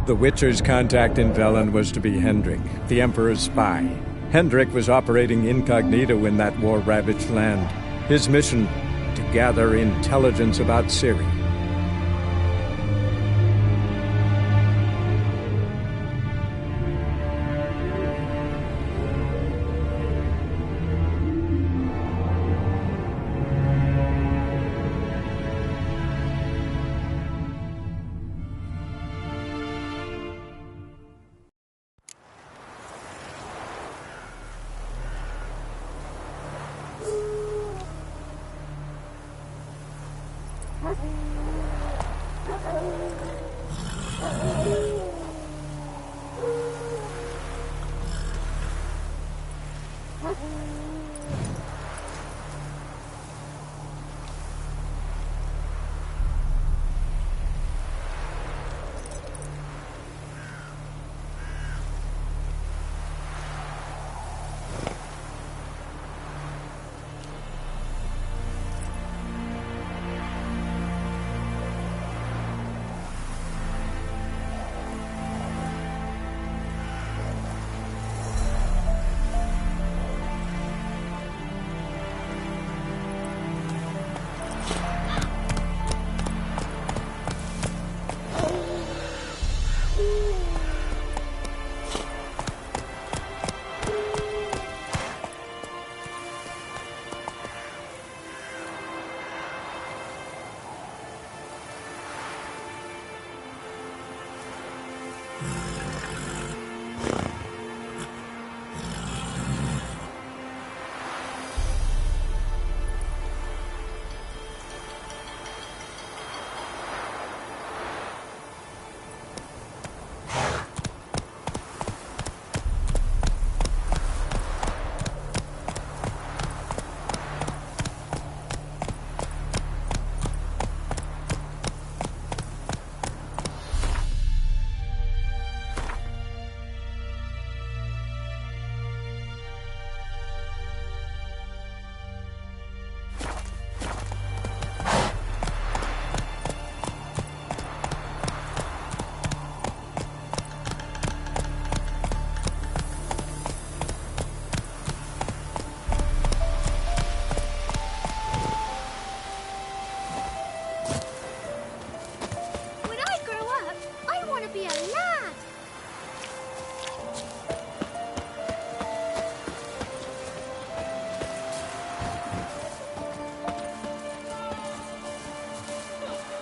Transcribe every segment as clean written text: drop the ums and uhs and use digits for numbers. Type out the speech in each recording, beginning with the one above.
The Witcher's contact in Velen was to be Hendrik, the Emperor's spy. Hendrik was operating incognito in that war-ravaged land. His mission, to gather intelligence about Ciri.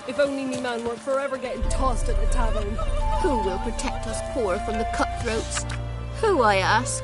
If only me man weren't forever getting tossed at the tavern. Who will protect us poor from the cutthroats? Who, I ask?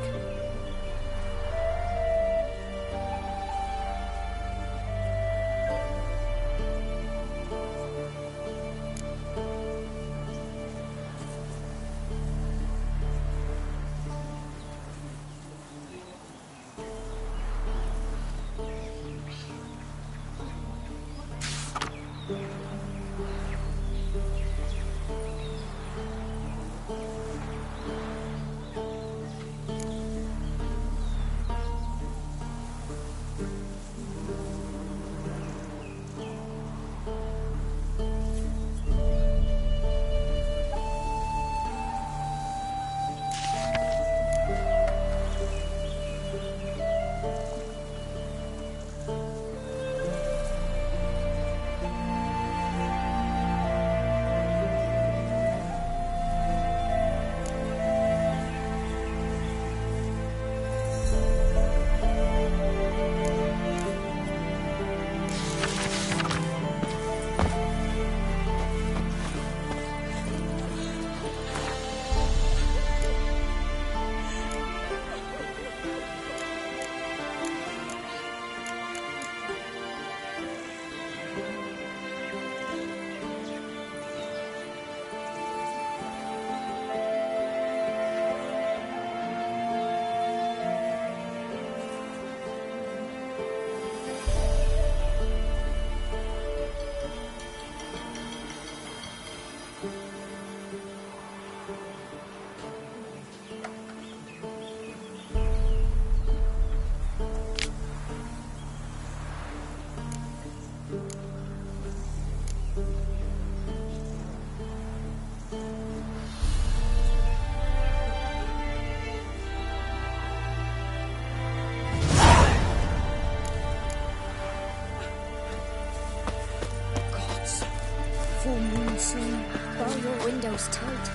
tight.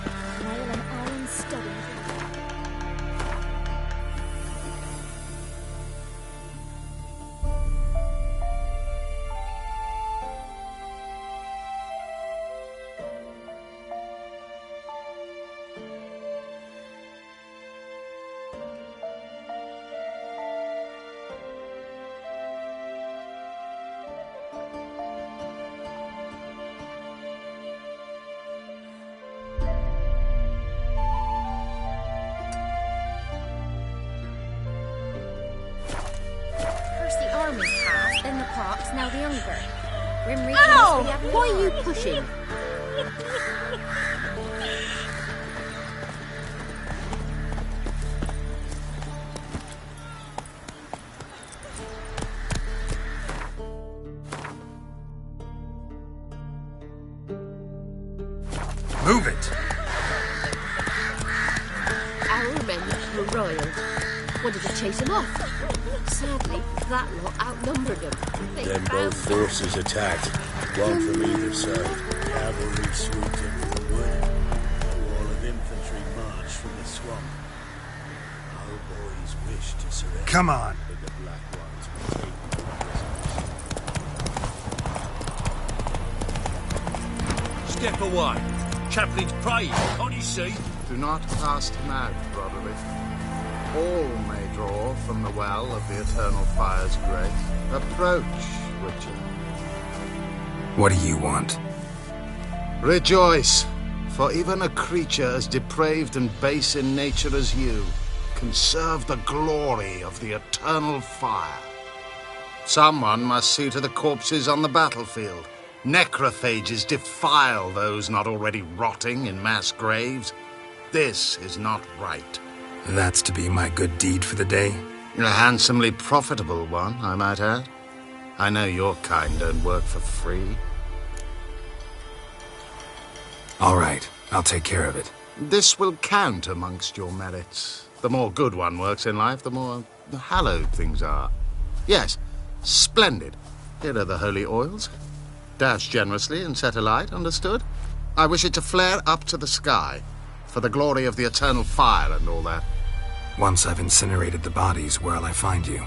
While an iron study. Then the parks, now the hunger. Grim Reaper must be having why are you pushing? Move it! Our men were roiled. Wanted to chase him off. Sadly, that lot outnumbered them. Then both forces attacked, one from either side. Cavalry swooped in from the wood. A wall of infantry marched from the swamp. Our boys wished to surrender. Come on! But the black ones were taken prisoners. Step away. Chaplain's praying, can't you see? Do not cast him out, Roderick. All may draw from the well of the eternal fire's grace. Approach, Witcher. What do you want? Rejoice, for even a creature as depraved and base in nature as you can serve the glory of the eternal fire. Someone must see to the corpses on the battlefield. Necrophages defile those not already rotting in mass graves. This is not right. That's to be my good deed for the day? A handsomely profitable one, I might add. I know your kind don't work for free. All right, I'll take care of it. This will count amongst your merits. The more good one works in life, the more hallowed things are. Yes, splendid. Here are the holy oils. Dash generously and set alight, understood? I wish it to flare up to the sky, for the glory of the eternal fire and all that. Once I've incinerated the bodies, where'll I find you?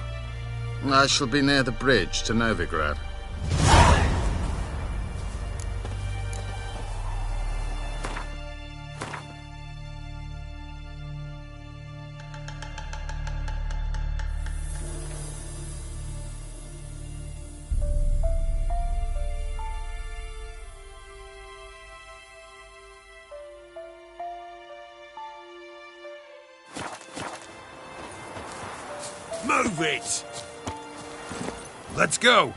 I shall be near the bridge to Novigrad. Move it! Let's go!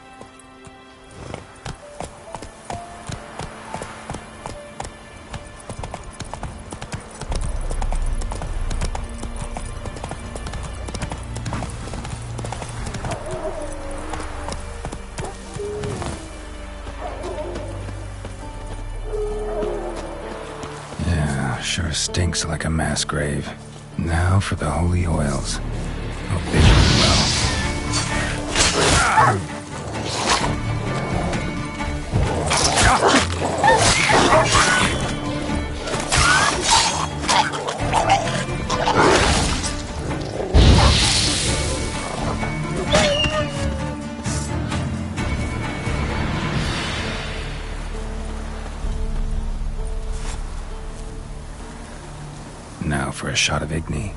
Yeah, sure stinks like a mass grave. Now for the holy oils. Hope they do well. Now for a shot of Igni.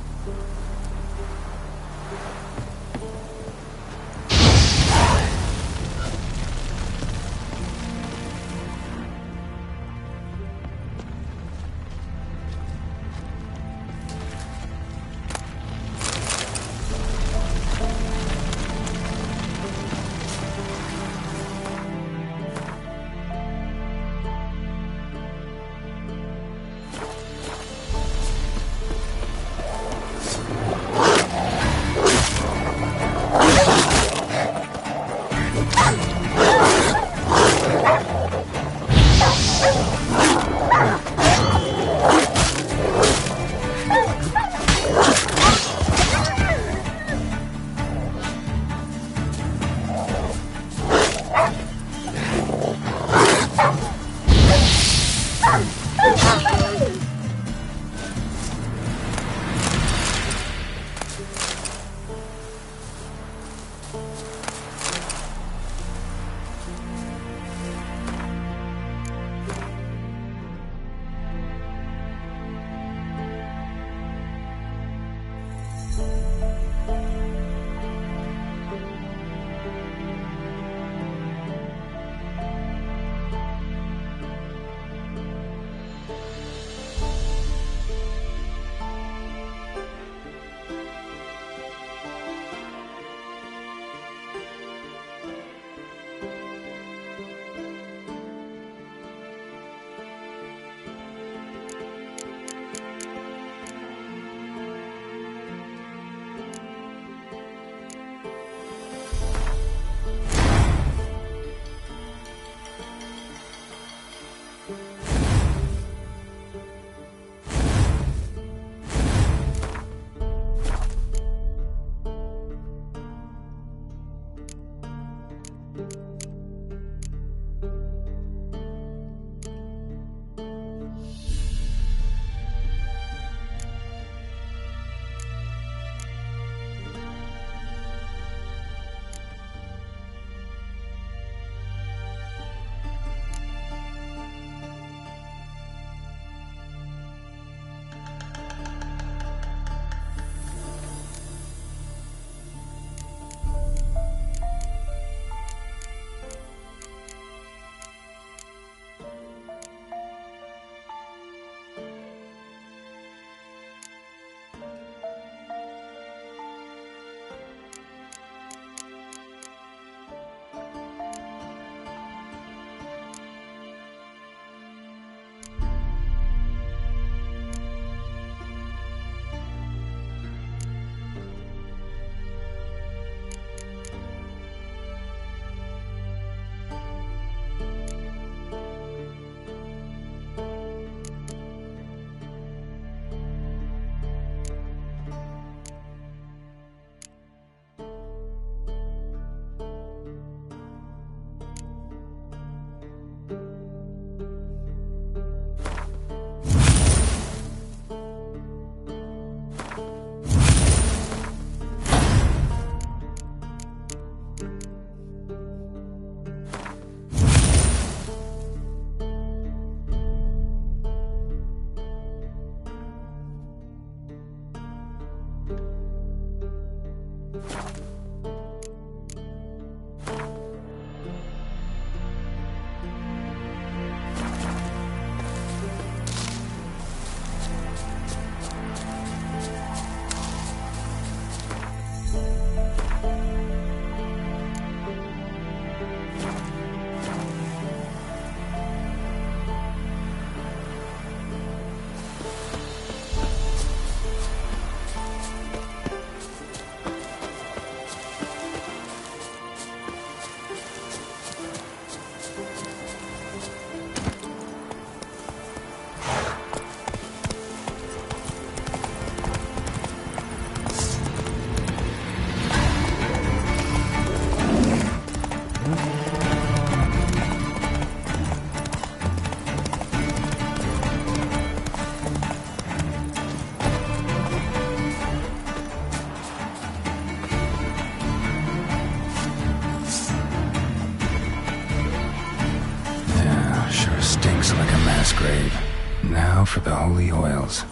holy oils.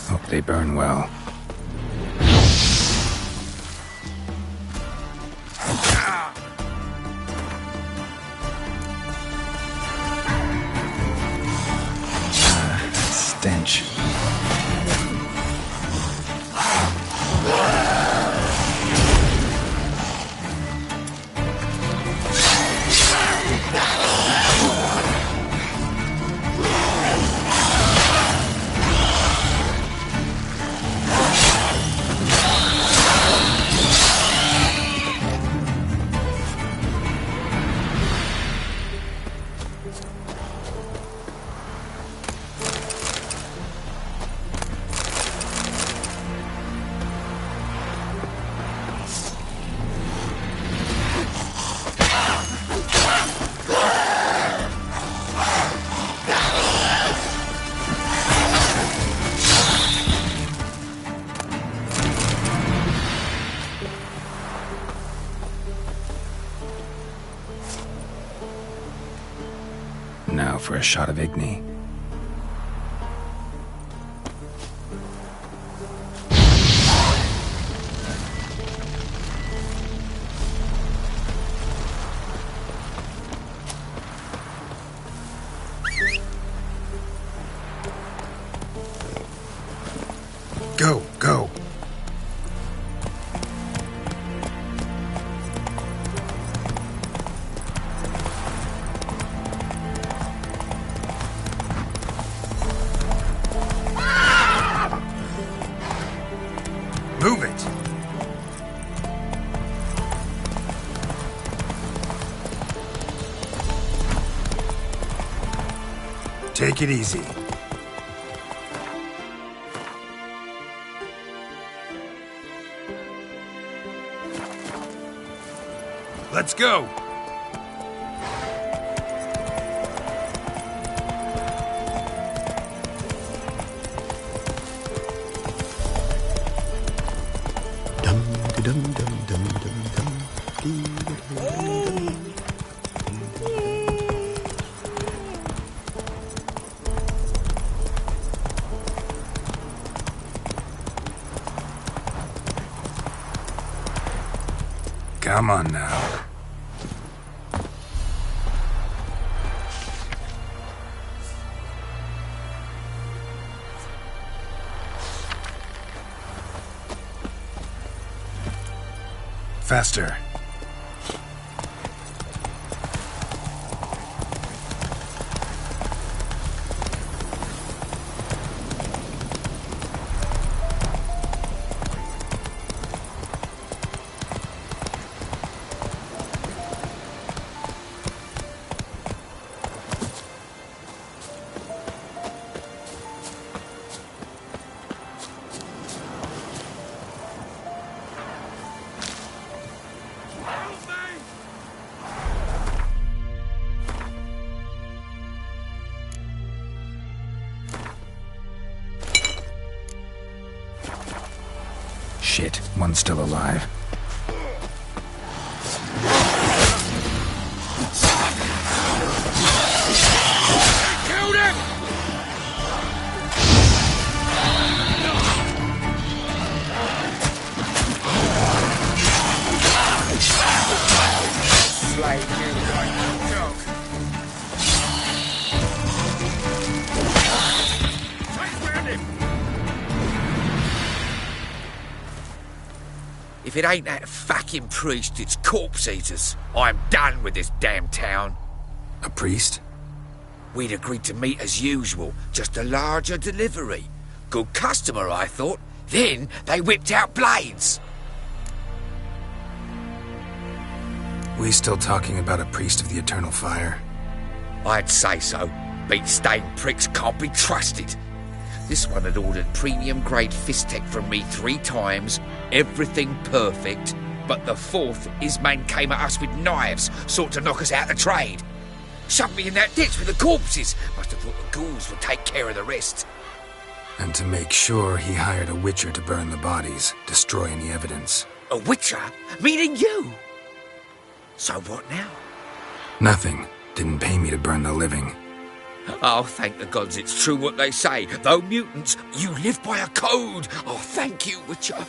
Hope they burn well. Stench. Now for a shot of Igni. Go, go. Move it! Take it easy. Let's go! Come on now. Faster. Shit, one's still alive. Killed him! Slay you like a dog. Chase round him! If it ain't that fucking priest, it's corpse eaters. I'm done with this damn town. A priest? We'd agreed to meet as usual, just a larger delivery. Good customer, I thought. Then they whipped out blades. We still talking about a priest of the eternal fire? I'd say so. Beat-stained pricks can't be trusted. This one had ordered premium-grade fisstech from me 3 times, everything perfect, but the 4th, his man came at us with knives, sought to knock us out of trade. Shoved me in that ditch with the corpses. Must have thought the ghouls would take care of the rest. And to make sure, he hired a witcher to burn the bodies, destroy any evidence. A witcher? Meaning you? So what now? Nothing. Didn't pay me to burn the living. Oh, thank the gods it's true what they say. Though mutants, you live by a code. Oh, thank you, Witcher.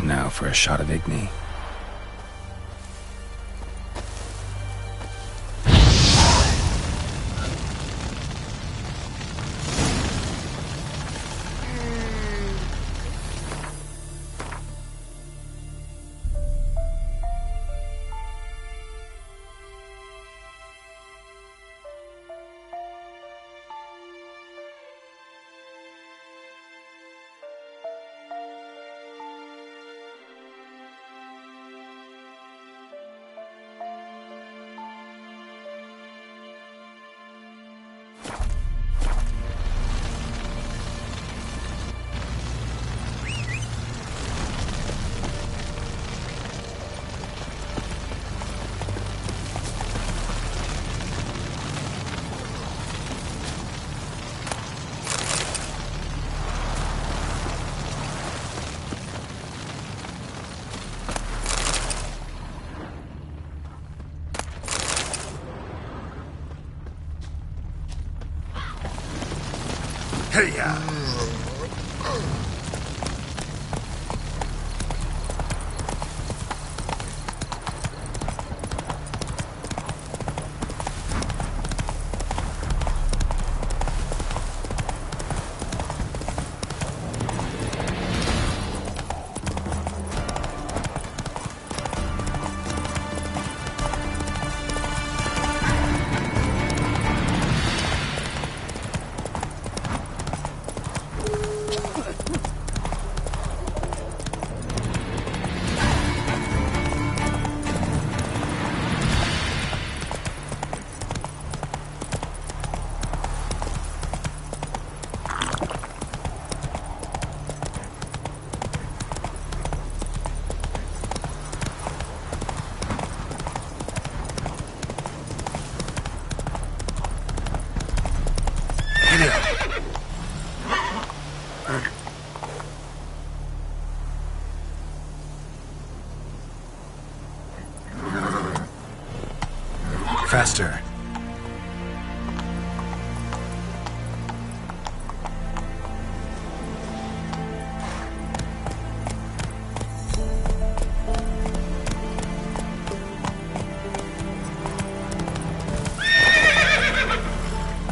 Now for a shot of Igni. Hey-ya! Faster.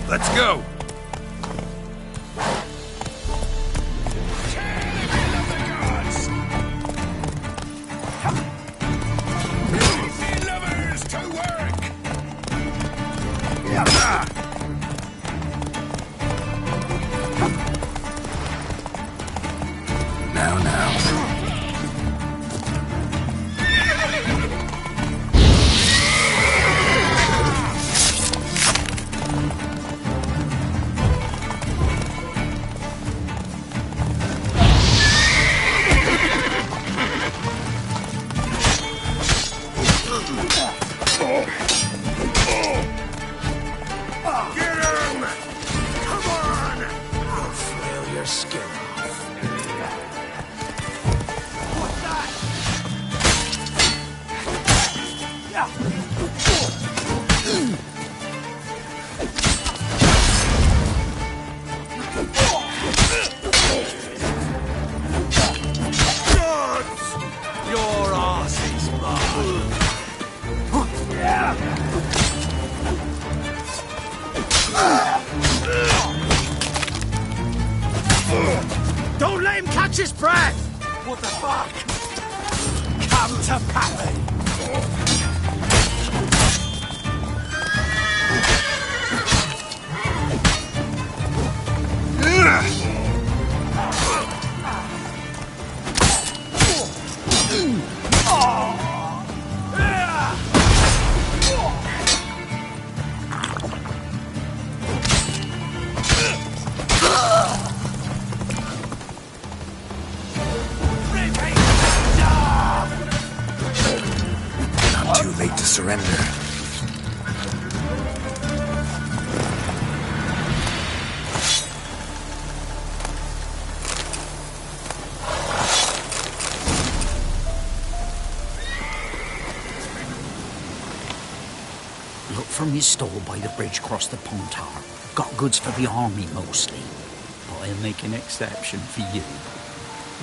Let's go! Don't let him catch his breath! What the fuck? Come to Pappy! surrender. Look from his stall by the bridge across the Pontar. Got goods for the army mostly. But I'll make an exception for you.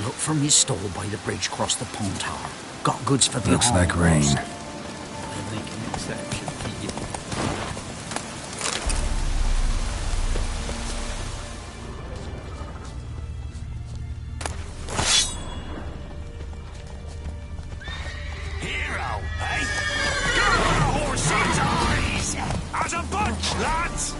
Look from his stall by the bridge across the Pontar. Got goods for the Looks army like rain. mostly. But I'll make an exception for you. Hero, eh? Go for the horse's eyes! As a bunch, lads!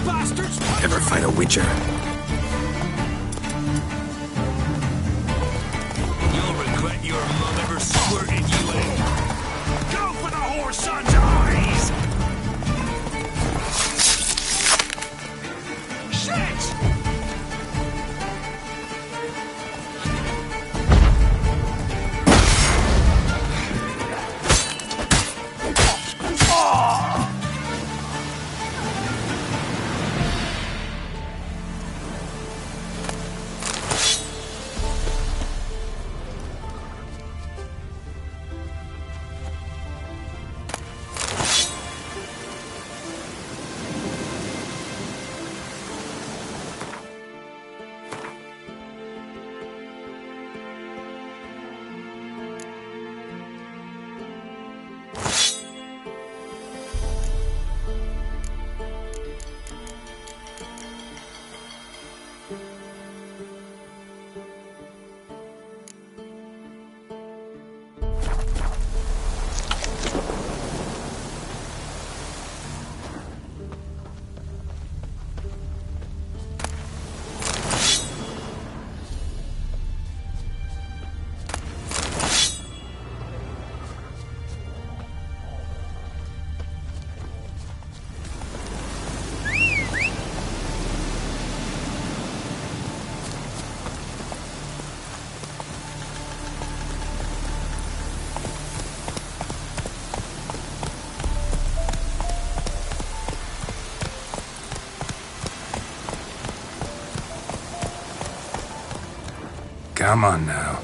Bastards! Ever fight a witcher? You'll regret your mum ever squirted you in. Go for the horse son's eyes! Shit! Come on now.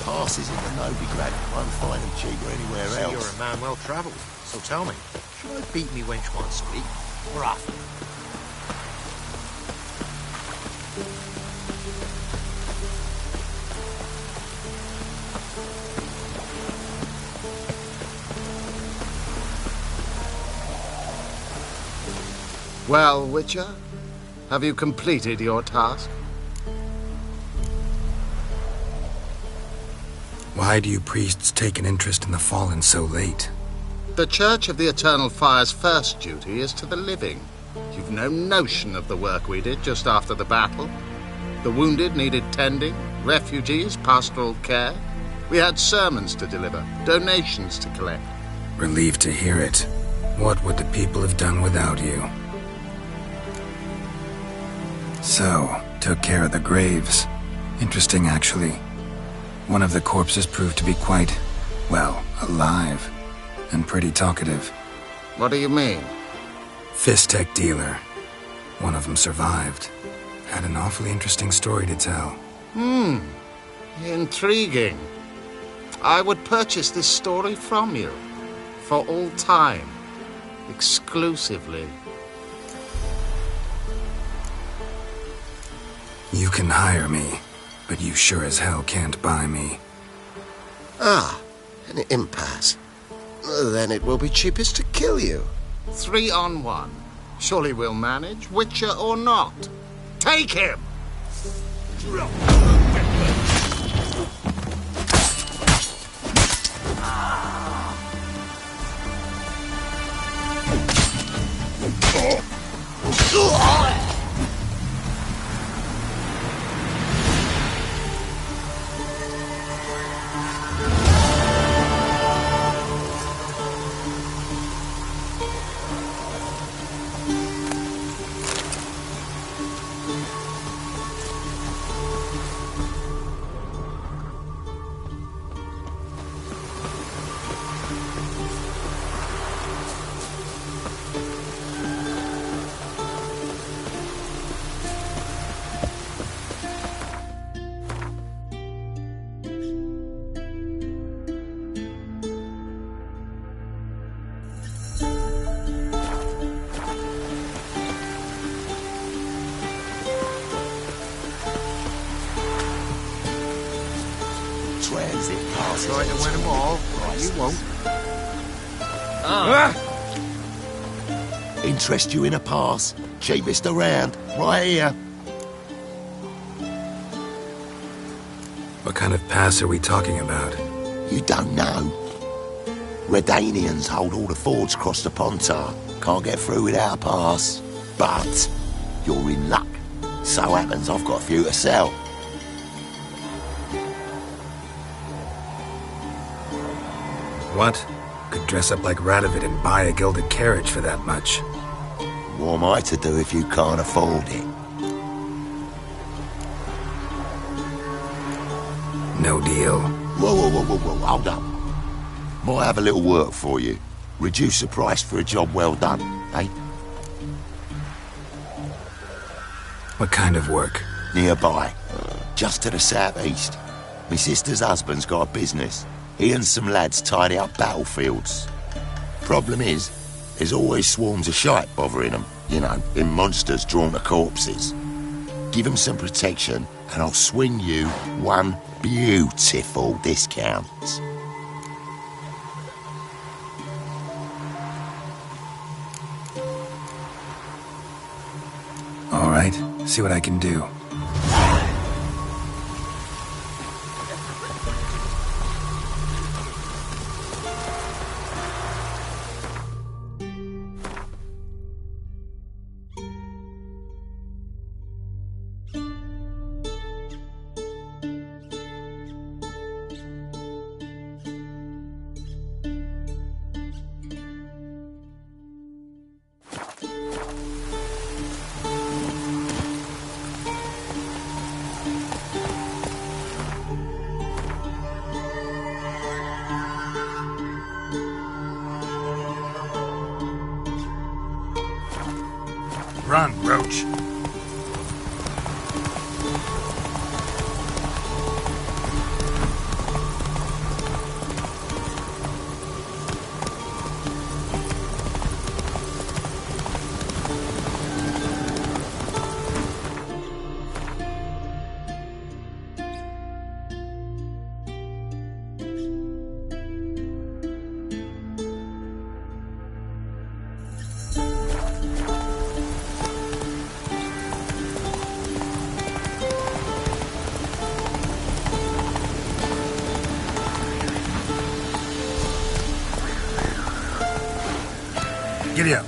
Passes in the Novigrad won't find them cheaper anywhere See, else. you're a man well travelled, so tell me, should I beat me wench once a week, or often? Well, Witcher, have you completed your task? Why do you priests take an interest in the fallen so late? The Church of the Eternal Fire's first duty is to the living. You've no notion of the work we did just after the battle. The wounded needed tending, refugees, pastoral care. We had sermons to deliver, donations to collect. Relieved to hear it. What would the people have done without you? So, took care of the graves. Interesting, actually. One of the corpses proved to be quite, well, alive. And pretty talkative. What do you mean? Fistech dealer. One of them survived. Had an awfully interesting story to tell. Intriguing. I would purchase this story from you. For all time. Exclusively. You can hire me, but you sure as hell can't buy me. Ah, an impasse. Then it will be cheapest to kill you. 3 on 1. Surely we'll manage, Witcher or not. Take him! Transit passes. Try to win them all, you won't. Interest you in a pass? Cheapest around, right here. What kind of pass are we talking about? You don't know. Redanians hold all the fords across the Pontar. Can't get through without a pass. But you're in luck. So happens I've got a few to sell. What? Could dress up like Radovid and buy a gilded carriage for that much. What am I to do if you can't afford it? No deal. Whoa, hold up. Might have a little work for you. Reduce the price for a job well done, eh? What kind of work? Nearby. Just to the southeast. My sister's husband's got a business. He and some lads tidy up battlefields. Problem is, there's always swarms of shite bothering them. You know, in monsters drawn to corpses. Give them some protection, and I'll swing you one beautiful discount. All right, see what I can do. Run, Roach. Giddy up.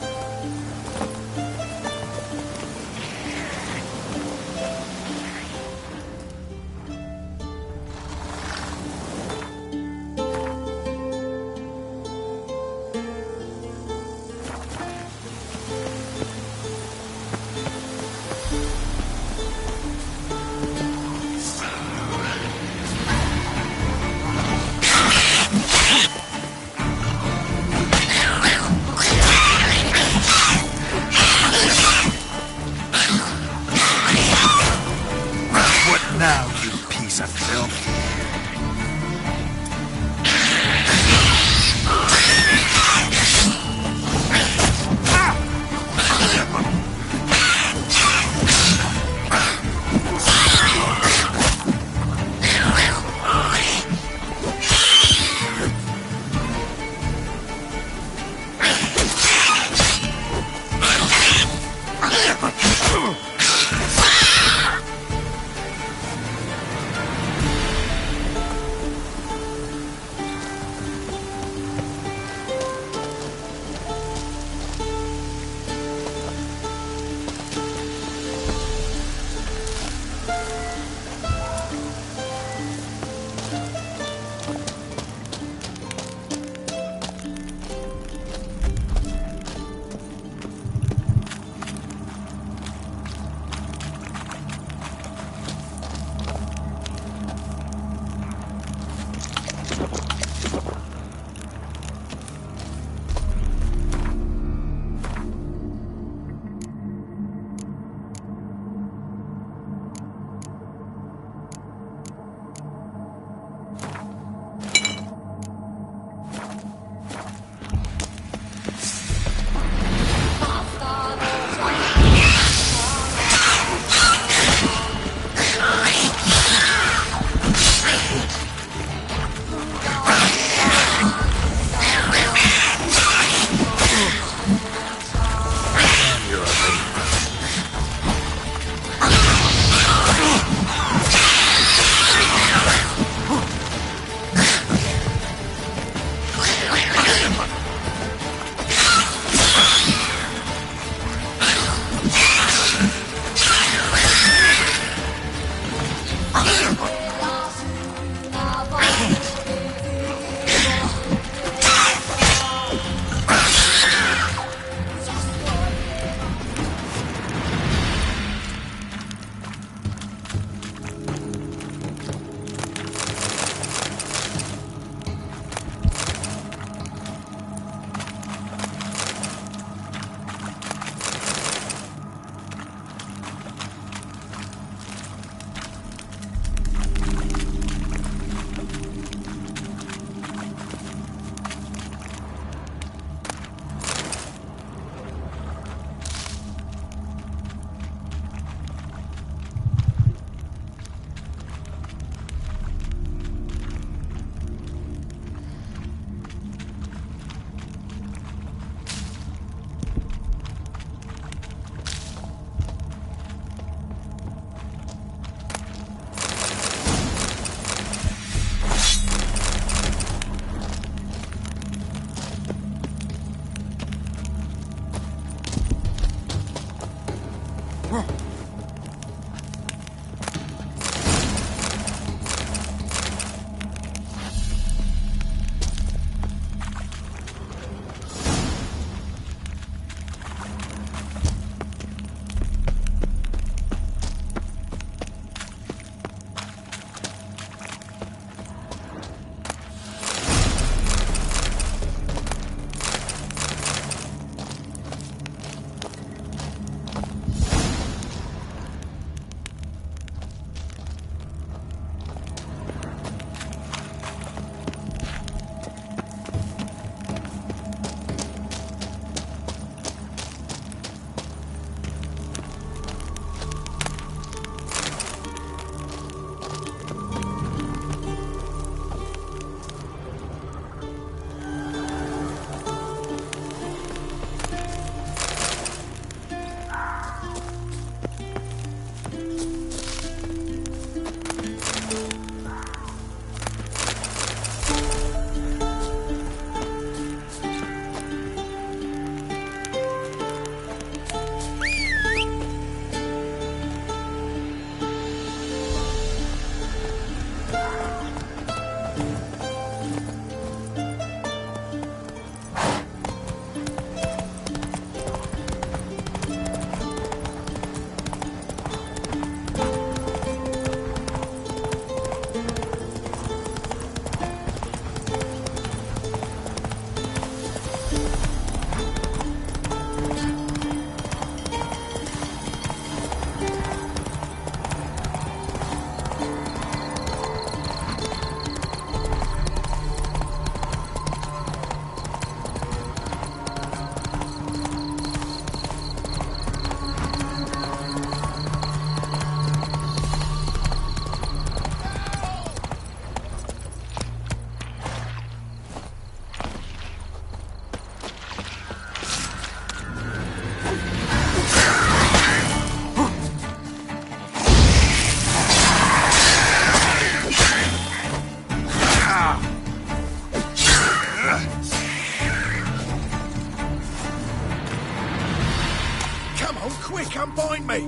Unbind me!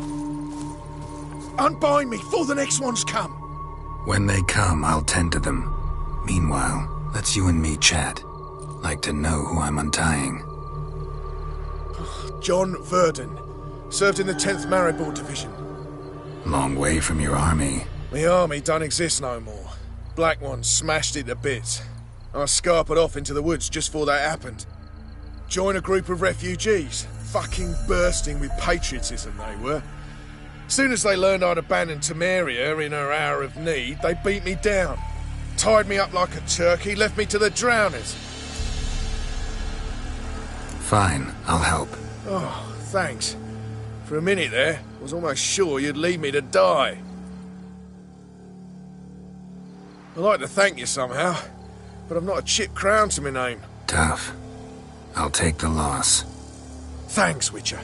Unbind me before the next ones come! When they come, I'll tend to them. Meanwhile, let's you and me chat. Like to know who I'm untying. John Verdon. Served in the 10th Maribor Division. Long way from your army. The army don't exist no more. Black Ones smashed it to bits. I scarpered off into the woods just before that happened. Joined a group of refugees. Fucking bursting with patriotism they were. Soon as they learned I'd abandoned Temeria in her hour of need, they beat me down. Tied me up like a turkey, left me to the drowners. Fine, I'll help. Oh, thanks. For a minute there, I was almost sure you'd leave me to die. I'd like to thank you somehow, but I've not a chip crown to my name. Tough. I'll take the loss. Thanks, Witcher.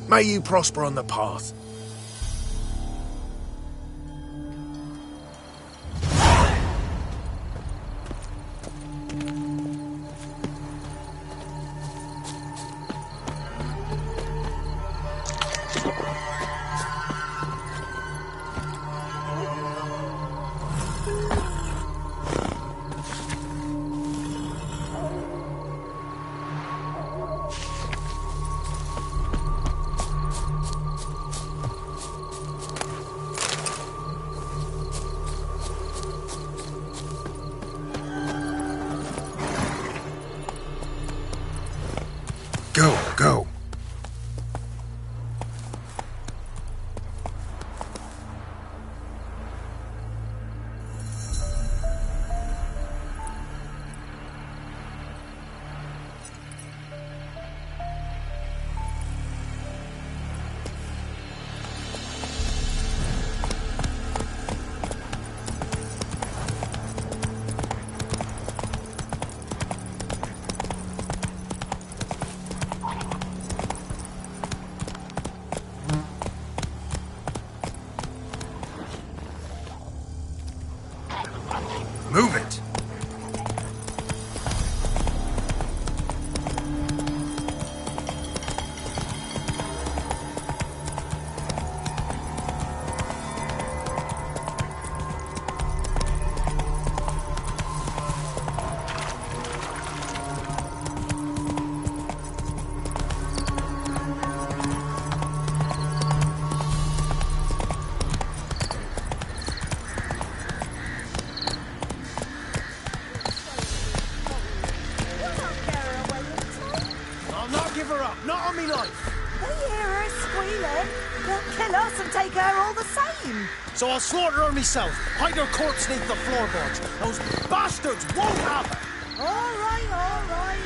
May you prosper on the path. Go. give her up, not on me life. They hear her squealing. They'll kill us and take her all the same. So I'll slaughter her myself, hide her corpse beneath the floorboards. Those bastards won't have her. All right, all right.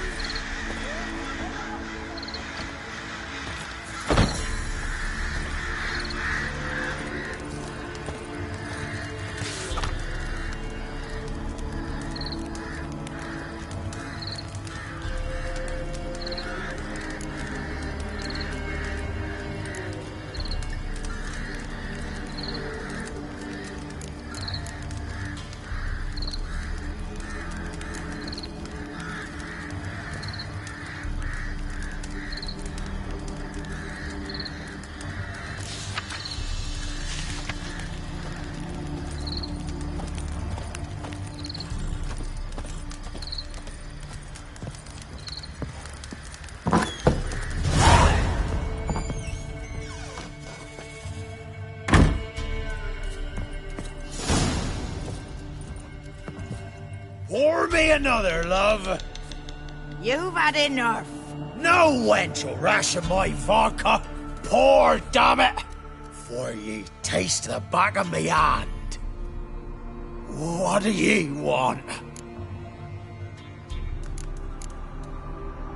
Pour me another, love. You've had enough. No wench will ration my vodka. Pour, damn it. For ye taste the back of me hand. What do ye want?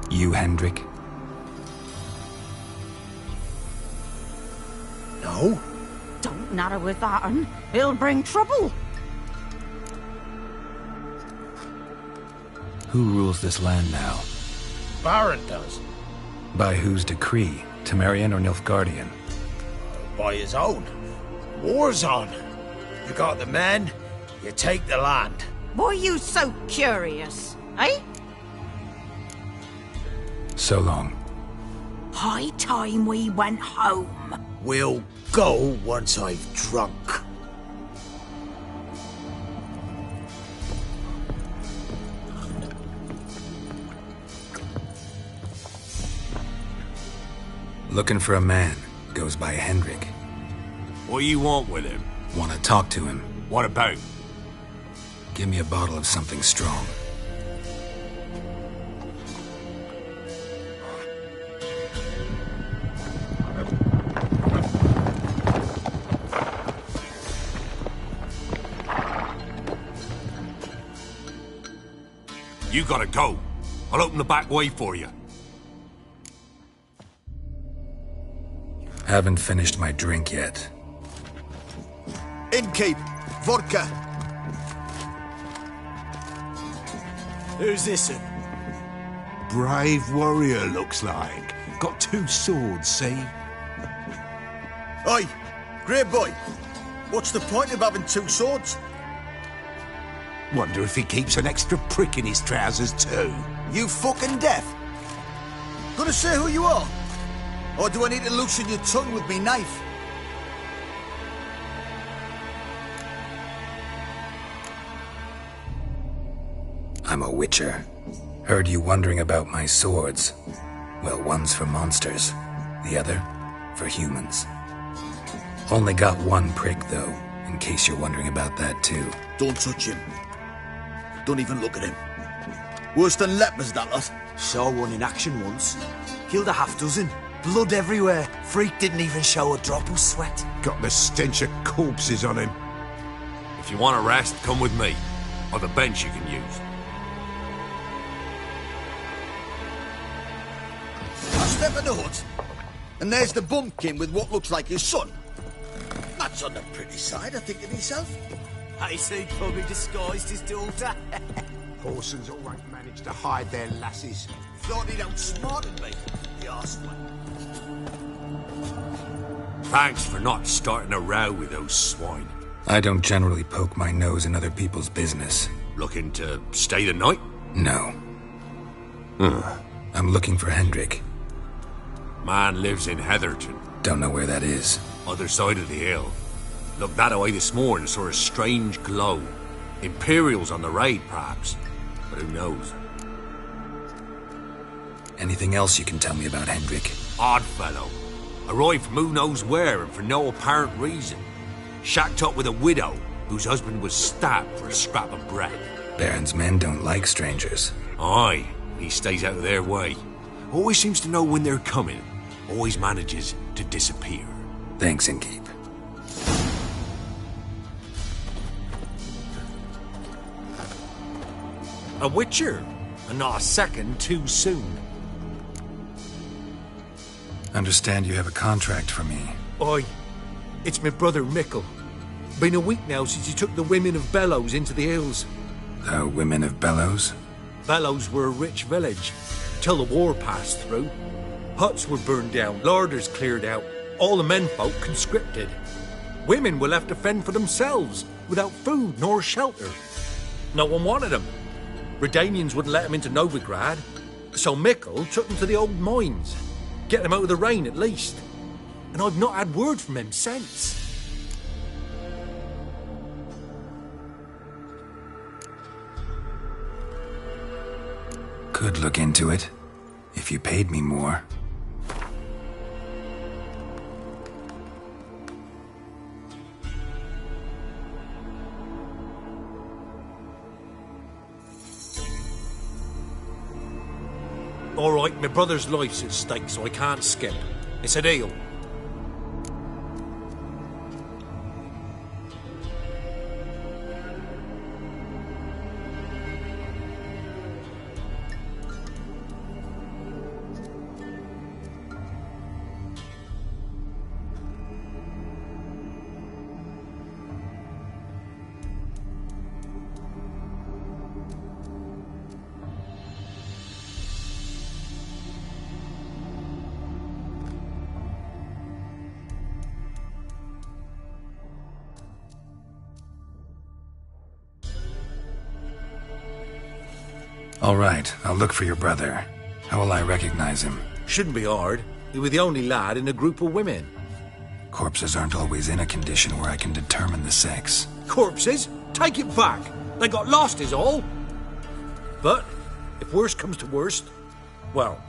You, Hendrik? No? Don't natter with that un. It'll bring trouble. Who rules this land now? Baron does. By whose decree? Temerian or Nilfgaardian? By his own. War's on. You got the men, you take the land. Why you so curious, eh? So long. High time we went home. We'll go once I've drunk. Looking for a man. Goes by Hendrik. What you want with him? Want to talk to him. What about? Give me a bottle of something strong. You gotta go. I'll open the back way for you. Haven't finished my drink yet. Innkeep, vodka. Who's this? Brave warrior, looks like. Got 2 swords, see? Oi, grey boy. What's the point of having 2 swords? Wonder if he keeps an extra prick in his trousers too. You fucking deaf? Gonna say who you are? Or do I need to loosen your tongue with me knife? I'm a witcher. Heard you wondering about my swords. Well, one's for monsters, the other for humans. Only got 1 prick, though, in case you're wondering about that, too. Don't touch him. Don't even look at him. Worse than lepers, that lot. Saw one in action once. Killed a half-dozen. Blood everywhere. Freak didn't even show a drop of sweat. Got the stench of corpses on him. If you want a rest, come with me. Or the bench you can use. I step in the hut, and there's the bumpkin with what looks like his son. That's on the pretty side, I think to myself. I see, probably disguised his daughter. Horsons always manage to hide their lasses. Thought he'd outsmarted me, the arseway. Thanks for not starting a row with those swine. I don't generally poke my nose in other people's business. Looking to stay the night? No. I'm looking for Hendrik. Man lives in Heatherton. Don't know where that is. Other side of the hill. Looked that away this morning, saw a strange glow. Imperials on the raid, perhaps. But who knows? Anything else you can tell me about Hendrik? Odd fellow. Arrived from who knows where and for no apparent reason. Shacked up with a widow whose husband was stabbed for a scrap of bread. Baron's men don't like strangers. Aye, he stays out of their way. Always seems to know when they're coming. Always manages to disappear. Thanks, Innkeep. A witcher, and not a second too soon. Understand you have a contract for me. Oi, it's my brother Mickle. Been a week now since he took the women of Bellows into the hills. The women of Bellows? Bellows were a rich village, till the war passed through. Huts were burned down, larders cleared out, all the menfolk conscripted. Women were left to fend for themselves, without food nor shelter. No one wanted them. Redanians wouldn't let them into Novigrad, so Mickle took them to the old mines. Get them out of the rain, at least. And I've not had word from him since. Could look into it, if you paid me more. All right, my brother's life's at stake, so I can't skip. It's a deal. All right, I'll look for your brother. How will I recognize him? Shouldn't be hard. You were the only lad in a group of women. Corpses aren't always in a condition where I can determine the sex. Corpses? Take it back. They got lost is all. But, if worst comes to worst, well,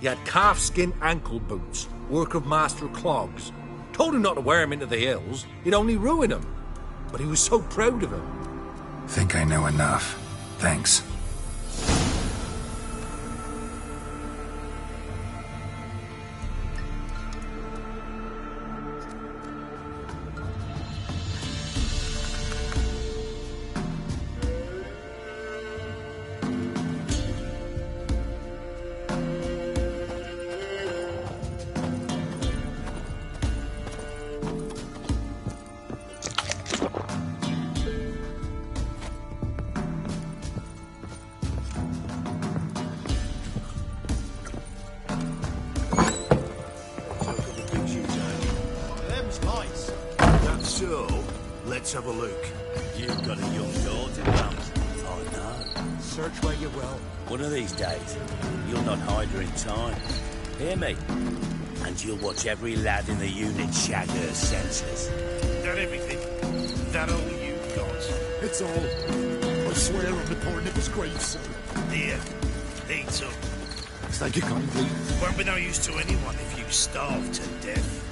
he had calfskin ankle boots, work of Master Clogs. Told him not to wear him into the hills, he'd only ruin him. But he was so proud of him. Think I know enough. Thanks. So, let's have a look. You've got a young daughter, Mum. I know. Search where you will. One of these days, you'll not hide her in time. Hear me? And you'll watch every lad in the unit shag her senseless. That everything? That all you've got? It's all. I swear on the poor Nick's grave, sir. Here, eat some. Thank you kindly. Won't be no use to anyone if you starve to death.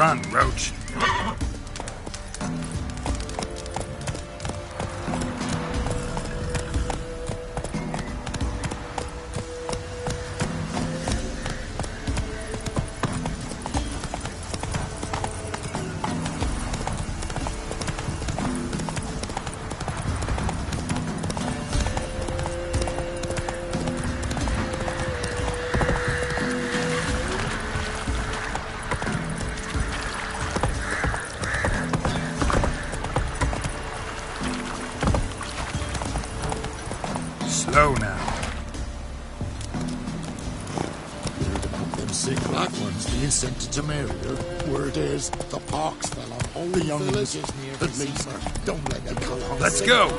Run, Roach. Slow now. Them sick black ones being sent to Tamaria. Word is, the pox fell on all the young villages near the Leaper. Don't let them go on. Let's go.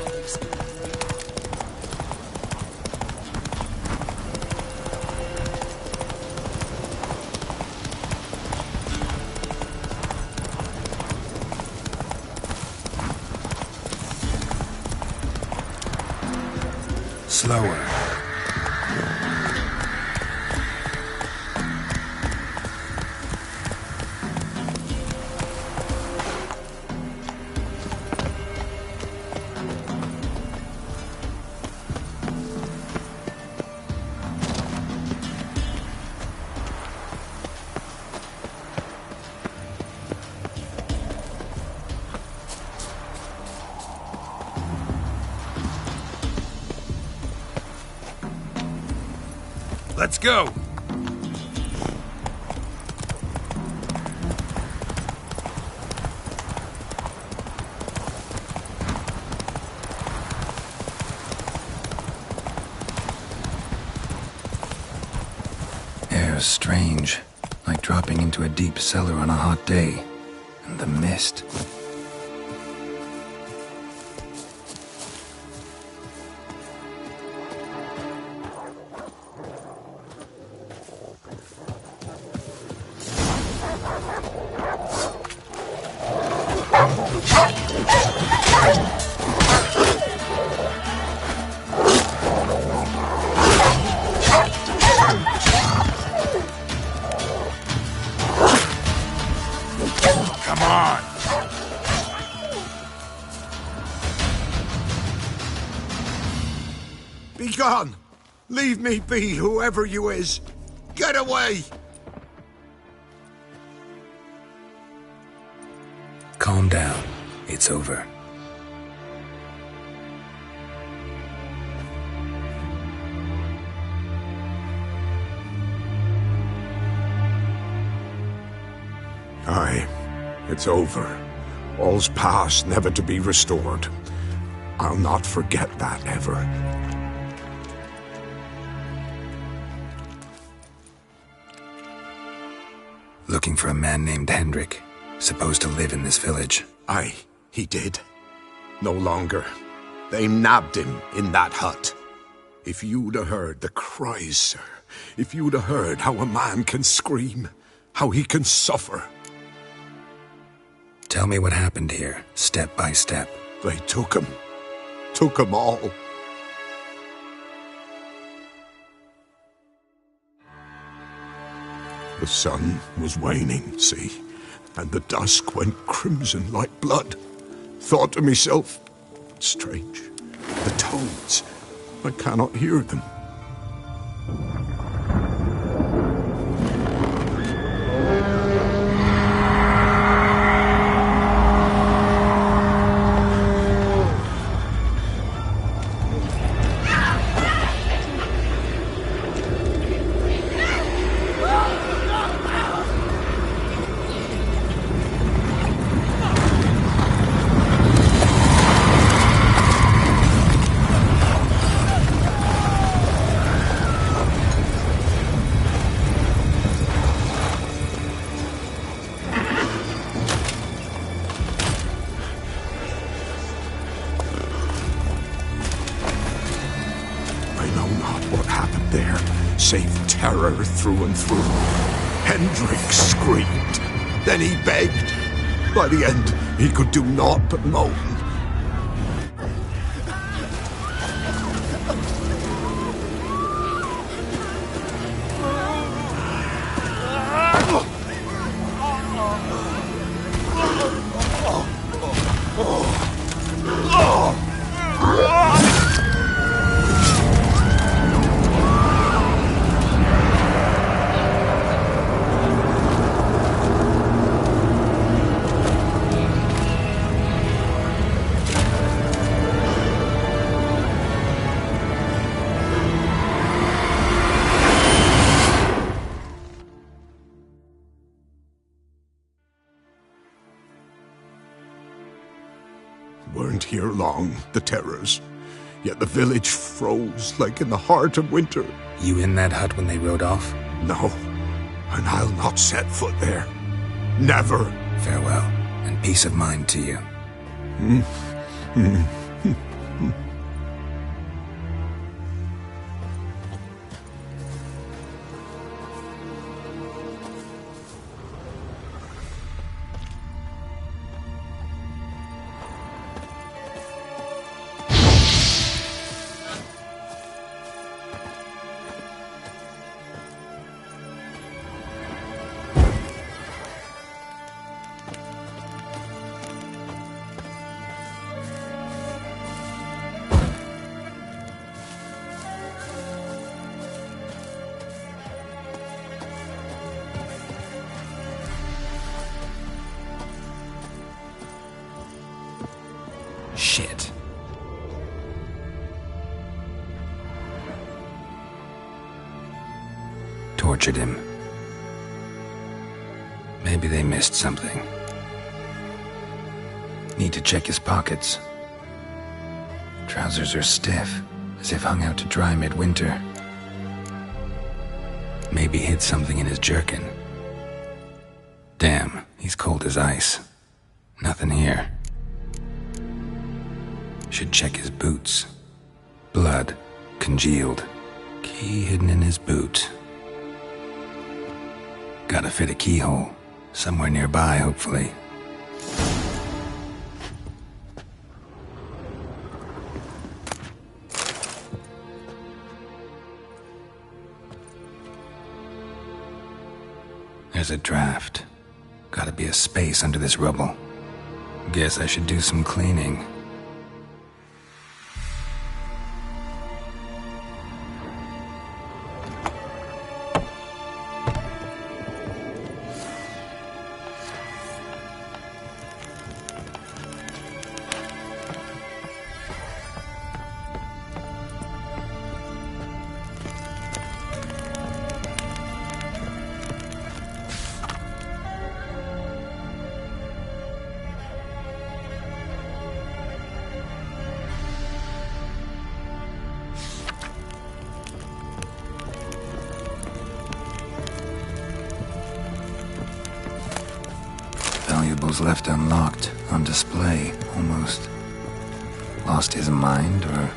Slower. Let's go. Air's strange, like dropping into a deep cellar on a hot day. And the mist. Come on. Be gone! Leave me be, whoever you is! Get away! Calm down. It's over. Aye, it's over. All's past, never to be restored. I'll not forget that ever. Looking for a man named Hendrik, supposed to live in this village. Aye, he did. No longer. They nabbed him in that hut. If you'd have heard the cries, sir, if you'd have heard how a man can scream, how he can suffer. Tell me what happened here, step by step. They took him all. The sun was waning, see, and the dusk went crimson like blood. Thought to myself, strange, the toads, I cannot hear them. Save terror through and through. Hendrik screamed. Then he begged. By the end, he could do naught but moan. weren't here long, the terrors. Yet the village froze like in the heart of winter. You in that hut when they rode off? No, and I'll not set foot there. Never. Farewell, and peace of mind to you. Shit. Tortured him. Maybe they missed something. Need to check his pockets. Trousers are stiff, as if hung out to dry midwinter. Maybe hid something in his jerkin. Damn, he's cold as ice. Nothing here. Should check his boots. Blood, congealed. Key hidden in his boot. Gotta fit a keyhole. Somewhere nearby, hopefully. There's a draft. Gotta be a space under this rubble. Guess I should do some cleaning. Valuables left unlocked, on display, almost. Lost his mind, or...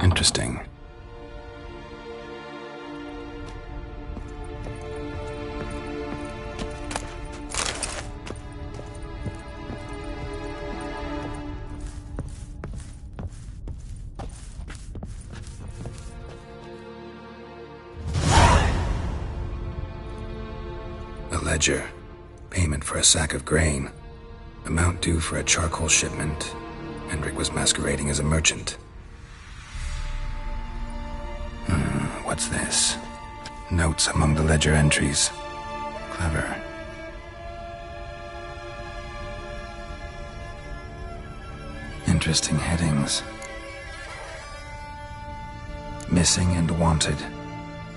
Interesting. A ledger. Payment for a sack of grain. Amount due for a charcoal shipment. Hendrik was masquerading as a merchant. What's this? Notes among the ledger entries. Clever. Interesting headings. Missing and wanted.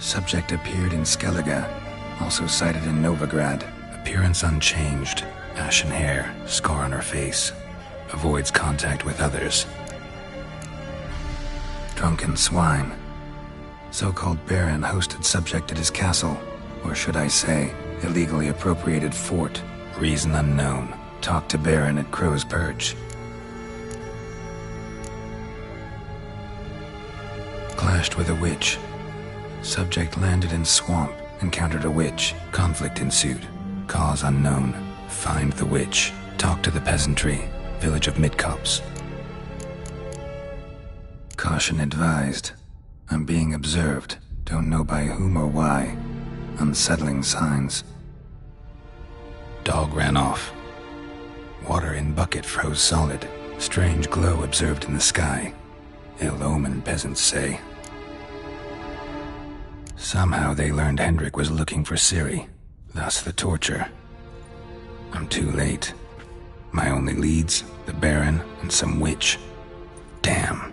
Subject appeared in Skellige. Also cited in Novigrad. Appearance unchanged. Ashen hair. Scar on her face. Avoids contact with others. Drunken swine. So-called baron hosted subject at his castle. Or should I say, illegally appropriated fort. Reason unknown. Talked to baron at Crow's Perch. Clashed with a witch. Subject landed in swamp. Encountered a witch. Conflict ensued. Cause unknown. Find the witch. Talk to the peasantry. Village of Midcopse. Caution advised. I'm being observed. Don't know by whom or why. Unsettling signs. Dog ran off. Water in bucket froze solid. Strange glow observed in the sky. Ill omen, peasants say. Somehow they learned Hendrik was looking for Ciri. Thus the torture. I'm too late. My only leads, the Baron and some witch. Damn.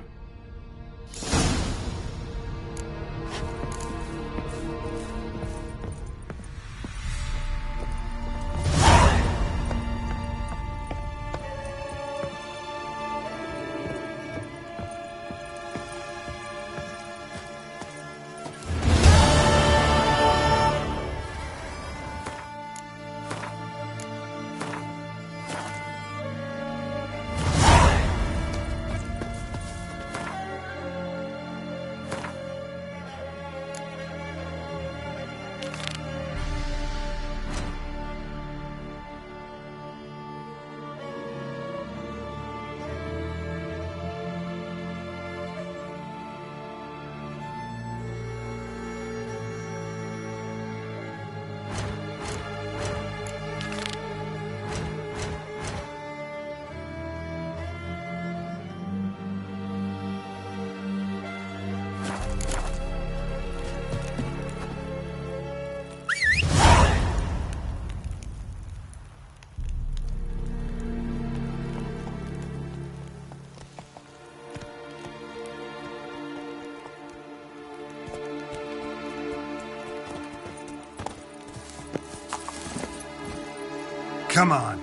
Come on.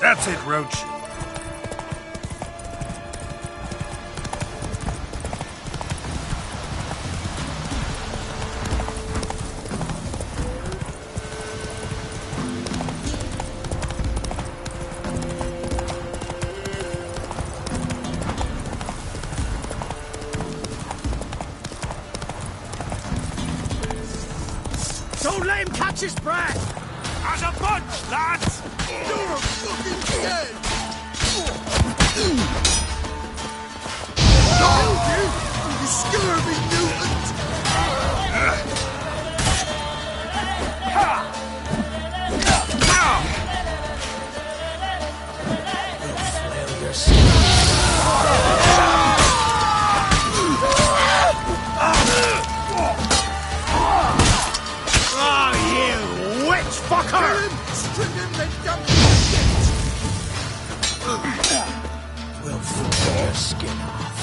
That's it, Roach. Don't let him catch his breath! As a bunch, lads! You're fucking dead! Oh, you scurvy mutant! Oh, you witch fucker! String him, then dump We'll flip your skin off.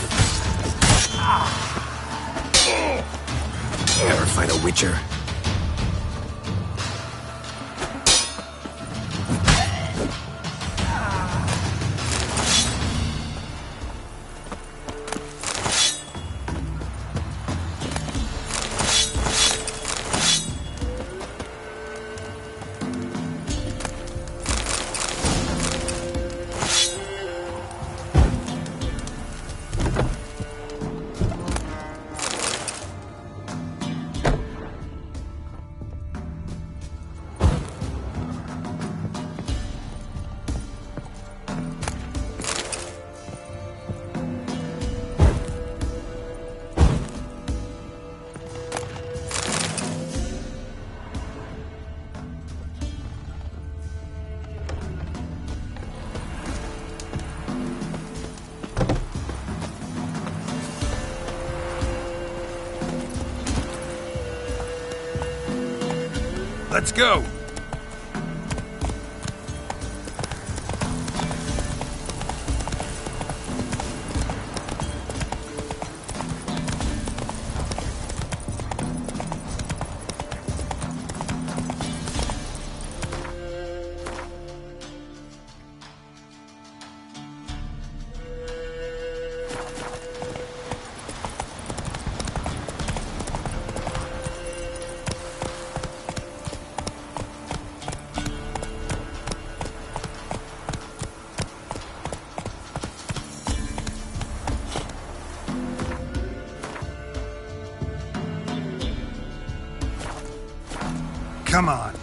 Ever fight a witcher? Let's go! Come on.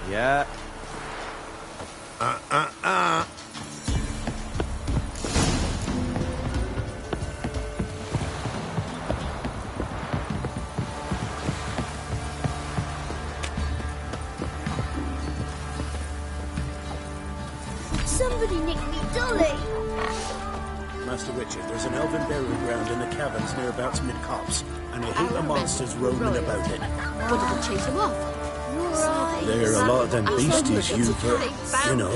Yeah. Somebody nicked me dolly. Master Richard, there's an elven burial ground in the caverns nearabouts mid-copse, and a heap of monsters roaming about it. What did they chase them off? There are a lot of them beasties you've, you know.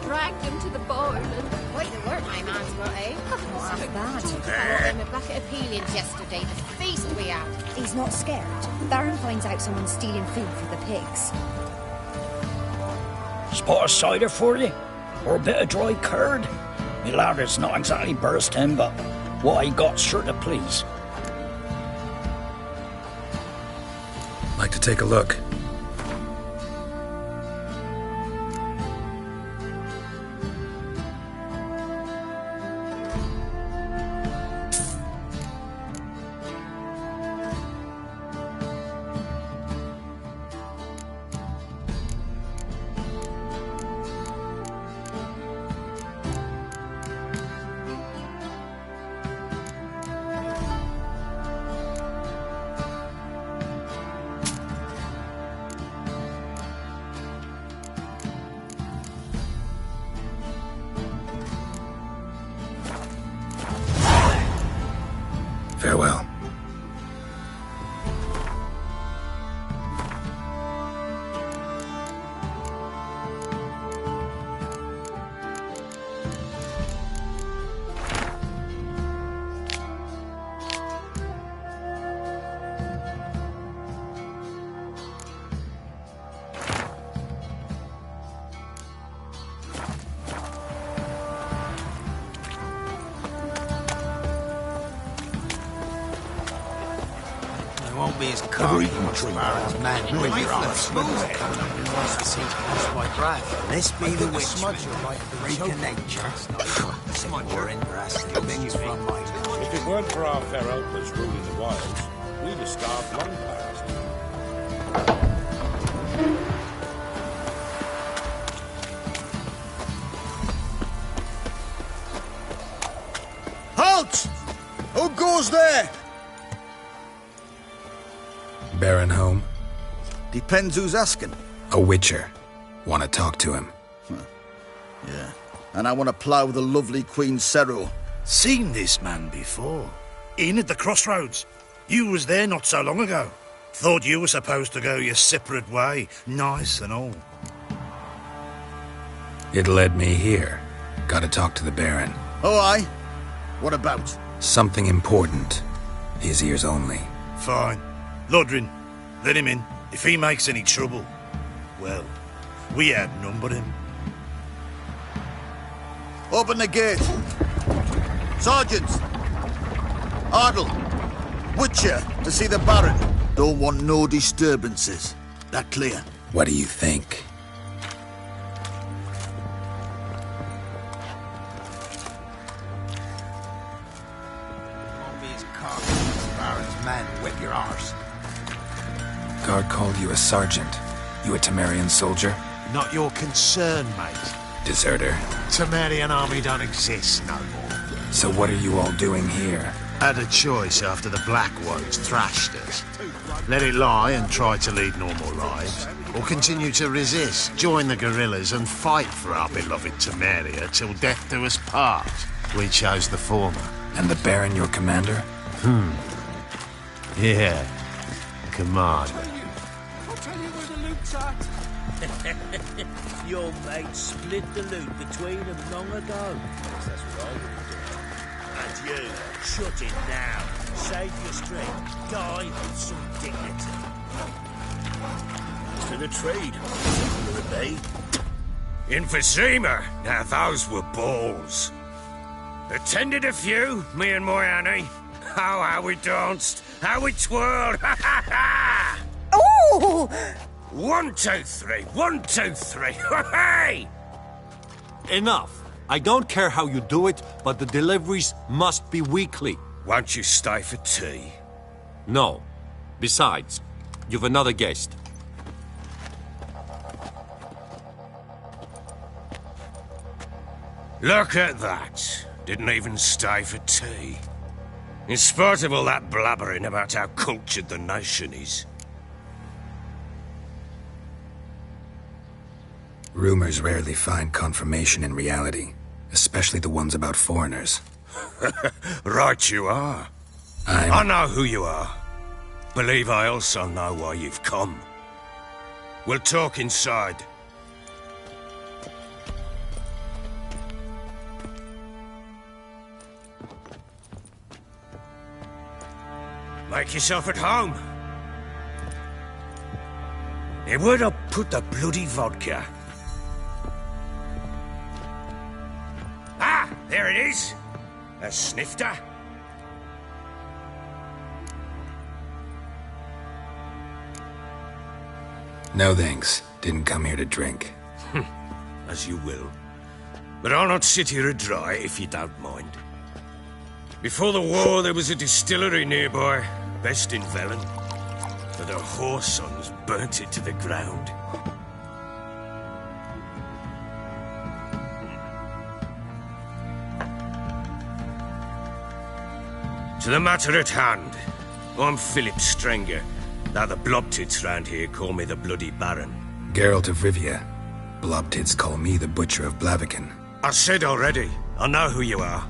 Dragged him to the barn and... Quite the work my man's got, eh? Not half bad. Brought him a bucket of peelings yesterday. The feast we had. He's not scared. Baron finds out someone's stealing food for the pigs. Spot of cider for you? Or a bit of dry curd? Me lad, it's not exactly bursting, but what I got's sure to please. Like to take a look. Farewell. Won't be as covered as man. This be the witch freak of nature. More interesting things from my mind. If it weren't for our fair outlaws ruling the wilds, we'd have starved long past. Halt! Who goes there? Baron home? Depends who's asking. A witcher. Want to talk to him? Yeah. And I want to plough the lovely Queen Cero. Seen this man before. In at the crossroads. You was there not so long ago. Thought you were supposed to go your separate way, nice and all. It led me here. Gotta talk to the Baron. Oh, aye? What about? Something important. His ears only. Fine. Lodrin, let him in. If he makes any trouble, well, we outnumber him. Open the gate. Sergeants! Ardle! Witcher, to see the Baron. Don't want no disturbances. That clear? What do you think? Man, whip your arse. Guard called you a sergeant. You a Temerian soldier? Not your concern, mate. Deserter. Temerian army don't exist no more. So what are you all doing here? Had a choice after the Black Ones thrashed us. Let it lie and try to lead normal lives, or continue to resist, join the guerrillas and fight for our beloved Temeria till death do us part. We chose the former. And the Baron your commander? Yeah. Commander. I'll tell you where the loot's at. Your mate split the loot between them long ago. That's what I would have done. And you, shut it now. Save your strength. Die with some dignity. To the trade. Will it be? Emphysema. Now those were balls. Attended a few, me and my Annie. Oh, how we danced, how we twirled, ha ha ha! Oh! 1, 2, 3, 1, 2, 3, hey! Enough. I don't care how you do it, but the deliveries must be weekly. Won't you stay for tea? No. Besides, you've another guest. Look at that. Didn't even stay for tea. In spite of all that blabbering about how cultured the nation is. Rumors rarely find confirmation in reality, especially the ones about foreigners. Right you are. I know who you are. Believe I also know why you've come. We'll talk inside. Make yourself at home. Hey, where'd I put the bloody vodka? Ah, there it is. A snifter. No thanks. Didn't come here to drink. As you will. But I'll not sit here dry if you don't mind. Before the war, there was a distillery nearby, best in Velen. But the whoresons burnt it to the ground. To the matter at hand, I'm Philip Strenger. Now the blobtits round here call me the Bloody Baron. Geralt of Rivia. Blobtits call me the Butcher of Blaviken. I said already, I know who you are.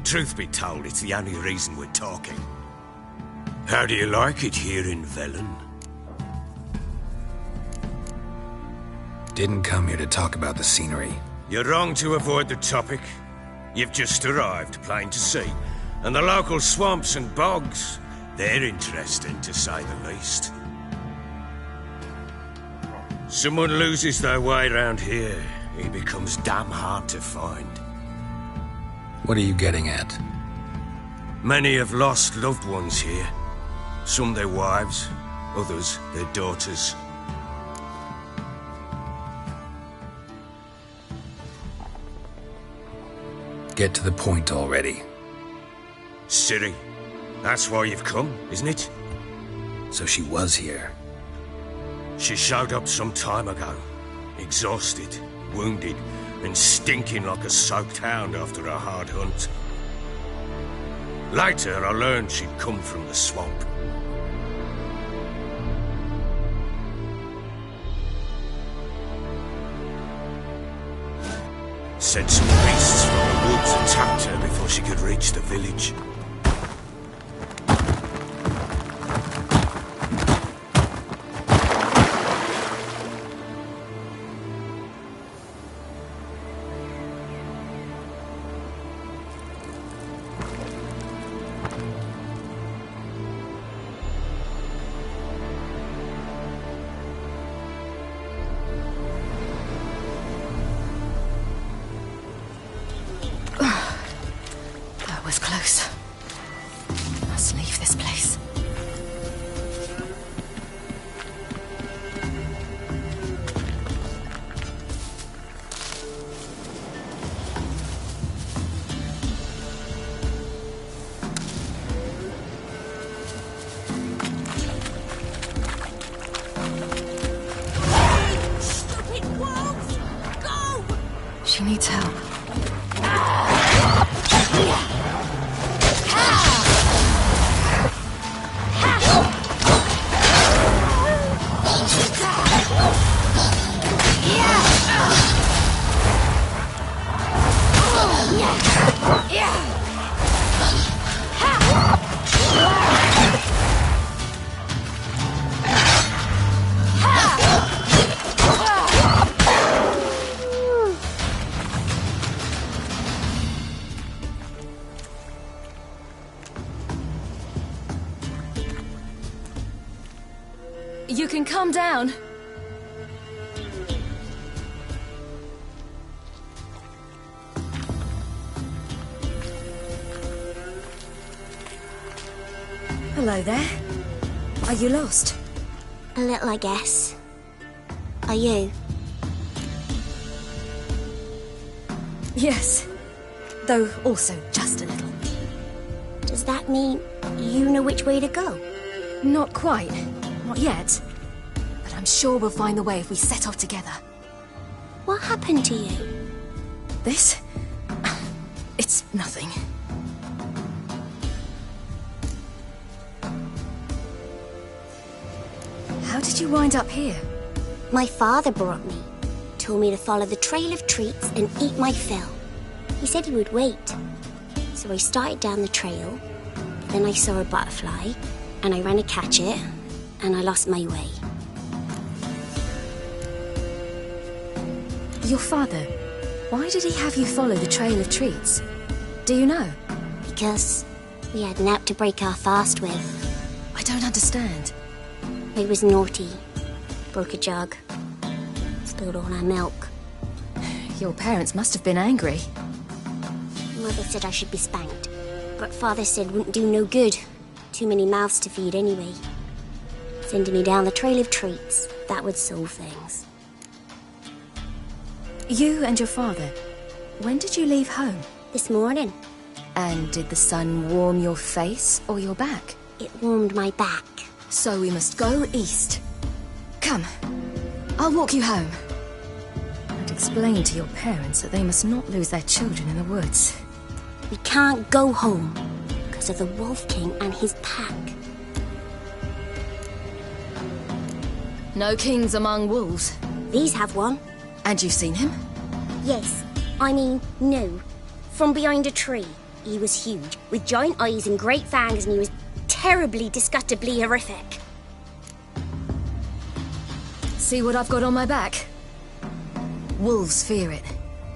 Truth be told, it's the only reason we're talking. How do you like it here in Velen? Didn't come here to talk about the scenery. You're wrong to avoid the topic. You've just arrived, plain to see. And the local swamps and bogs, they're interesting, to say the least. Someone loses their way round here, he becomes damn hard to find. What are you getting at? Many have lost loved ones here. Some their wives, others their daughters. Get to the point already. Ciri, that's why you've come, isn't it? So she was here. She showed up some time ago. Exhausted, wounded, and stinking like a soaked hound after a hard hunt. Later, I learned she'd come from the swamp. said some beasts from the woods attacked her before she could reach the village. That was close. Must leave this place. Stupid wolves! Go! She needs help. You can come down. Hello there. Are you lost? A little, I guess. Are you? Yes. Though also just a little. Does that mean you know which way to go? Not quite. Not yet. But I'm sure we'll find the way if we set off together. What happened to you? This? It's nothing. How did you wind up here? My father brought me. Told me to follow the trail of treats and eat my fill. He said he would wait. So I started down the trail. Then I saw a butterfly, and I ran to catch it, and I lost my way. Your father, why did he have you follow the trail of treats? Do you know? Because we had an app to break our fast with. I don't understand. I was naughty. Broke a jug. Spilled all our milk. Your parents must have been angry. Mother said I should be spanked. But Father said wouldn't do no good. Too many mouths to feed anyway. Sending me down the trail of treats. That would solve things. You and your father, when did you leave home? This morning. And did the sun warm your face or your back? It warmed my back. So we must go east. Come, I'll walk you home. And explain to your parents that they must not lose their children in the woods. We can't go home because of the Wolf King and his pack. No kings among wolves. These have one. And you've seen him? Yes. I mean, no. From behind a tree. He was huge, with giant eyes and great fangs, and he was terribly, disgustingly horrific. See what I've got on my back? Wolves fear it.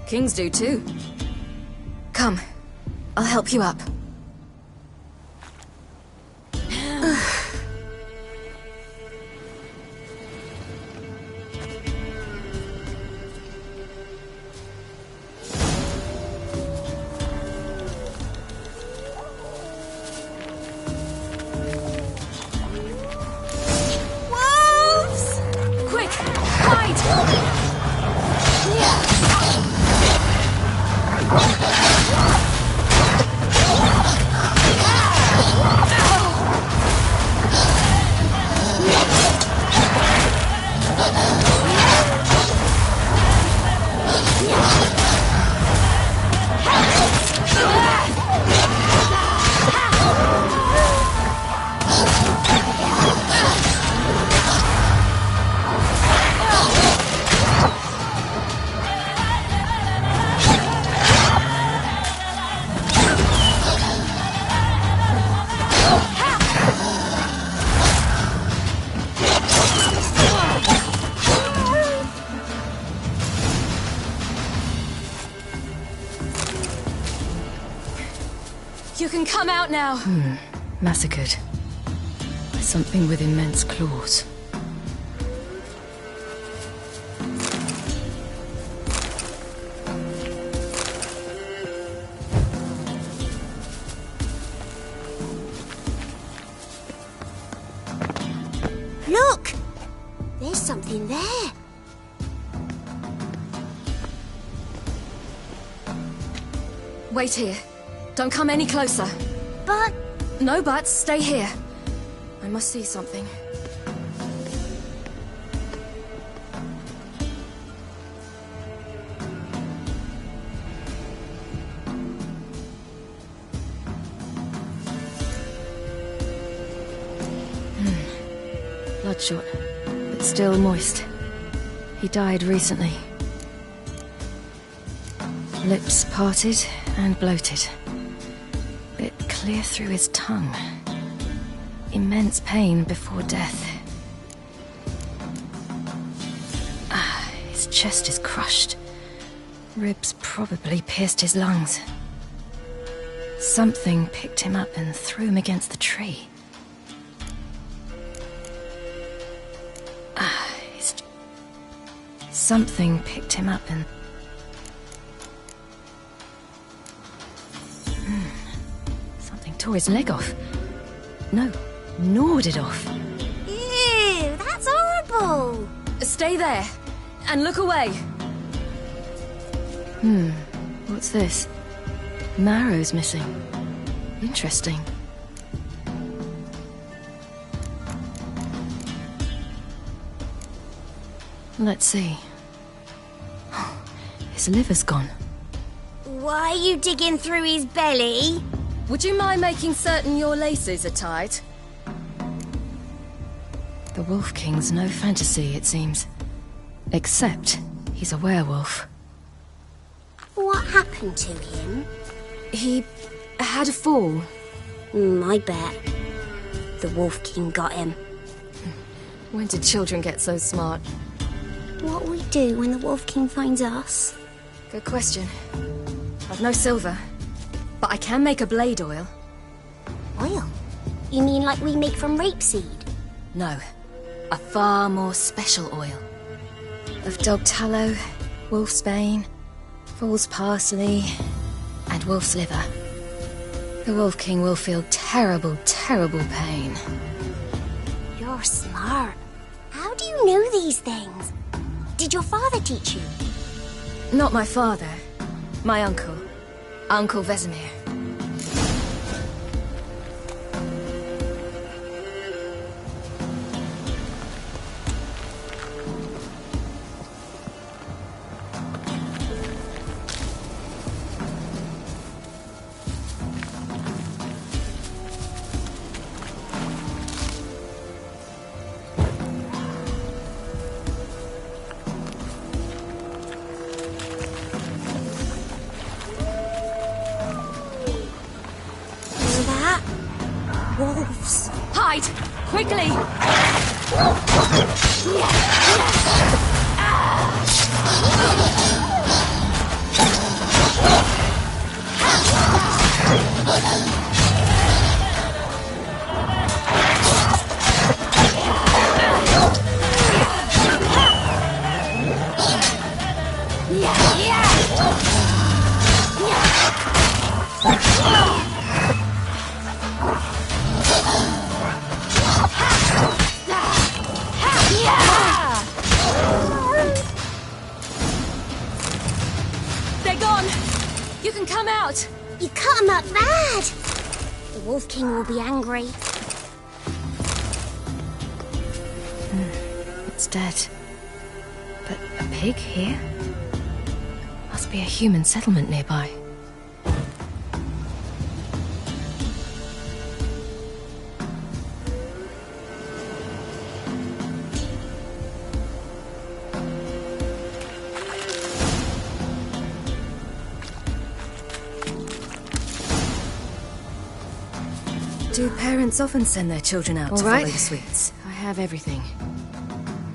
Kings do too. Come, I'll help you up. can come out now. Massacred by something with immense claws. Look! There's something there. Wait here. Don't come any closer. But... No buts. Stay here. I must see something. Bloodshot, but still moist. He died recently. Lips parted and bloated. Bit clear through his tongue. Immense pain before death. His chest is crushed. Ribs probably pierced his lungs. Something picked him up and threw him against the tree. Something picked him up and... Something tore his leg off. No, gnawed it off. Ew, that's horrible. Stay there, and look away. What's this? Marrow's missing. Interesting. Let's see. His liver's gone. Why are you digging through his belly? Would you mind making certain your laces are tied? The Wolf King's no fantasy, it seems. Except he's a werewolf. What happened to him? He had a fall. I bet. The Wolf King got him. When did children get so smart? What will we do when the Wolf King finds us? Good question. I've no silver, but I can make a blade oil. Oil? You mean like we make from rapeseed? No, a far more special oil. Of dog tallow, wolf's bane, fool's parsley, and wolf's liver. The Wolf King will feel terrible, terrible pain. You're smart. How do you know these things? Did your father teach you? Not my father. My uncle. Uncle Vesemir. Wolves. Hide! Quickly! They're gone! You can come out! You cut him up bad! The Wolf King will be angry. It's dead. But a pig here? Must be a human settlement nearby. Do parents often send their children out to follow the sweets? I have everything.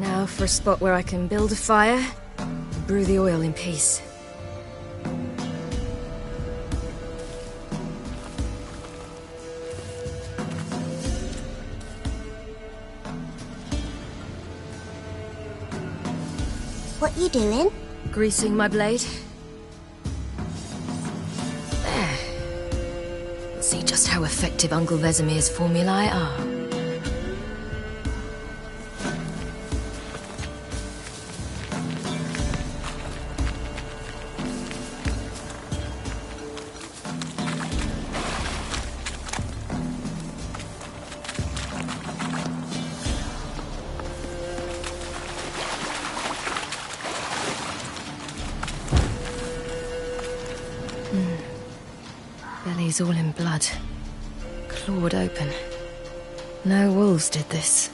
Now for a spot where I can build a fire, brew the oil in peace. What you doing? Greasing my blade. There. Let's see just how effective Uncle Vesemir's formulae are. Belly's all in blood. Clawed open. No wolves did this.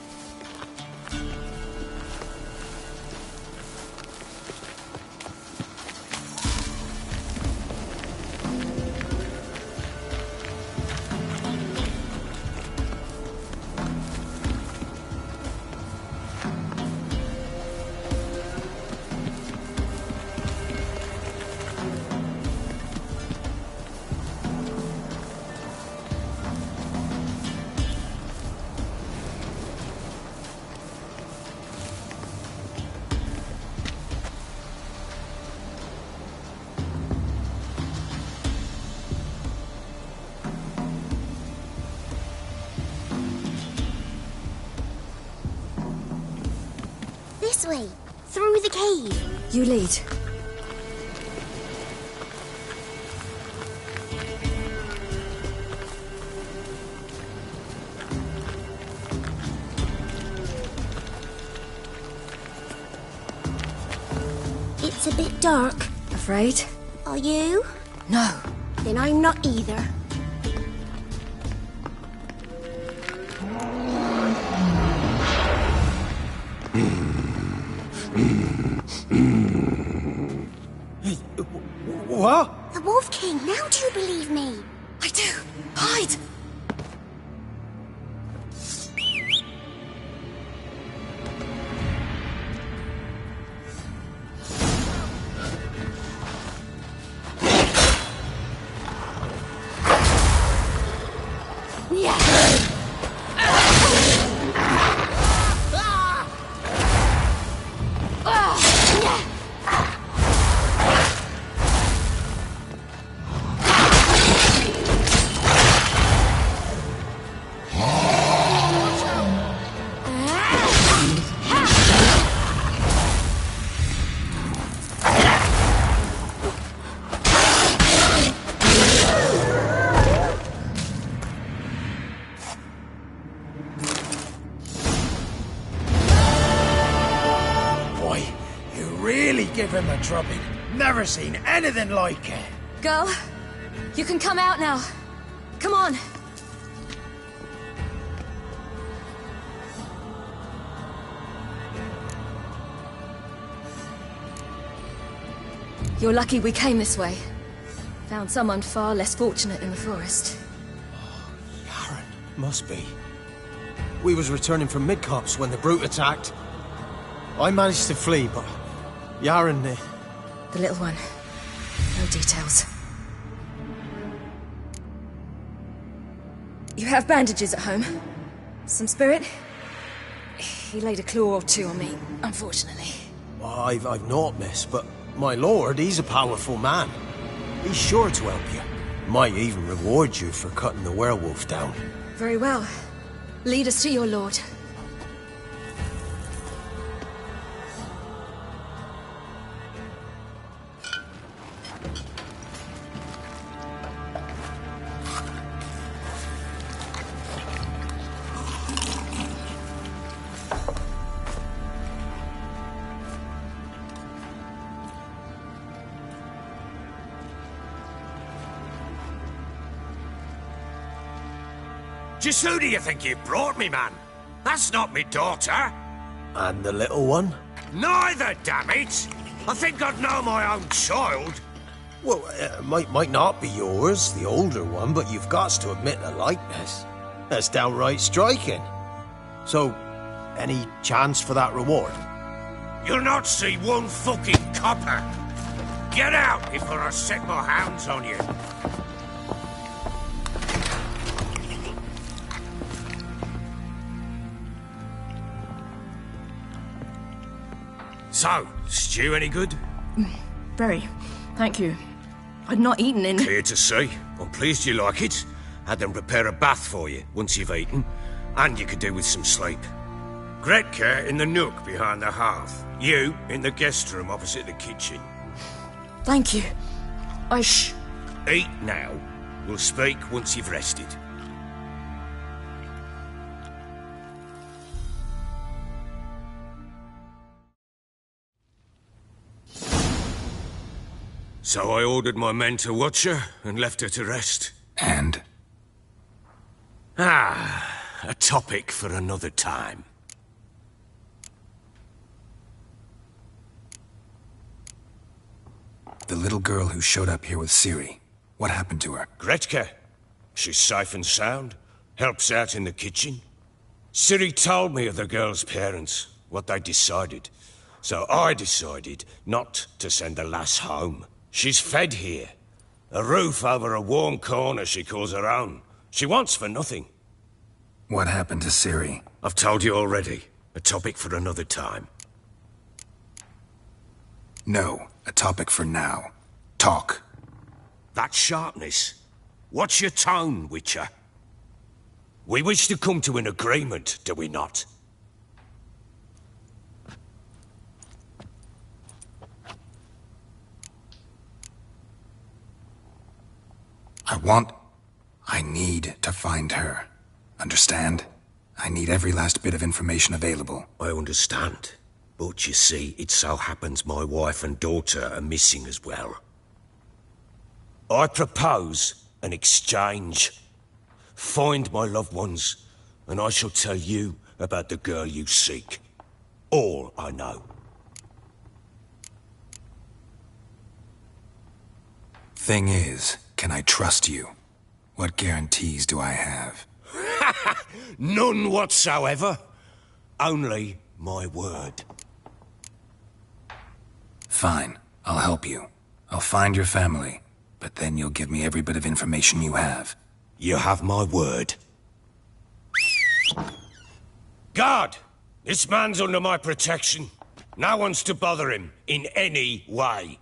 This way, through the cave. You lead. It's a bit dark. Afraid? Are you? No. Then I'm not either. What? The Wolf King, now do you believe me? I do. Hide! Give him a drubbing. Never seen anything like it. Girl, you can come out now. Come on. You're lucky we came this way. Found someone far less fortunate in the forest. Yaren, must be. We was returning from Midcops when the brute attacked. I managed to flee, but Yaren... The little one. No details. You have bandages at home? Some spirit? He laid a claw or two on me, unfortunately. I've not, miss, but my lord, he's a powerful man. He's sure to help you. Might even reward you for cutting the werewolf down. Very well. Lead us to your lord. Just who do you think you brought me, man? That's not me daughter. And the little one? Neither, damn it! I think I'd know my own child. Well, might not be yours, the older one, but you've got to admit the likeness. That's downright striking. So, any chance for that reward? You'll not see one fucking copper. Get out before I set my hounds on you. So, stew any good? Very. Thank you. I'd not eaten in... Clear to see. I'm pleased you like it. Had them prepare a bath for you once you've eaten, and you could do with some sleep. Gretka in the nook behind the hearth. You in the guest room opposite the kitchen. Thank you. Eat now. We'll speak once you've rested. So I ordered my men to watch her and left her to rest. And? A topic for another time. The little girl who showed up here with Ciri. What happened to her? Gretka. She's safe and sound. Helps out in the kitchen. Ciri told me of the girl's parents, what they decided. So I decided not to send the lass home. She's fed here. A roof over a warm corner she calls her own. She wants for nothing. What happened to Ciri? I've told you already. A topic for another time. No, a topic for now. Talk. That sharpness. What's your tone, Witcher? We wish to come to an agreement, do we not? I need to find her. Understand? I need every last bit of information available. I understand. But you see, it so happens my wife and daughter are missing as well. I propose an exchange. Find my loved ones, and I shall tell you about the girl you seek. All I know. Thing is, can I trust you? What guarantees do I have? None whatsoever. Only my word. Fine, I'll help you. I'll find your family, but then you'll give me every bit of information you have. You have my word. Guard! This man's under my protection. No one's to bother him in any way.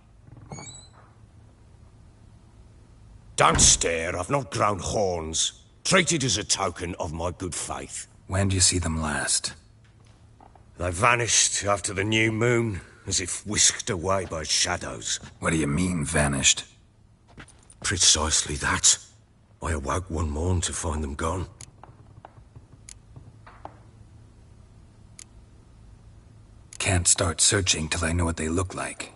Don't stare, I've not grown horns. Treat it as a token of my good faith. When do you see them last? They vanished after the new moon, as if whisked away by shadows. What do you mean, vanished? Precisely that. I awoke one morn to find them gone. Can't start searching till I know what they look like.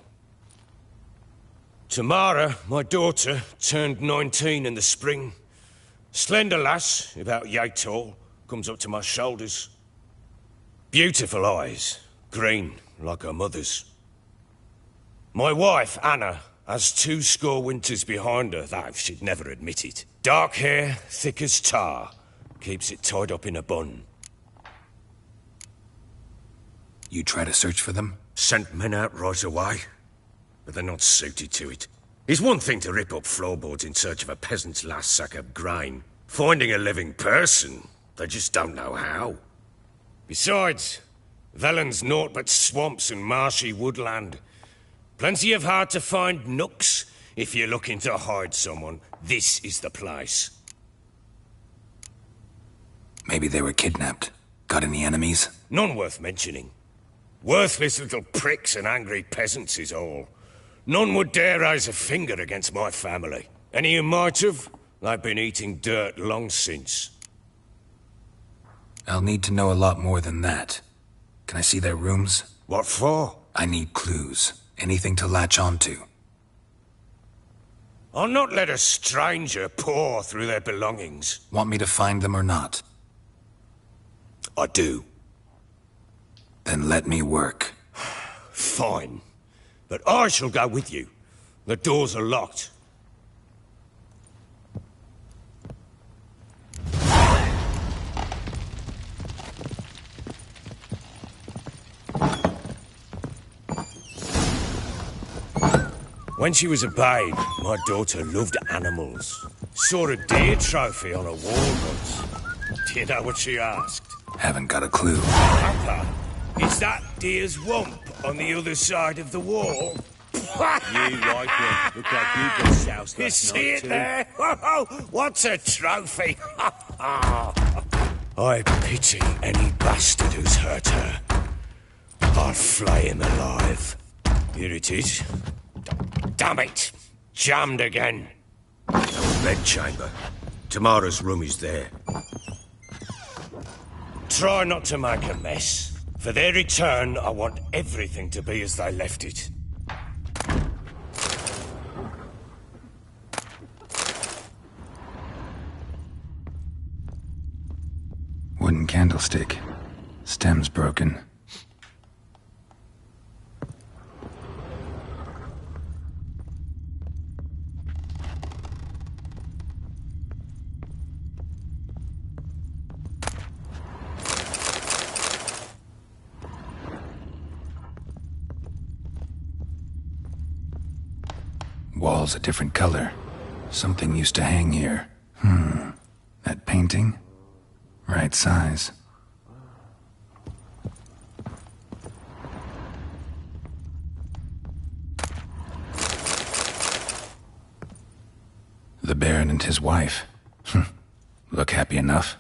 Tamara, my daughter, turned 19 in the spring. Slender lass, about yay tall, comes up to my shoulders. Beautiful eyes, green like her mother's. My wife, Anna, has 20 winters behind her, though she'd never admit it. Dark hair, thick as tar, keeps it tied up in a bun. You try to search for them? Sent men out right away, but they're not suited to it. It's one thing to rip up floorboards in search of a peasant's last sack of grain. Finding a living person, they just don't know how. Besides, Velen's naught but swamps and marshy woodland. Plenty of hard-to-find nooks. If you're looking to hide someone, this is the place. Maybe they were kidnapped. Got any enemies? None worth mentioning. Worthless little pricks and angry peasants is all. None would dare raise a finger against my family. Any who might have, they've been eating dirt long since. I'll need to know a lot more than that. Can I see their rooms? What for? I need clues. Anything to latch onto. I'll not let a stranger pore through their belongings. Want me to find them or not? I do. Then let me work. Fine. But I shall go with you. The doors are locked. When she was a babe, my daughter loved animals. Saw a deer trophy on a wall once. Do you know what she asked? Haven't got a clue. Papa, Is that Deer's Womp on the other side of the wall? You like one. Look like you got soused You last see night, it too. there? Oh, what's a trophy? I pity any bastard who's hurt her. I'll flay him alive. Here it is. Damn it! Jammed again. Bedchamber. Tamara's room is there. Try not to make a mess. For their return, I want everything to be as they left it. Wooden candlestick. Stem's broken. Wall's a different color. Something used to hang here. That painting? Right size. The Baron and his wife. Look happy enough.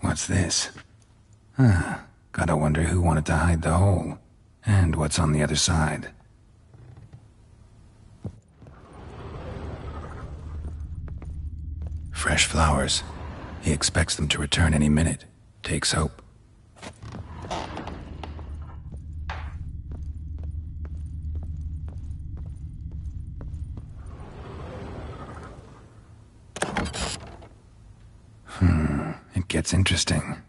What's this? Gotta wonder who wanted to hide the hole. And what's on the other side. Fresh flowers. He expects them to return any minute. Takes hope. It gets interesting.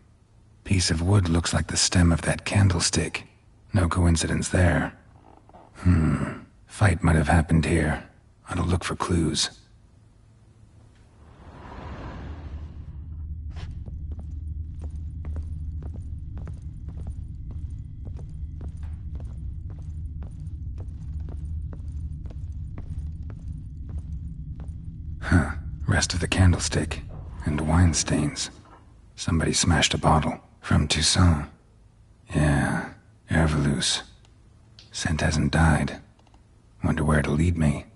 Piece of wood looks like the stem of that candlestick. No coincidence there. Fight might have happened here. Ought to look for clues. Rest of the candlestick. And wine stains. Somebody smashed a bottle. From Toussaint. Yeah, Herveloos. Scent hasn't died. Wonder where it'll lead me.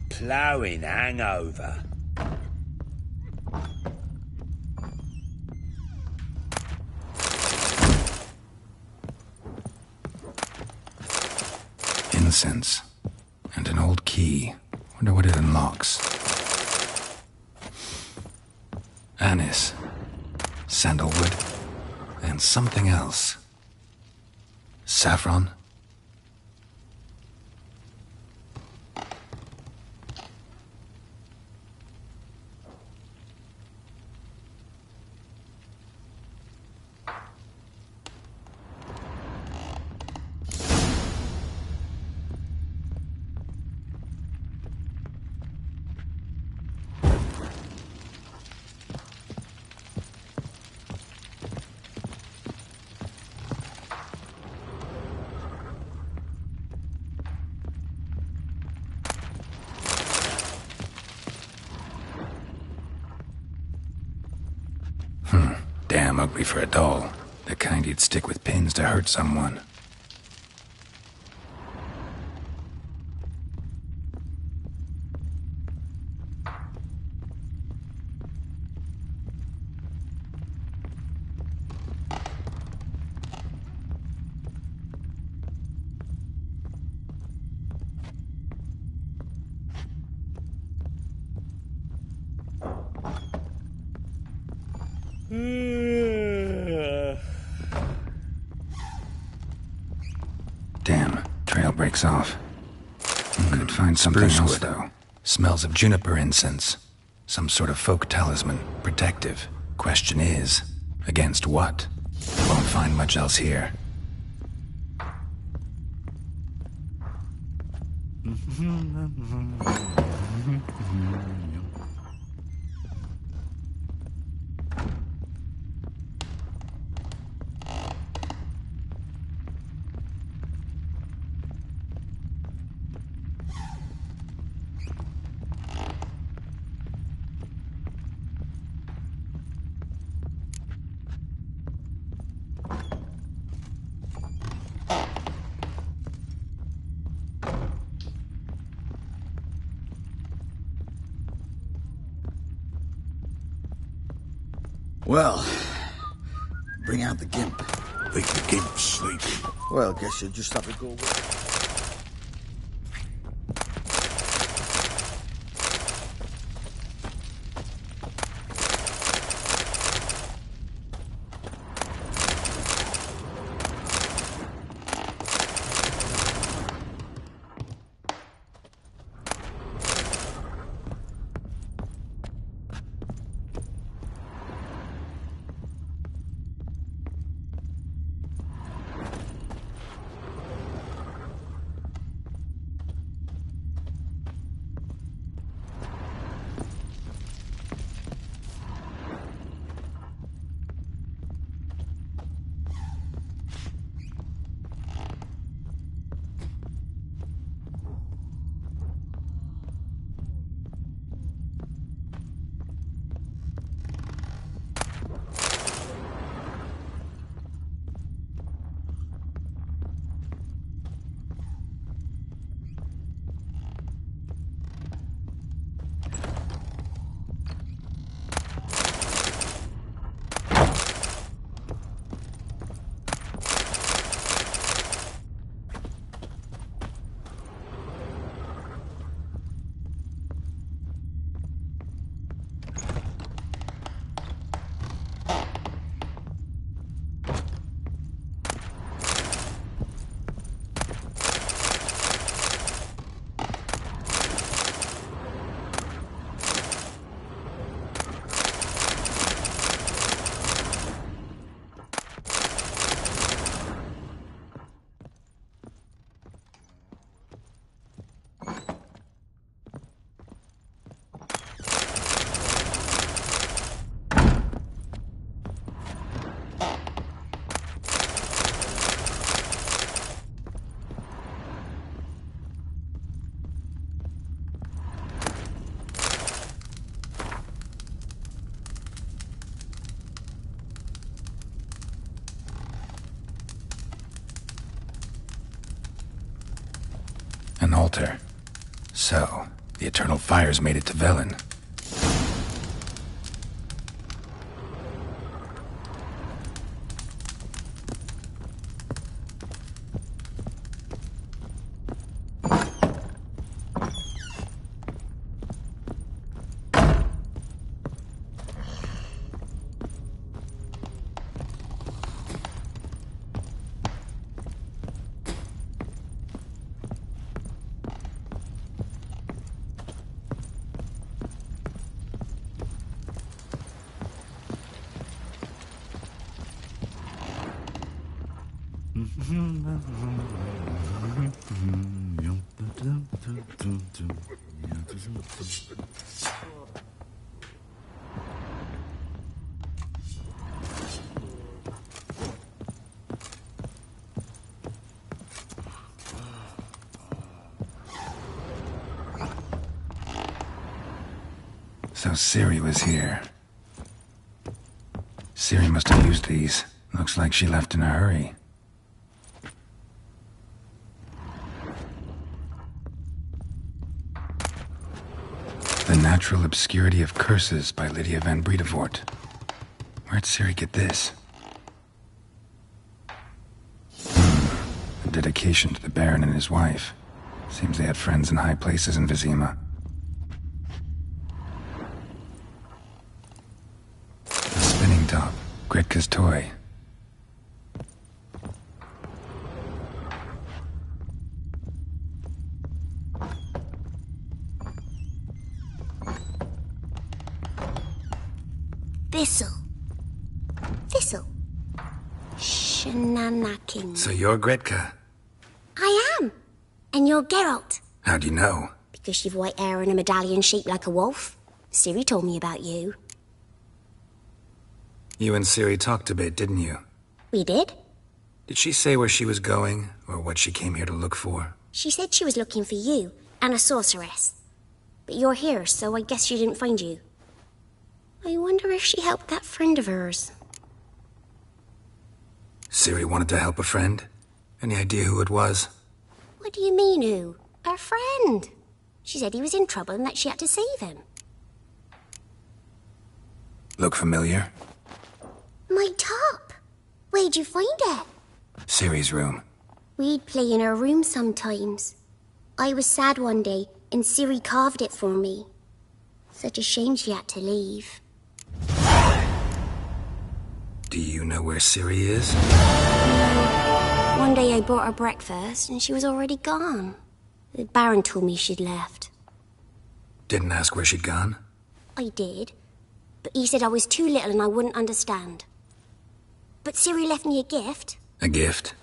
Ploughing hangover. Incense. And an old key. Wonder what it unlocks. Anise. Sandalwood. And something else. Saffron. Damn ugly for a doll. The kind you'd stick with pins to hurt someone. Damn, trail breaks off. Could find something else, though. Smells of juniper incense. Some sort of folk talisman. Protective. Question is, against what? Won't find much else here. Well, bring out the gimp. Think the gimp's sleeping. Well, guess you'll just have to go with it. An altar. So, the Eternal Fire's made it to Velen. So Ciri was here. Ciri must have used these. Looks like she left in a hurry. The Natural Obscurity of Curses by Lydia van Bredevoort. Where'd Ciri get this? A dedication to the Baron and his wife. Seems they had friends in high places in Vizima. The spinning top. Gretka's toy. Thistle. Shenanaking. So you're Gretka? I am. And you're Geralt. How'd you know? Because you've white hair and a medallion shaped like a wolf. Ciri told me about you. You and Ciri talked a bit, didn't you? We did. Did she say where she was going, or what she came here to look for? She said she was looking for you, and a sorceress. But you're here, so I guess she didn't find you. I wonder if she helped that friend of hers. Ciri wanted to help a friend? Any idea who it was? What do you mean, who? Her friend. She said he was in trouble and that she had to save him. Look familiar? My top! Where'd you find it? Ciri's room. We'd play in her room sometimes. I was sad one day, and Ciri carved it for me. Such a shame she had to leave. Do you know where Ciri is? One day I brought her breakfast, and she was already gone. The Baron told me she'd left. Didn't ask where she'd gone? I did, but he said I was too little and I wouldn't understand. But Ciri left me a gift. A gift?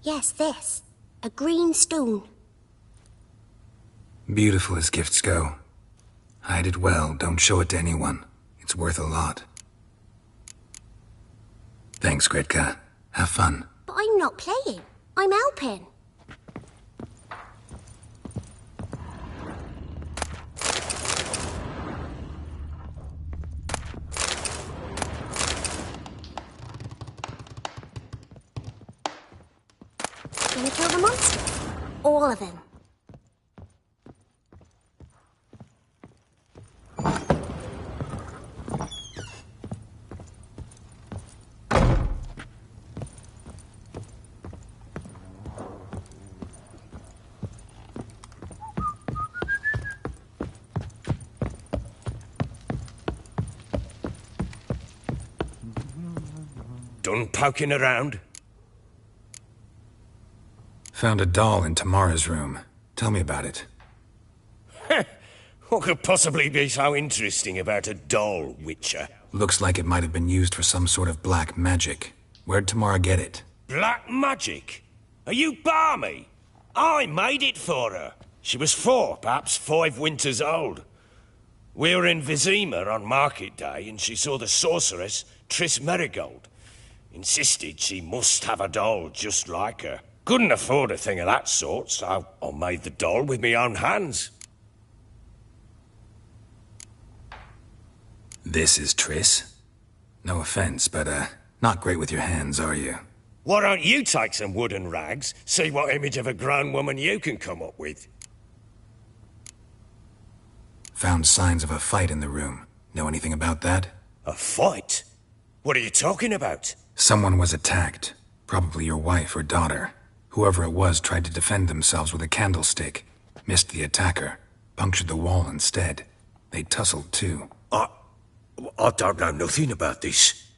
Yes, this. A green stone. Beautiful as gifts go. Hide it well, don't show it to anyone. It's worth a lot. Thanks, Gretka. Have fun. But I'm not playing. I'm helping. Gonna kill the monsters? All of them. Done poking around? Found a doll in Tamara's room. Tell me about it. What could possibly be so interesting about a doll, Witcher? Looks like it might have been used for some sort of black magic. Where'd Tamara get it? Black magic? Are you balmy? I made it for her. She was 4, perhaps 5 winters old. We were in Vizima on market day, and she saw the sorceress, Triss Merigold. Insisted she must have a doll just like her. Couldn't afford a thing of that sort, so I made the doll with my own hands. This is Triss? No offense, but, not great with your hands, are you? Why don't you take some wooden rags, see what image of a grown woman you can come up with? Found signs of a fight in the room. Know anything about that? A fight? What are you talking about? Someone was attacked. Probably your wife or daughter. Whoever it was tried to defend themselves with a candlestick. Missed the attacker. Punctured the wall instead. They tussled too. I don't know nothing about this.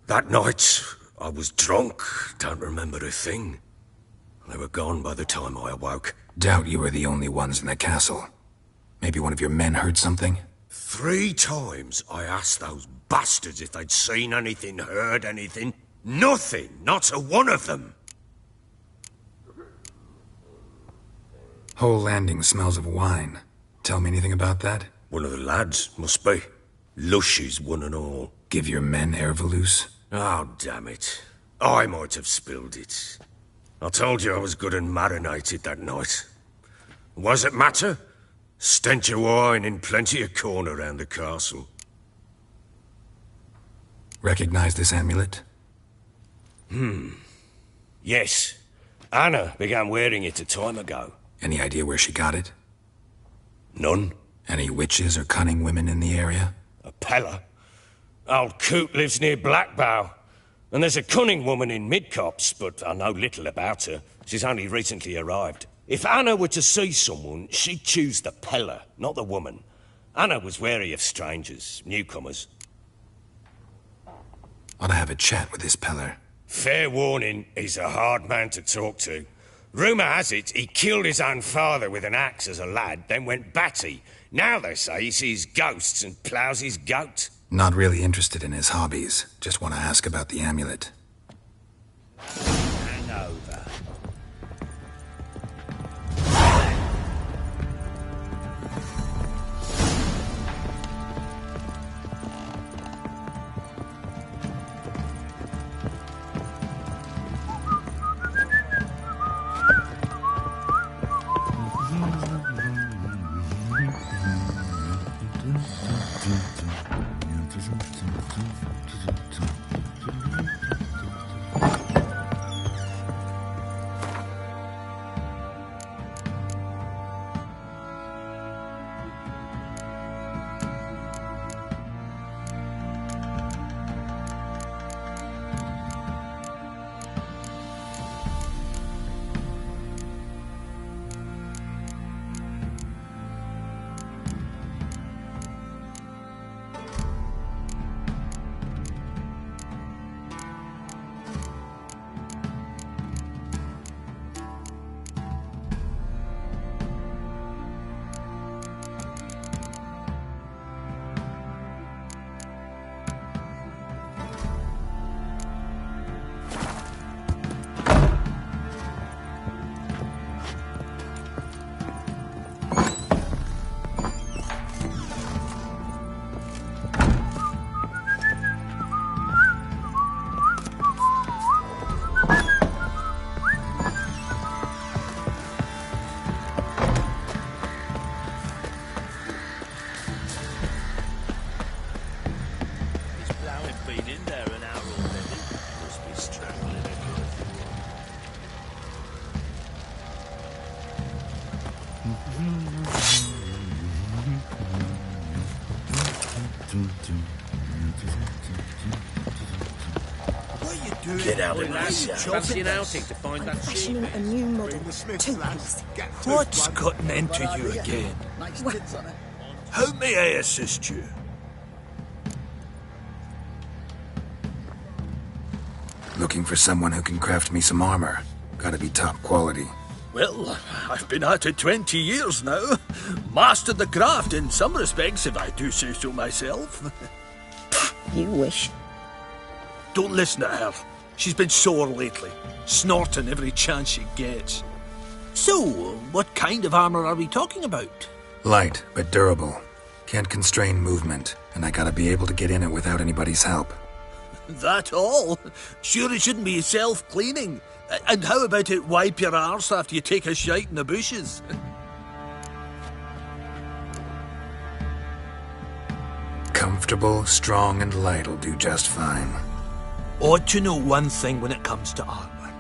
That night, I was drunk. Don't remember a thing. They were gone by the time I awoke. Doubt you were the only ones in the castle. Maybe one of your men heard something? 3 times I asked those bastards if they'd seen anything, heard anything. Nothing, not a one of them. Whole landing smells of wine. Tell me anything about that? One of the lads, must be. Lushes, one and all. Give your men air valuse? Oh, damn it. I might have spilled it. I told you I was good and marinated that night. What does it matter? Stench of wine in plenty of corn around the castle. Recognize this amulet? Yes. Anna began wearing it a time ago. Any idea where she got it? None. Any witches or cunning women in the area? A Pella. Old Coot lives near Blackbow. And there's a cunning woman in Midcopse, but I know little about her. She's only recently arrived. If Anna were to see someone, she'd choose the Pella, not the woman. Anna was wary of strangers, newcomers. Ought to have a chat with this Peller. Fair warning, he's a hard man to talk to. Rumour has it he killed his own father with an axe as a lad, then went batty. Now they say he sees ghosts and ploughs his goat. Not really interested in his hobbies. Just want to ask about the amulet. Hang over. Get out of Lads, here. fancy an outing to find that sheep. Fashioning a new model two-piece. What's gotten into you again? How may I assist you? Looking for someone who can craft me some armor. Gotta be top quality. Well, I've been at it 20 years now. Mastered the craft in some respects, if I do say so myself. You wish. Don't listen to her. She's been sore lately, snorting every chance she gets. So, what kind of armor are we talking about? Light, but durable. Can't constrain movement, and I gotta be able to get in it without anybody's help. That all? Sure it shouldn't be self-cleaning. And how about it wipe your arse after you take a shite in the bushes? Comfortable, strong, and light'll do just fine. Ought to know one thing when it comes to armor.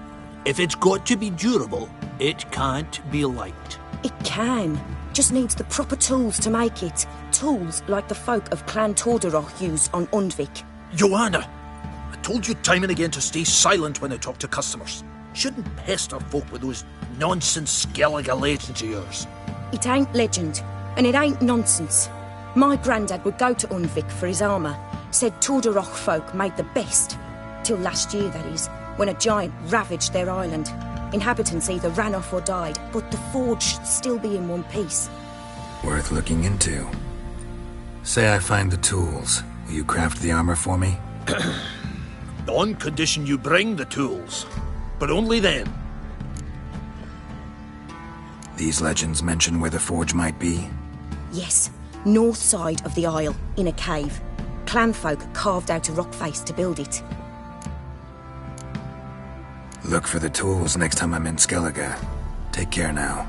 If it's got to be durable, it can't be light. It can. Just needs the proper tools to make it. Tools like the folk of Clan Torderoch use on Undvik. Joanna, I told you time and again to stay silent when I talk to customers. Shouldn't pester folk with those nonsense Skellige legends of yours. It ain't legend, and it ain't nonsense. My granddad would go to Undvik for his armour. Said Torderoch folk made the best. Till last year, that is, when a giant ravaged their island. Inhabitants either ran off or died, but the forge should still be in one piece. Worth looking into. Say I find the tools. Will you craft the armor for me? On condition you bring the tools. But only then. These legends mention where the forge might be? Yes, north side of the isle, in a cave. Clanfolk carved out a rock face to build it. Look for the tools next time I'm in Skellige. Take care now.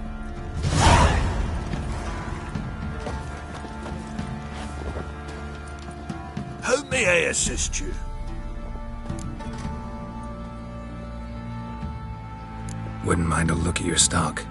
How may I assist you? Wouldn't mind a look at your stock.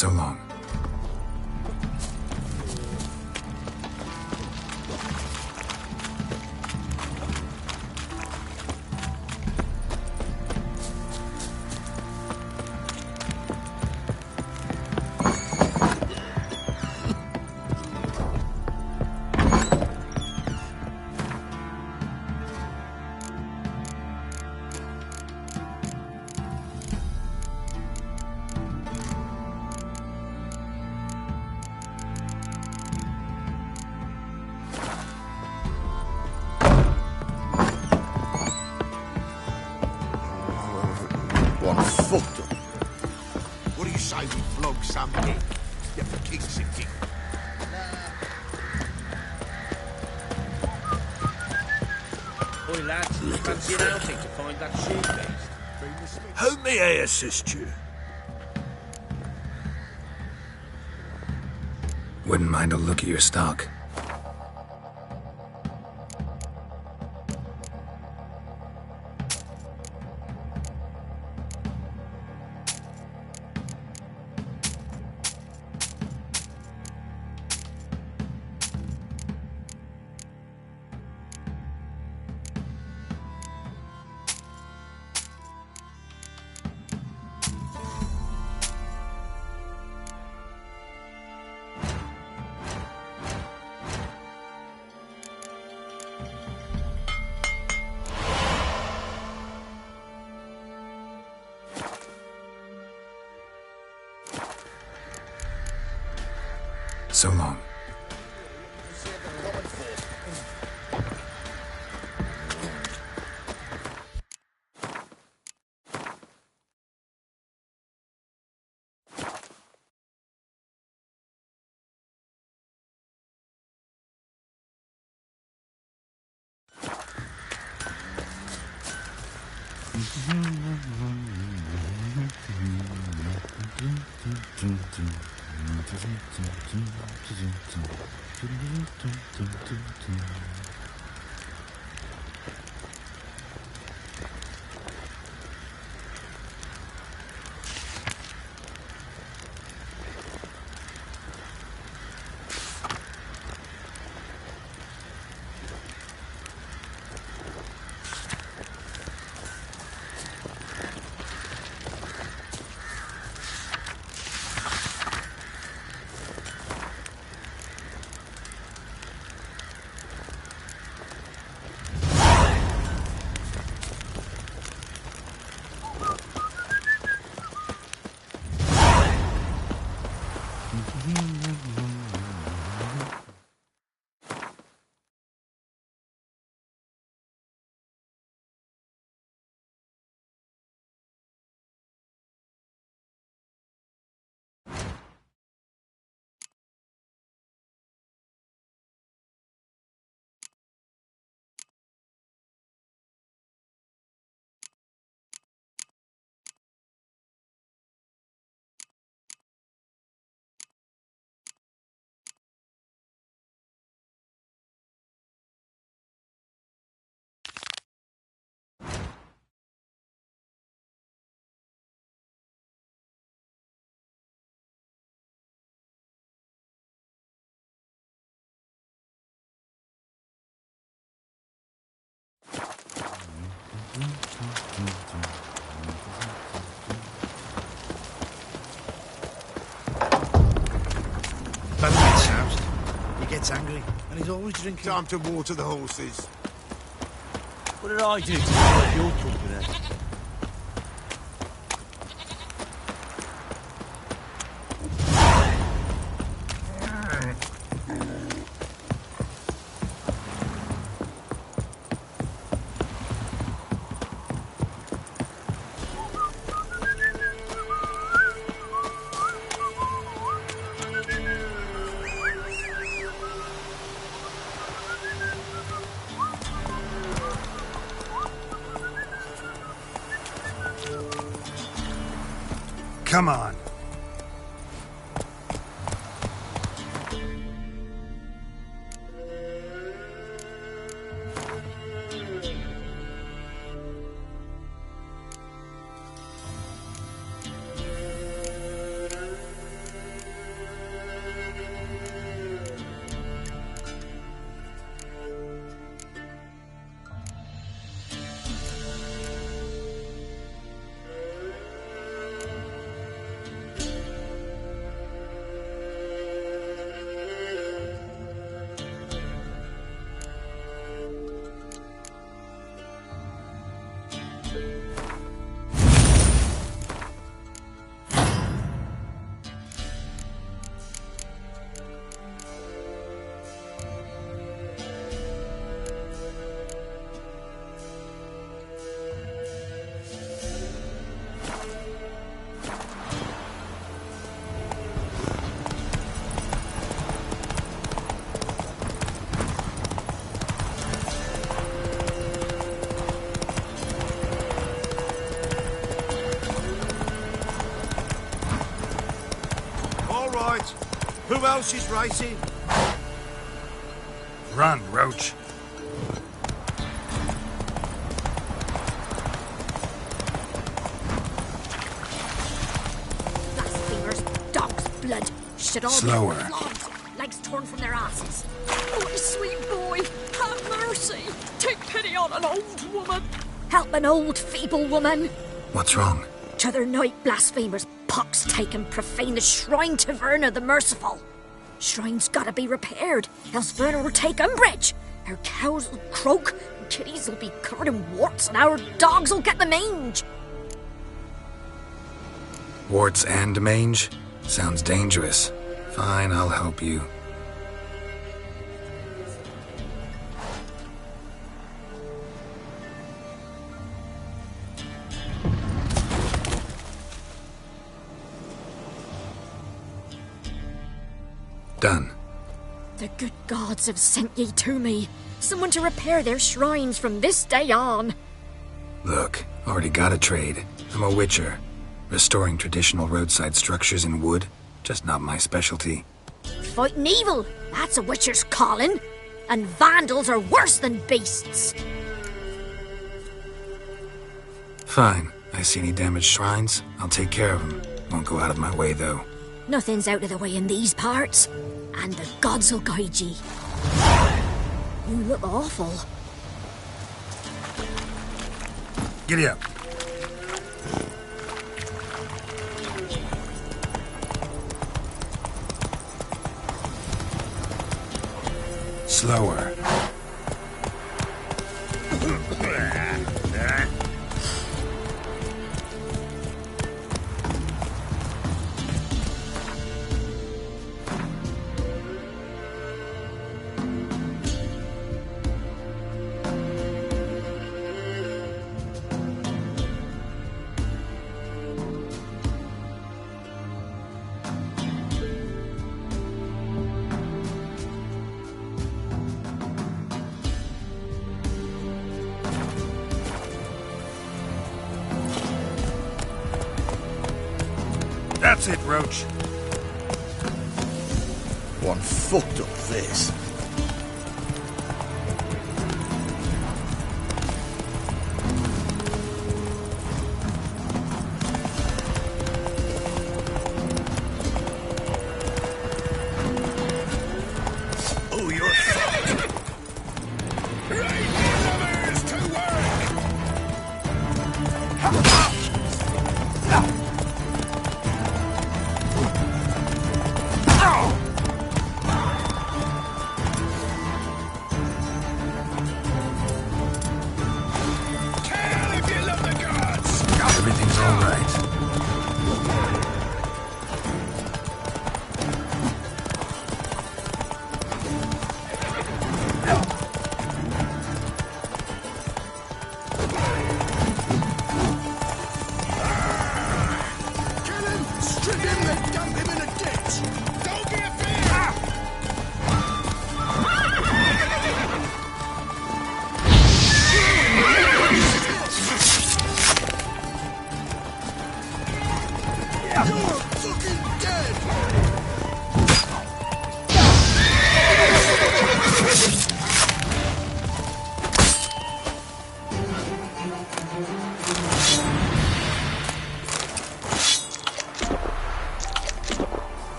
So long. What do you say we flog some in? Get the kicks in it. Oi, lads, fancy an outing to find that sheep beast? How may I assist you? Wouldn't mind a look at your stock. So long. Better get soused. He gets angry, and he's always drinking. Time to water the horses. What did I do to deserve your company? Come on. Who else is racing? Run, Roach. Blasphemers, dog's blood. Should all Slower. be flogged, legs torn from their asses. Oh, sweet boy, have mercy. Take pity on an old woman. Help an old, feeble woman. What's wrong? T'other night, blasphemers, pox taken, profane the shrine to Verna the Merciful. Shrine's gotta be repaired, else Verna will take umbrage. Our cows will croak, and kitties will be covered in warts, and our dogs will get the mange. Warts and mange? Sounds dangerous. Fine, I'll help you. Done. The good gods have sent ye to me. Someone to repair their shrines from this day on. Look, already got a trade. I'm a witcher. Restoring traditional roadside structures in wood, just not my specialty. Fighting evil, that's a witcher's calling. And vandals are worse than beasts. Fine. I see any damaged shrines, I'll take care of them. Won't go out of my way, though. Nothing's out of the way in these parts. And the gods will guide ye. You look awful. Giddy up. Slower. That's it, Roach. One fucked up this. Oh, you're fucked. Right, lovers, to Everything's all right. kill him, strip him, then dump him in a ditch. Don't be a fear. You're fucking dead!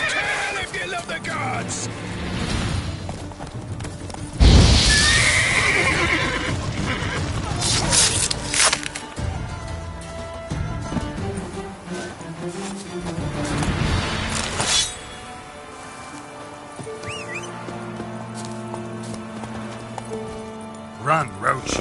Kill if you love the gods! Run, Roach.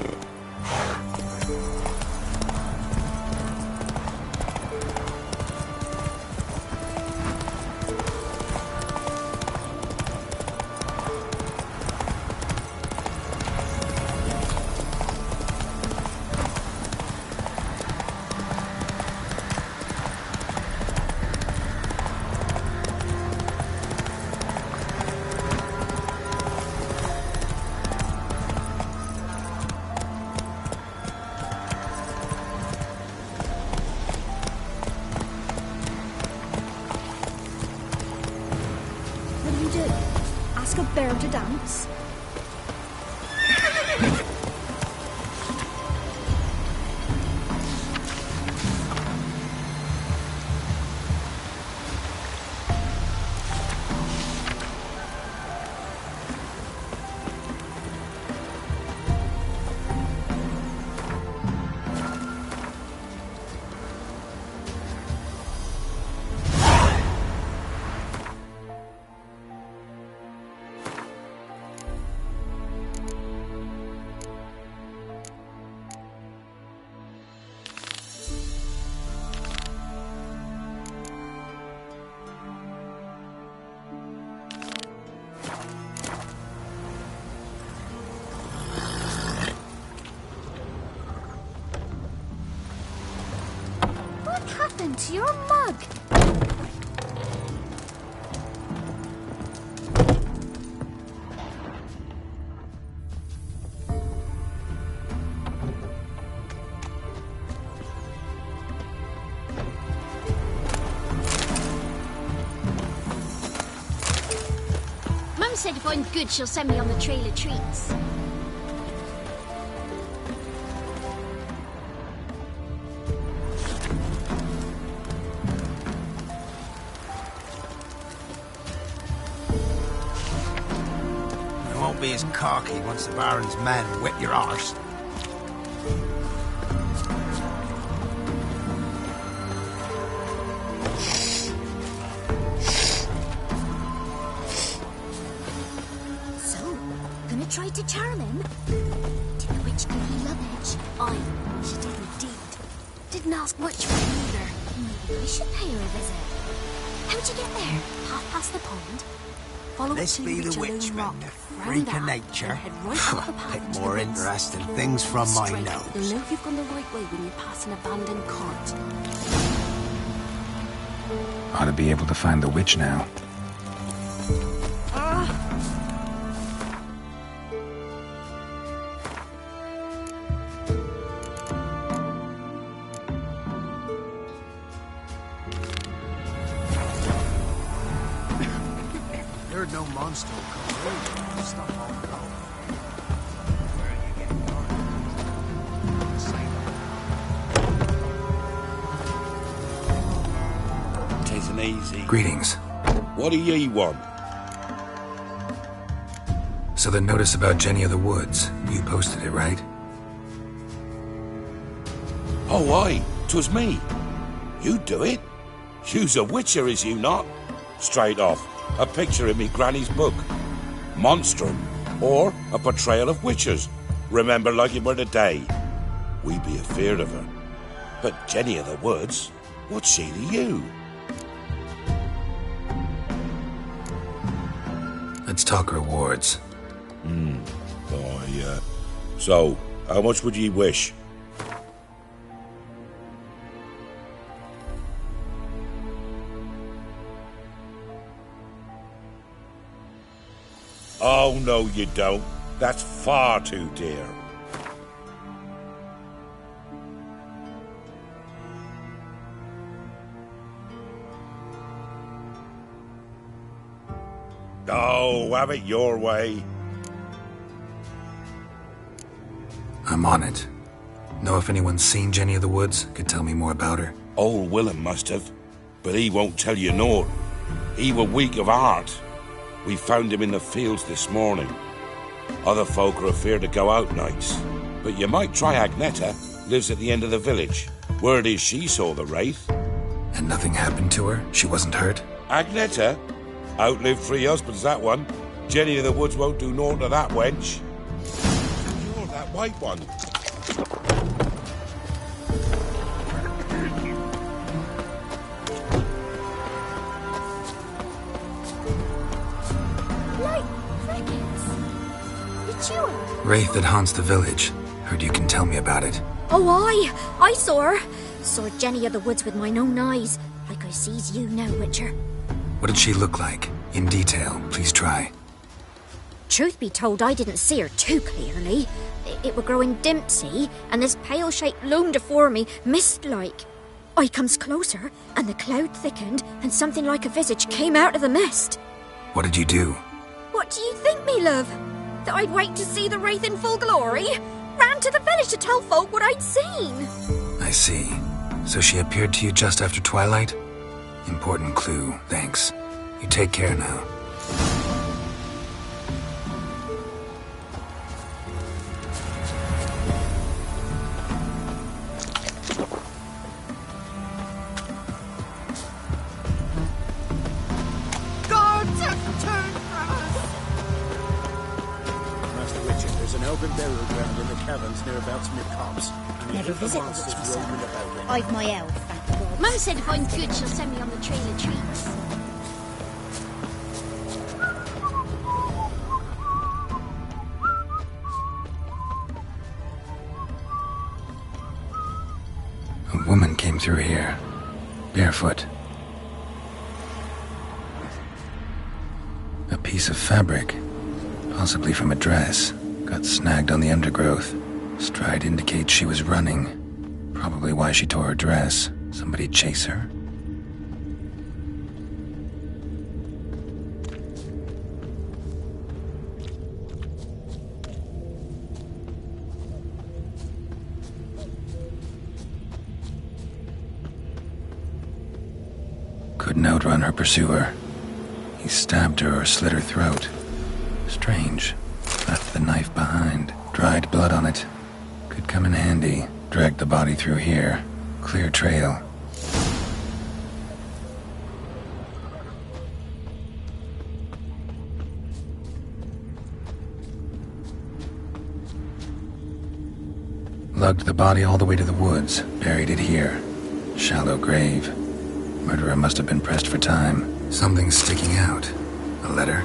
ask a bear to dance? What happened to your mug? Mum said if I'm good, she'll send me on the trail of treats. You won't be as cocky once the Baron's men whip your arse. So, gonna try to charm him? Did the witch give you luggage? Aye, she did indeed. Didn't ask much for it either. Maybe I should pay her a visit. How'd you get there? Half past the pond? Follow This it to be reach the a witch lone rock. men, the Round freak that, of nature. and head right up the path Pick into more the woods. interesting things from my Straight. nose. You'll know you've gone the right way when you pass an abandoned cart. Ought to be able to find the witch now. Heard no monster will come through. Stuff all the time. Taking easy. Greetings. What do ye want? So the notice about Jenny of the Woods, you posted it, right? Oh, aye, 'twas me. You do it? You's a witcher, is you not? Straight off, a picture in me granny's book. Monstrum, or a portrayal of witchers. Remember like it were the day. We be afeard of her. But Jenny of the Woods, what's she to you? Let's talk rewards. So, how much would ye wish? Oh, no, you don't. That's far too dear. Oh, have it your way. I'm on it. Know if anyone's seen Jenny of the Woods? Could tell me more about her. Old Willem must have, but he won't tell you naught. He were weak of heart. We found him in the fields this morning. Other folk are afeard to go out nights. But you might try Agneta, lives at the end of the village. Word is she saw the wraith. And nothing happened to her? She wasn't hurt? Agneta? Outlived 3 husbands, that one. Jenny of the Woods won't do naught to that wench. You're that white one. Like crickets. It's you. Wraith that haunts the village. Heard you can tell me about it. Oh, I saw her. Saw Jenny of the Woods with mine own eyes, like I sees you now, Witcher. What did she look like? In detail, please try. Truth be told, I didn't see her too clearly. It were growing dimpsy, and this pale shape loomed afore me, mist-like. I comes closer, and the cloud thickened, and something like a visage came out of the mist. What did you do? What What do you think, me love? That I'd wait to see the wraith in full glory? Ran to the village to tell folk what I'd seen. I see. So she appeared to you just after twilight? Important clue, thanks. You take care now. Guards have turned from us! Master Richard, there's an elven burial ground in the caverns nearabouts near Cops. Never visit the monsters witches. roaming about there. I've my elf, thank the gods. Mum said if I'm good, she'll send me on the trail of treats. A woman came through here, barefoot. A piece of fabric, possibly from a dress, got snagged on the undergrowth. Stride indicates she was running. Probably why she tore her dress. Somebody chase her? Couldn't outrun her pursuer. He stabbed her or slit her throat. Strange. Left the knife behind. Dried blood on it. Could come in handy. Dragged the body through here. Clear trail. Lugged the body all the way to the woods. Buried it here. Shallow grave. Murderer must have been pressed for time. Something's sticking out. A letter?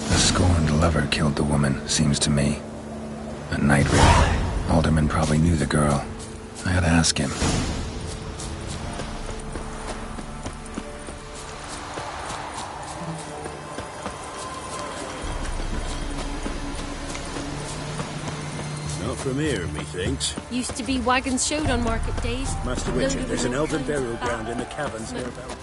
The scorned lover killed the woman, seems to me. A night raid. Alderman probably knew the girl. I ought to ask him. Not from here, methinks. Used to be wagons showed on market days. Master Richard, there's an elven burial ground in the caverns nearabouts.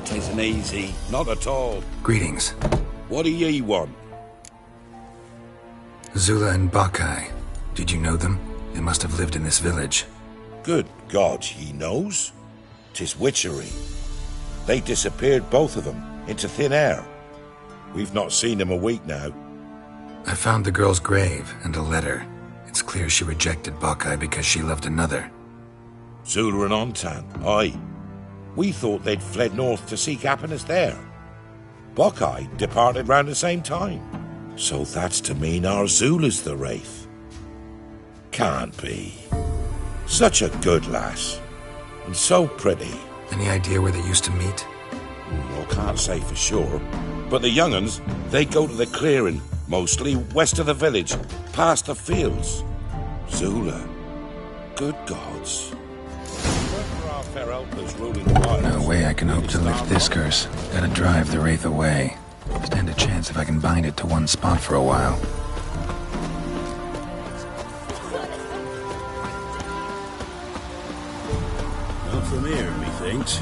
Tisn't easy, not at all. Greetings. What do ye want? Zula and Bakai. Did you know them? They must have lived in this village. Good God, he knows. 'Tis witchery. They disappeared, both of them, into thin air. We've not seen them a week now. I found the girl's grave and a letter. It's clear she rejected Bakai because she loved another. Zula and Ontan, aye. We thought they'd fled north to seek happiness there. Bakai departed round the same time. So that's to mean our Zula's the wraith. Can't be. Such a good lass. And so pretty. Any idea where they used to meet? Well, can't say for sure. But the young'uns, they go to the clearing, mostly west of the village, past the fields. Zula. Good gods. No way I can hope to lift this curse. Gotta drive the wraith away. Stand a chance if I can bind it to one spot for a while. Not from here, methinks.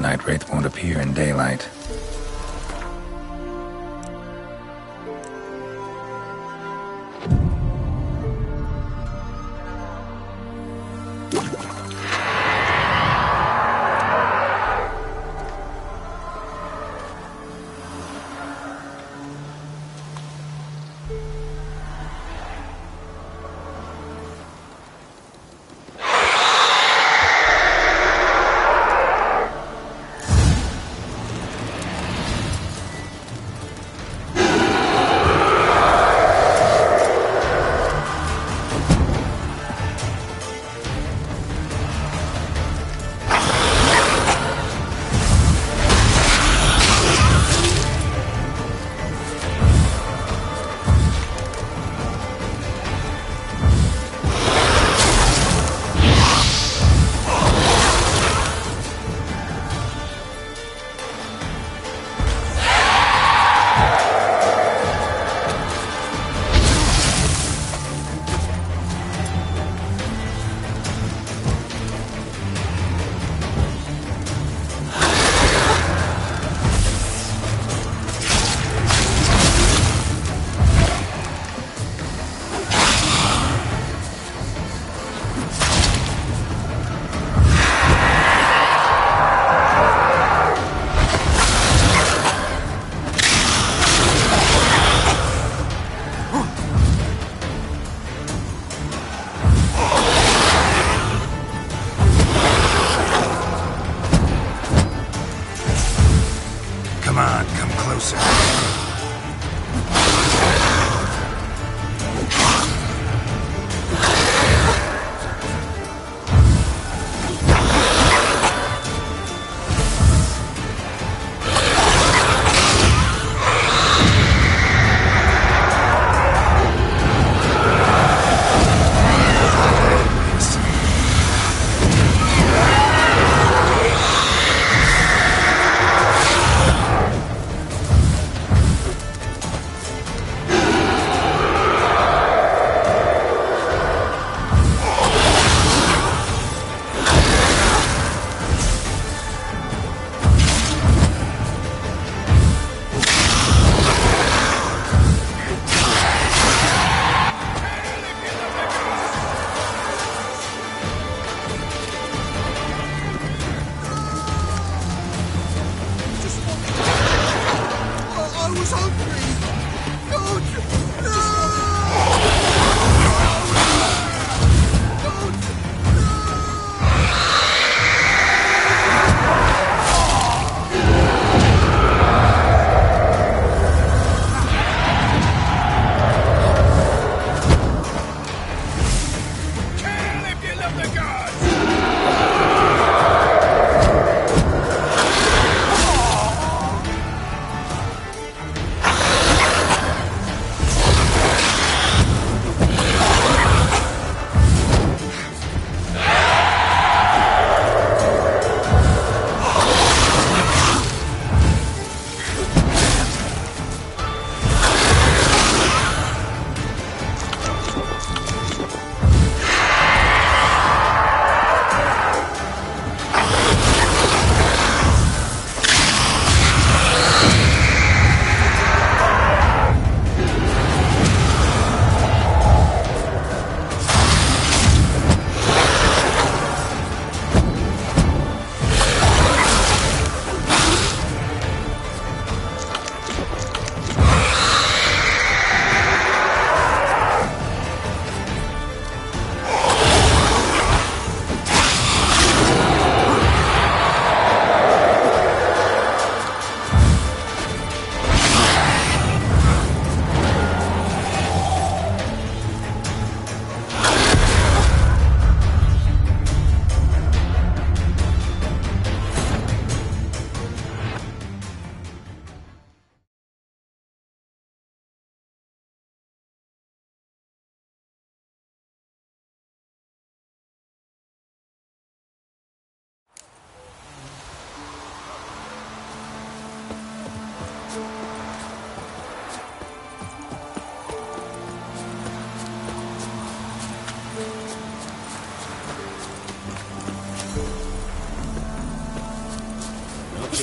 Night Wraith won't appear in daylight.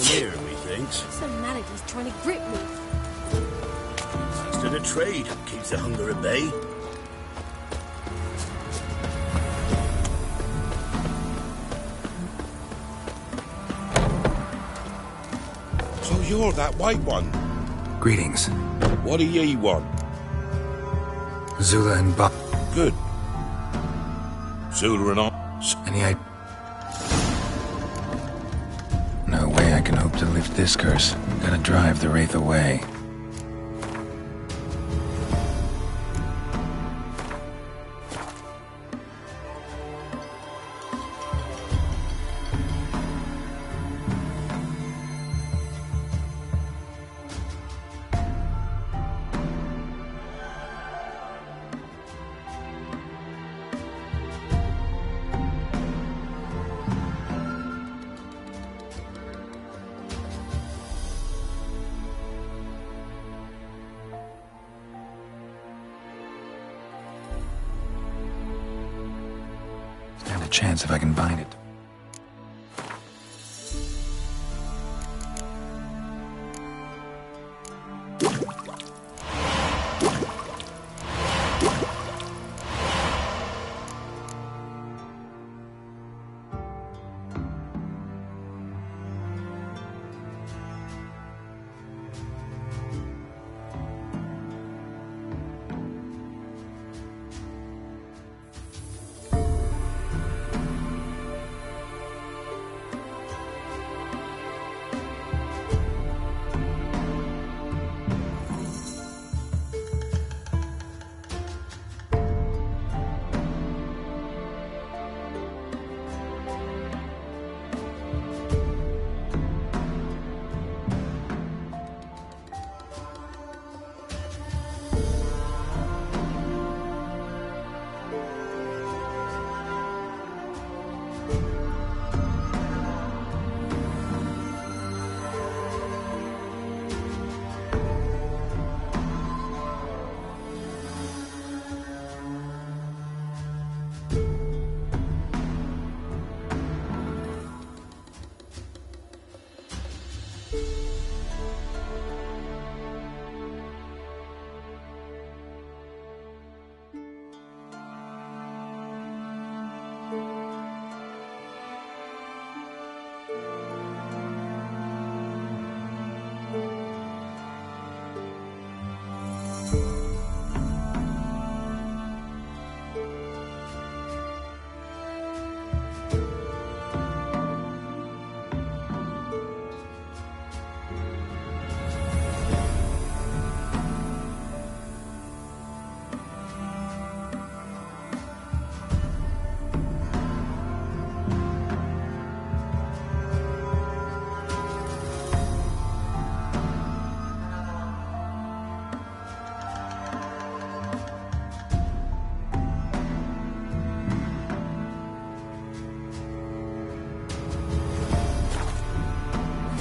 Nothing here, methinks. Some malady's trying to grip me. Thanks to the trade, keeps the hunger at bay. So you're that white one? Greetings. What do ye want? Zula and Bob. Good. Zula and I. Any idea? No way I can hope to lift this curse. Gotta drive the wraith away. Stand a chance if I can bind it.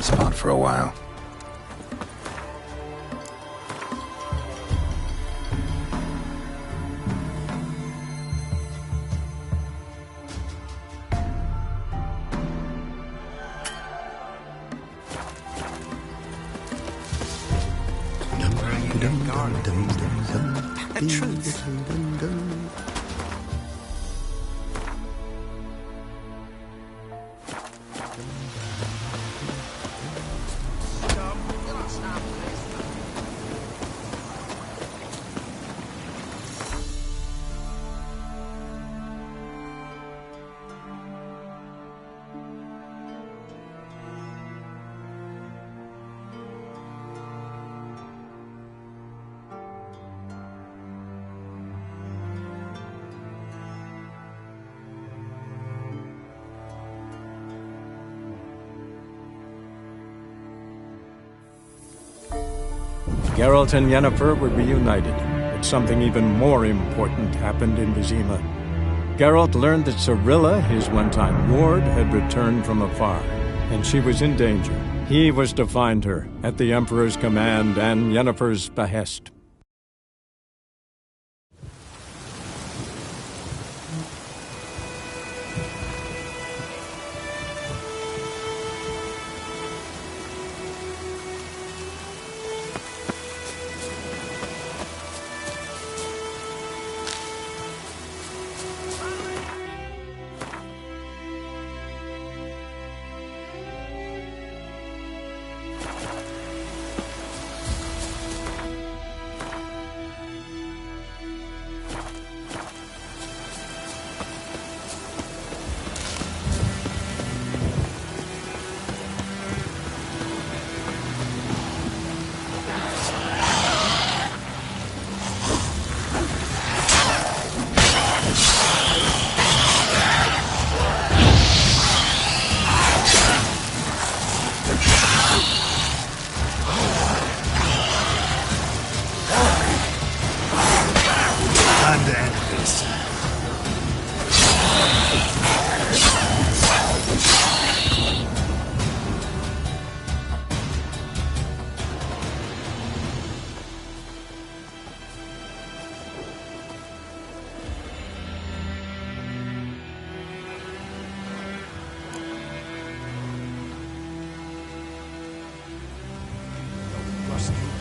Spot for a while. The truth. Geralt and Yennefer were reunited, but something even more important happened in Vizima. Geralt learned that Cirilla, his one-time ward, had returned from afar, and she was in danger. He was to find her, at the Emperor's command and Yennefer's behest.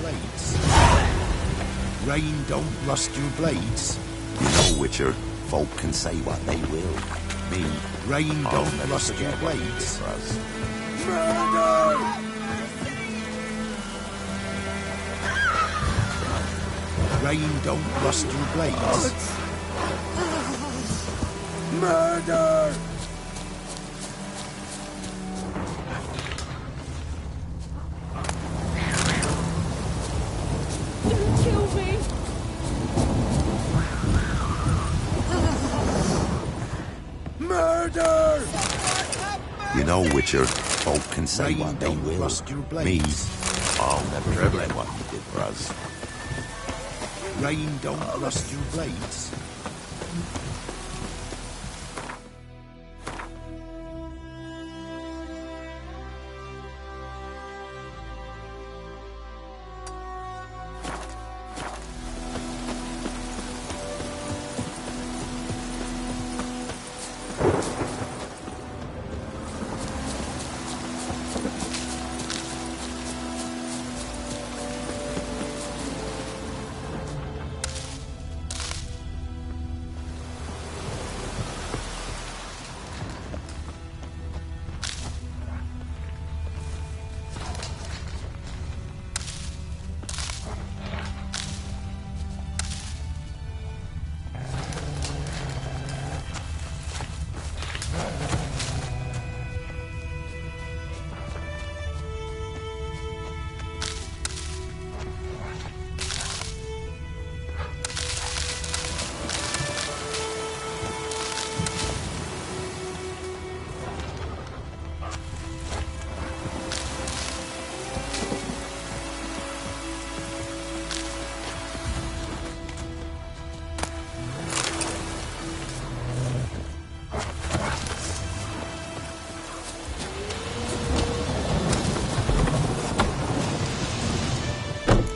blades. Rain don't rust your blades. You know, Witcher, folk can say what they will. Me, Rain I'll don't never rust your forget what you did blades. for us. Murder! Rain don't rust your blades. Murder! Don't kill me! Murder! You know, Witcher, folk can say Rain what they don't will. rust your Me, blades. I'll never forget what you did for us. Rain don't rust your blades.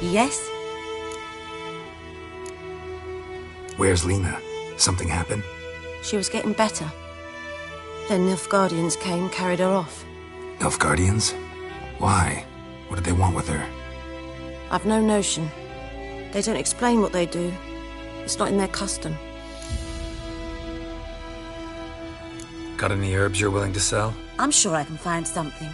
Yes? Where's Lena? Something happened? She was getting better. Then Nilfgaardians came, carried her off. Nilfgaardians? Why? What did they want with her? I've no notion. They don't explain what they do. It's not in their custom. Got any herbs you're willing to sell? I'm sure I can find something.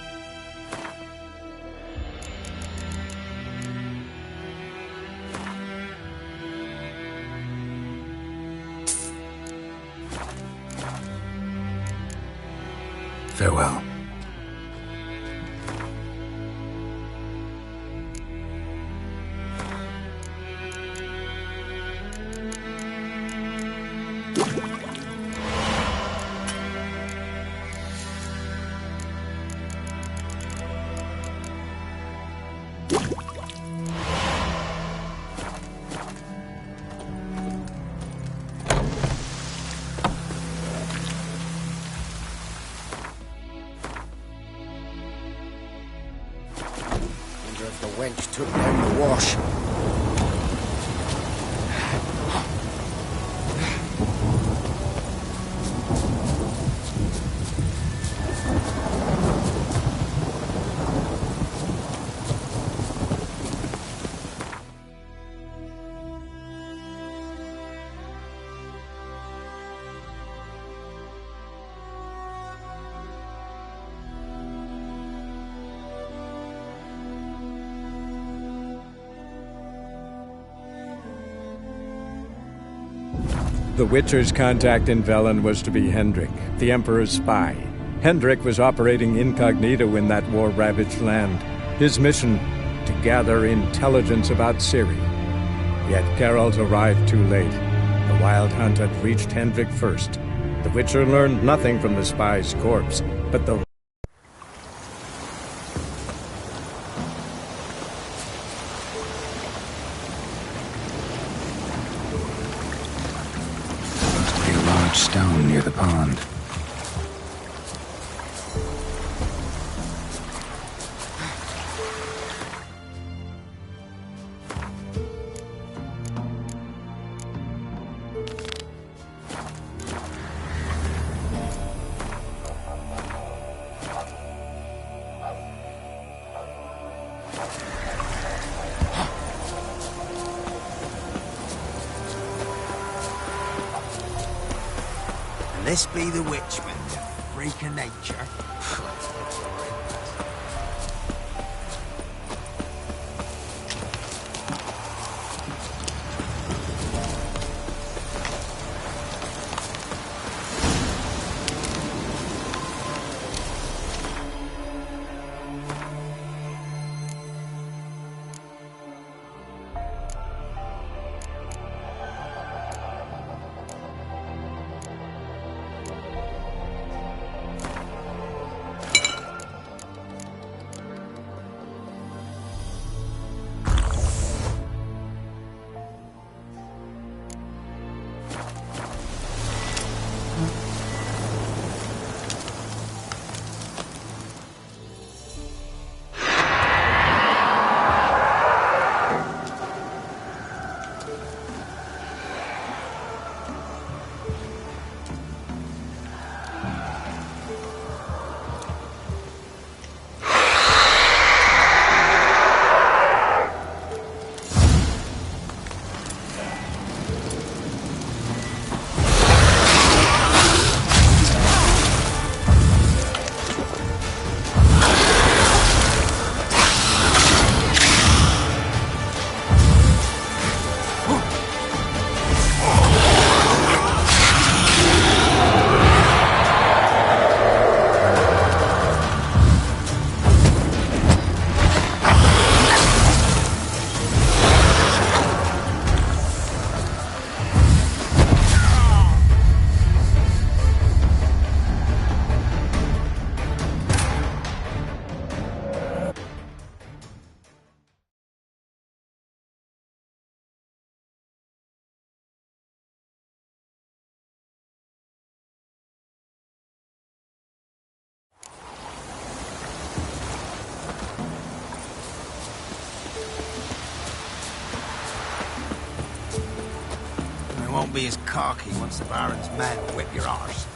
Farewell. The wench took down the wash. The Witcher's contact in Velen was to be Hendrik, the Emperor's spy. Hendrik was operating incognito in that war-ravaged land. His mission, to gather intelligence about Ciri. Yet Geralt arrived too late. The Wild Hunt had reached Hendrik first. The Witcher learned nothing from the spy's corpse, but the stone near the pond. This be the witchman, the freak of nature. It won't be as cocky once the Baron's men whip your arse.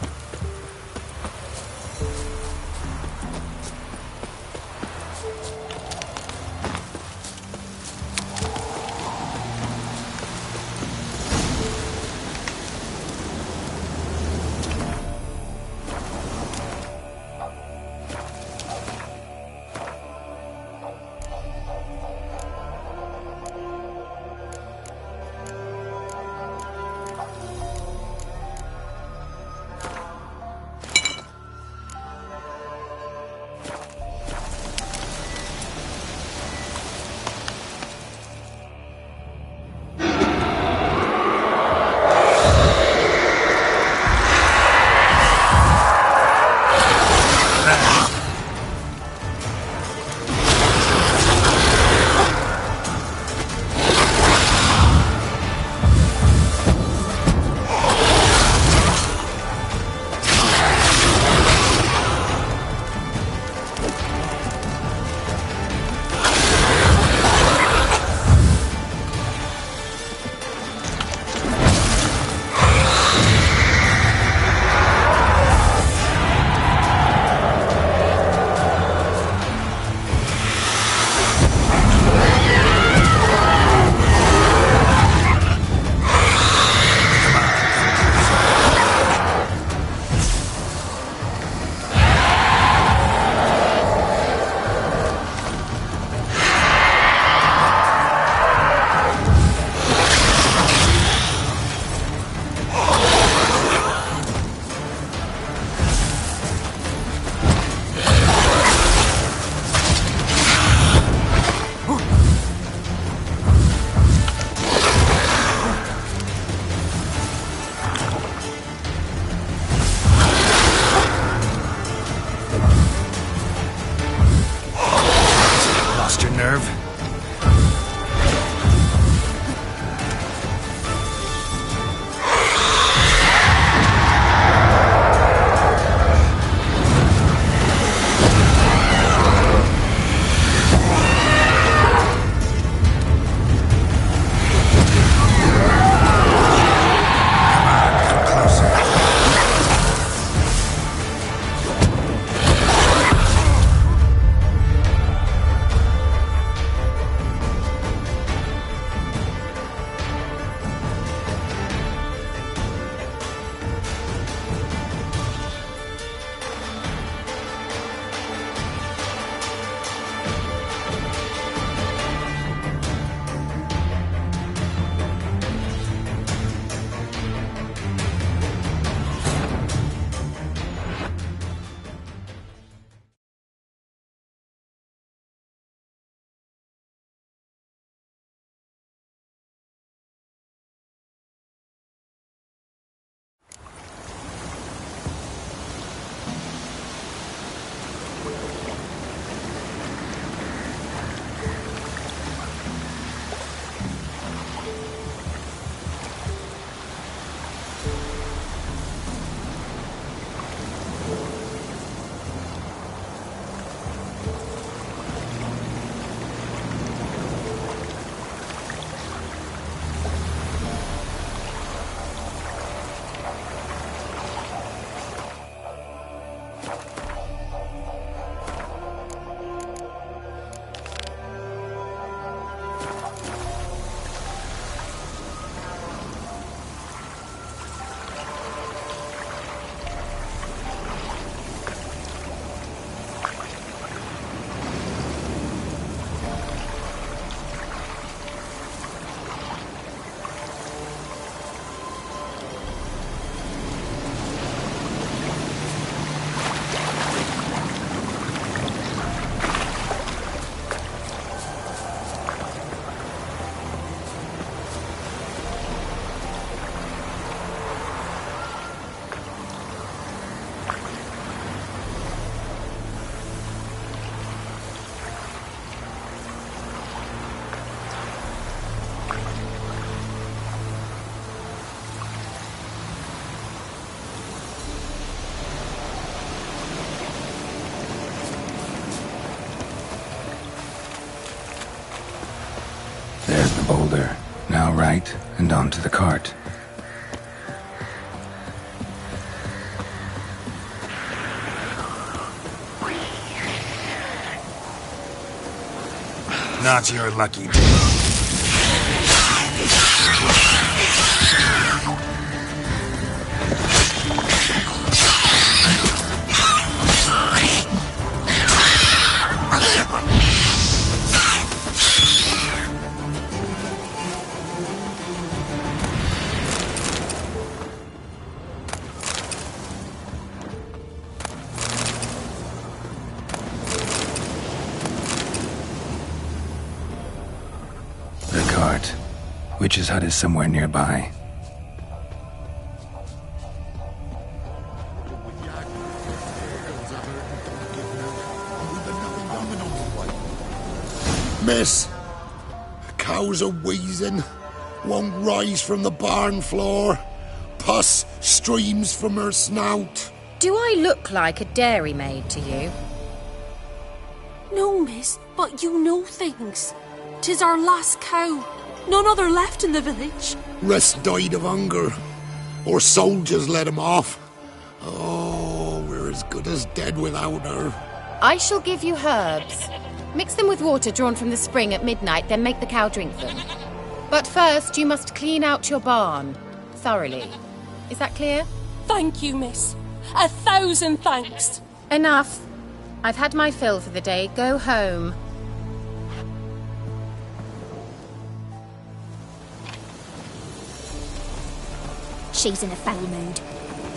boulder. Now right, and onto the cart. Not your lucky day. Witch's hut is somewhere nearby. Miss, cows are wheezing, won't rise from the barn floor. Pus streams from her snout. Do I look like a dairymaid to you? No, miss, but you know things. 'Tis our last cow. None other left in the village. Rest died of hunger, or soldiers let him off. Oh, we're as good as dead without her. I shall give you herbs. Mix them with water drawn from the spring at midnight, then make the cow drink them. But first, you must clean out your barn. Thoroughly. Is that clear? Thank you, miss. 1,000 thanks. Enough. I've had my fill for the day. Go home. She's in a foul mood.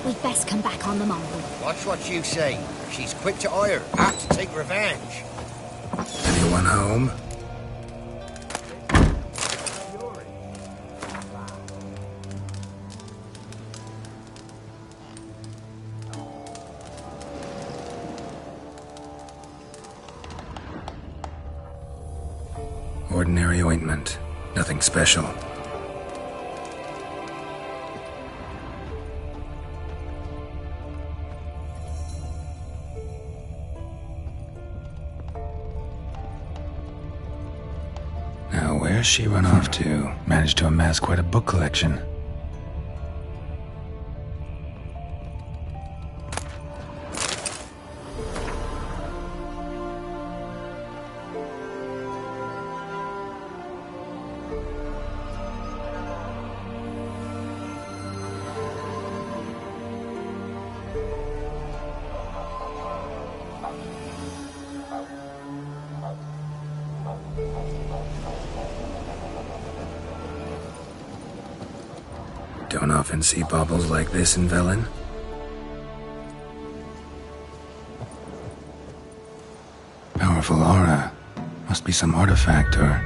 We'd best come back on the morrow. Watch what you say. She's quick to ire, apt to take revenge. Anyone home? Ordinary ointment. Nothing special. Where's she run off to? Managed to amass quite a book collection. Don't often see baubles like this in Velen. Powerful aura. Must be some artifact or...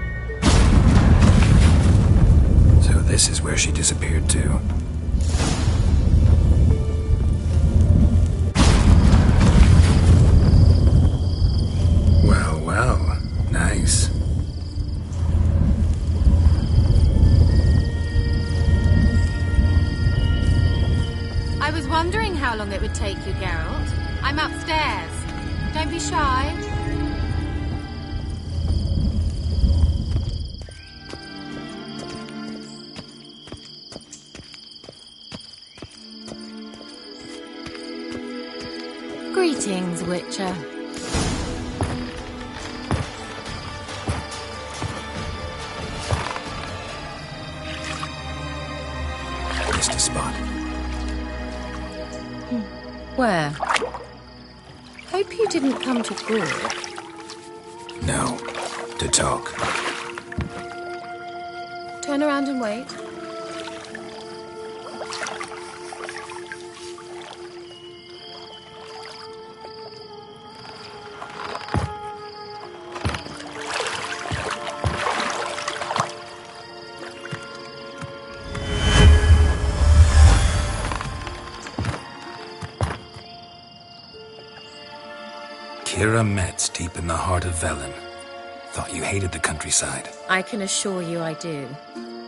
So this is where she disappeared to. Well, well. Nice. I was wondering how long it would take you, Geralt. I'm upstairs. Don't be shy. Greetings, Witcher. Missed a spot. Where? Hope you didn't come to Gork. No. To talk. Turn around and wait. Kira Metz, deep in the heart of Velen. Thought you hated the countryside. I can assure you I do.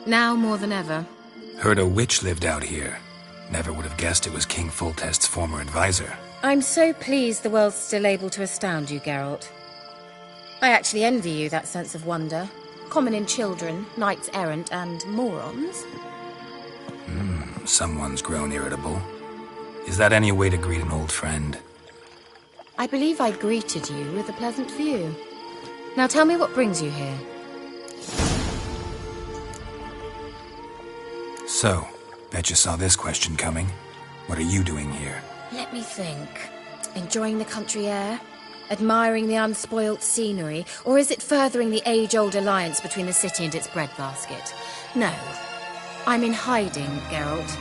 Now more than ever. Heard a witch lived out here. Never would have guessed it was King Foltest's former advisor. I'm so pleased the world's still able to astound you, Geralt. I actually envy you that sense of wonder. Common in children, knights errant, and morons. Someone's grown irritable. Is that any way to greet an old friend? I believe I greeted you with a pleasant view. Now tell me what brings you here. So, bet you saw this question coming. What are you doing here? Let me think. Enjoying the country air? Admiring the unspoilt scenery? Or is it furthering the age-old alliance between the city and its breadbasket? No. I'm in hiding, Geralt.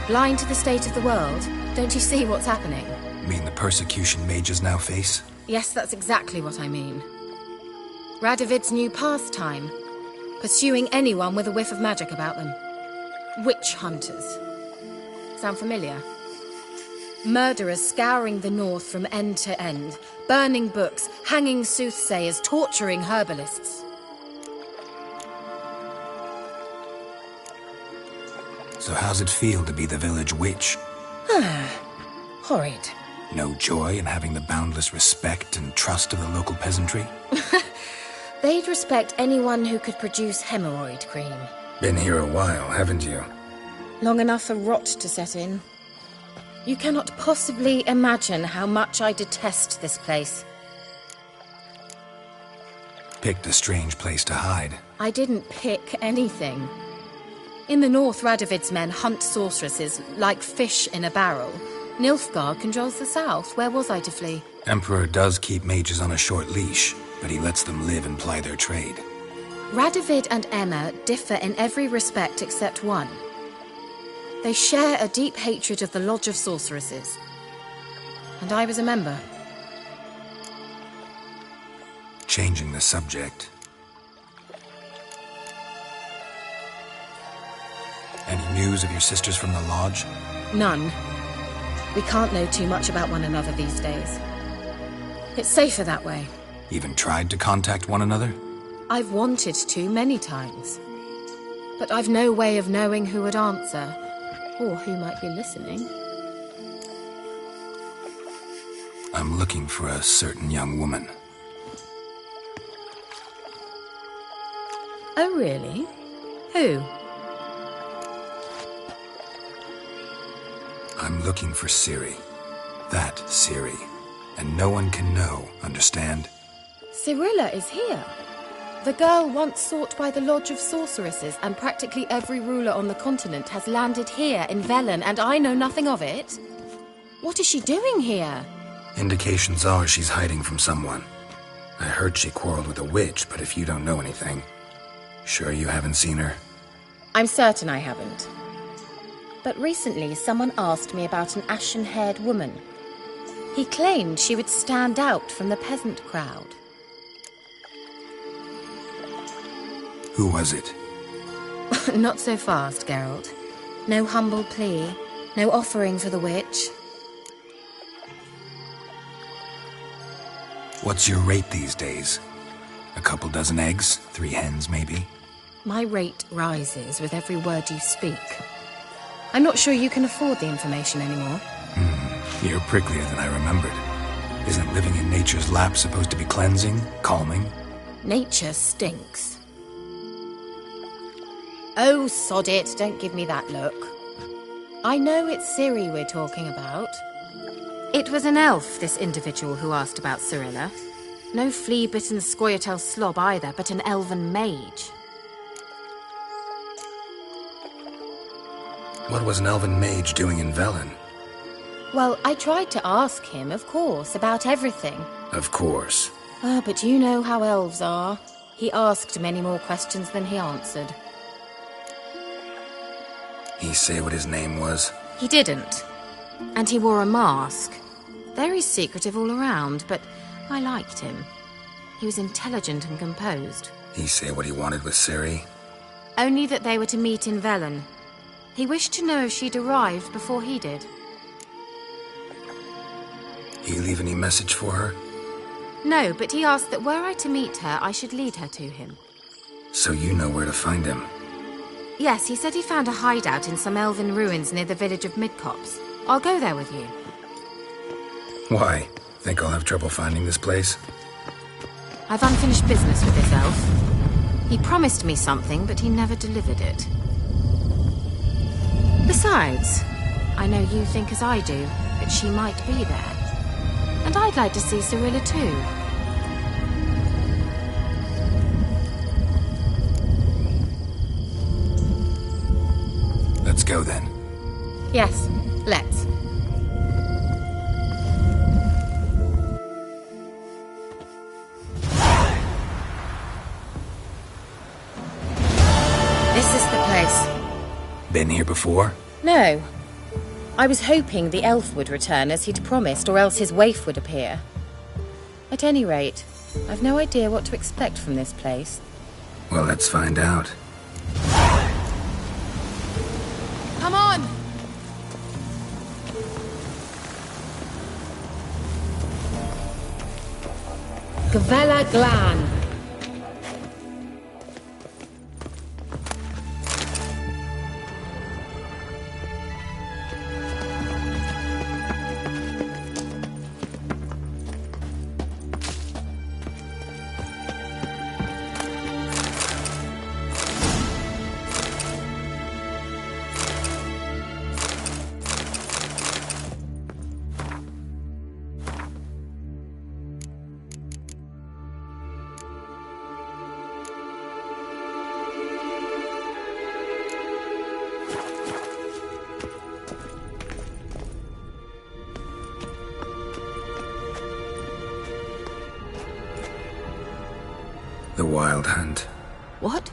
Blind to the state of the world? Don't you see what's happening? You mean the persecution mages now face? Yes, that's exactly what I mean. Radovid's new pastime. Pursuing anyone with a whiff of magic about them. Witch hunters. Sound familiar? Murderers scouring the north from end to end, burning books, hanging soothsayers, torturing herbalists. So how's it feel to be the village witch? Horrid. No joy in having the boundless respect and trust of the local peasantry? They'd respect anyone who could produce hemorrhoid cream. Been here a while, haven't you? Long enough for rot to set in. You cannot possibly imagine how much I detest this place. Picked a strange place to hide. I didn't pick anything. In the north, Radovid's men hunt sorceresses like fish in a barrel. Nilfgaard controls the south. Where was I to flee? Emperor does keep mages on a short leash, but he lets them live and ply their trade. Radovid and Emma differ in every respect except one. They share a deep hatred of the Lodge of Sorceresses. And I was a member. Changing the subject. Any news of your sisters from the lodge? None. We can't know too much about one another these days. It's safer that way. Even tried to contact one another? I've wanted to many times. But I've no way of knowing who would answer, or who might be listening. I'm looking for a certain young woman. Oh, really? Who? I'm looking for Ciri. That Ciri. And no one can know, understand? Cirilla is here. The girl once sought by the Lodge of Sorceresses, and practically every ruler on the continent has landed here in Velen, and I know nothing of it. What is she doing here? Indications are she's hiding from someone. I heard she quarreled with a witch, but if you don't know anything, sure you haven't seen her? I'm certain I haven't. But recently someone asked me about an ashen-haired woman. He claimed she would stand out from the peasant crowd. Who was it? Not so fast, Geralt. No humble plea, no offering for the witch. What's your rate these days? A couple dozen eggs? 3 hens, maybe? My rate rises with every word you speak. I'm not sure you can afford the information anymore. You're pricklier than I remembered. Isn't living in nature's lap supposed to be cleansing, calming? Nature stinks. Oh, sod it, don't give me that look. I know it's Ciri we're talking about. It was an elf, this individual who asked about Cirilla. No flea-bitten Scoia'tael slob either, but an elven mage. What was an elven mage doing in Velen? Well, I tried to ask him, of course, about everything. Of course. Ah, but you know how elves are. He asked many more questions than he answered. He say what his name was? He didn't. And he wore a mask. Very secretive all around, but I liked him. He was intelligent and composed. He say what he wanted with Ciri? Only that they were to meet in Velen. He wished to know if she'd arrived before he did. He leave any message for her? No, but he asked that were I to meet her, I should lead her to him. So you know where to find him? Yes, he said he found a hideout in some elven ruins near the village of Midcopse. I'll go there with you. Why? Think I'll have trouble finding this place? I've unfinished business with this elf. He promised me something, but he never delivered it. Besides, I know you think as I do, that she might be there. And I'd like to see Cyrilla too. Let's go then. Yes, let's. This is the place. Been here before? No. I was hoping the elf would return as he'd promised, or else his waif would appear. At any rate, I've no idea what to expect from this place. Well, let's find out. Come on! Gavella Glan. The Wild Hunt. What?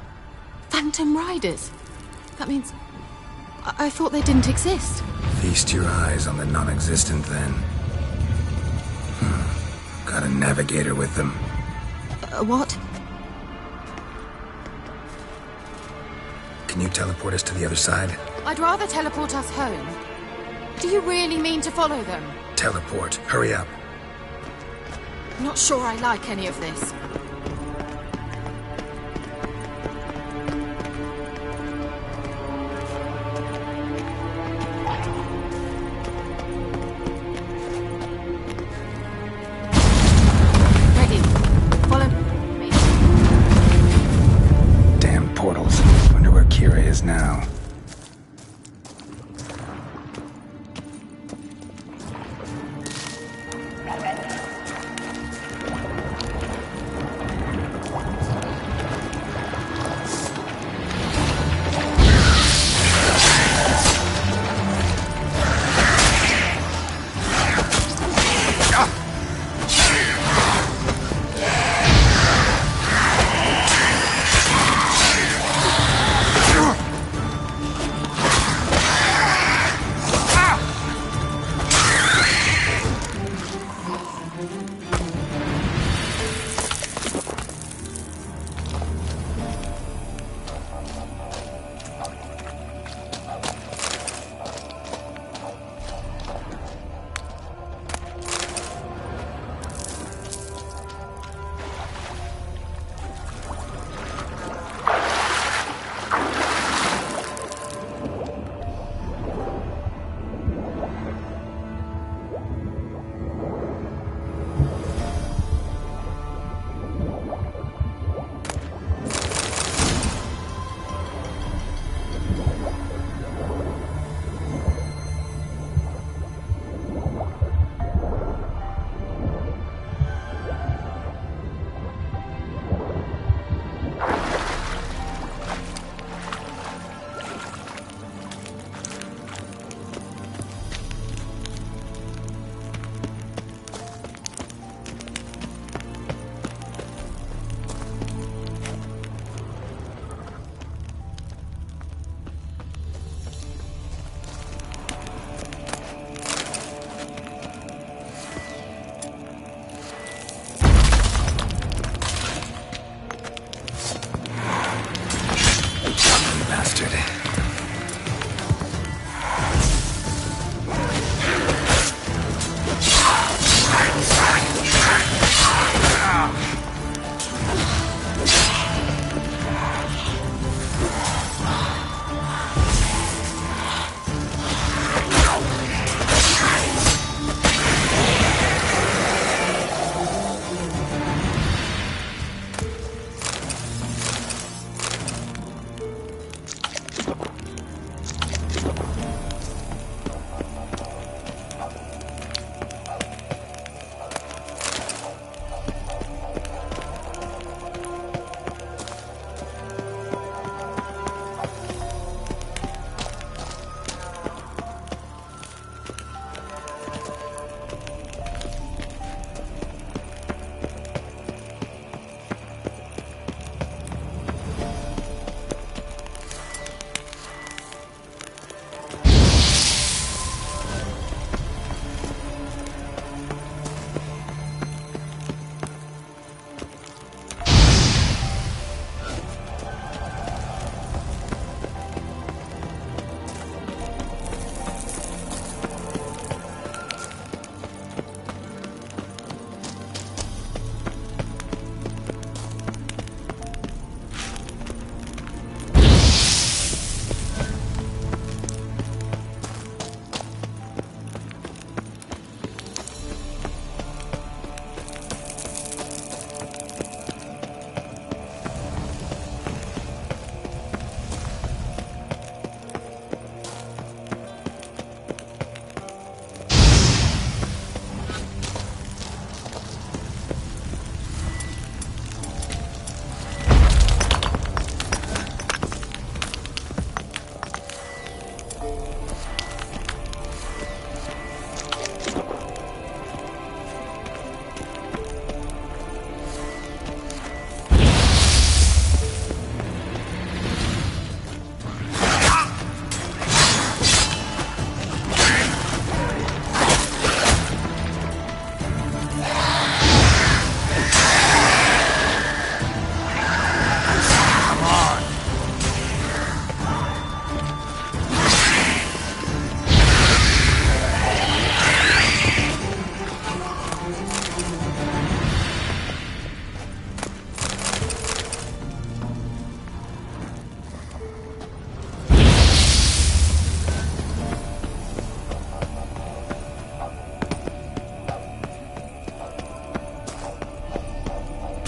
Phantom Riders? That means... I thought they didn't exist. Feast your eyes on the non-existent, then. Got a navigator with them. What? Can you teleport us to the other side? I'd rather teleport us home. Do you really mean to follow them? Teleport. Hurry up. Not sure I like any of this. Now.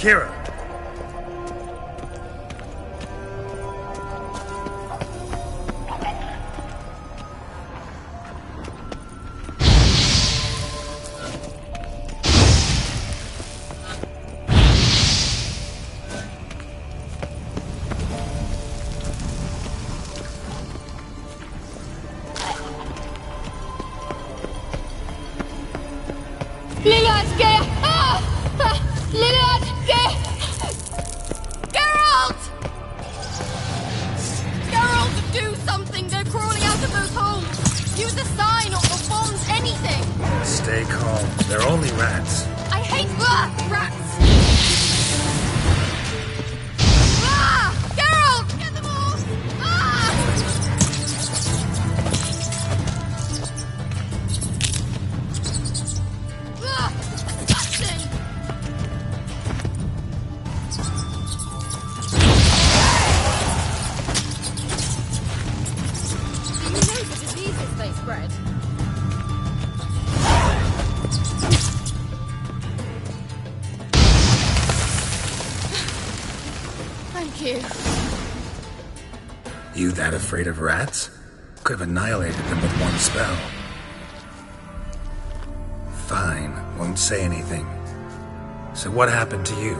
Kira. Geralt! Geralt, do something! They're crawling out of those holes! Use a sign or bombs, anything! Stay calm. They're only rats. I hate rats! Geralt! Get them off! Disgusting! Do you know the diseases they spread? Thank you. You that afraid of rats? Could have annihilated them with one spell. Fine, won't say anything. So what happened to you?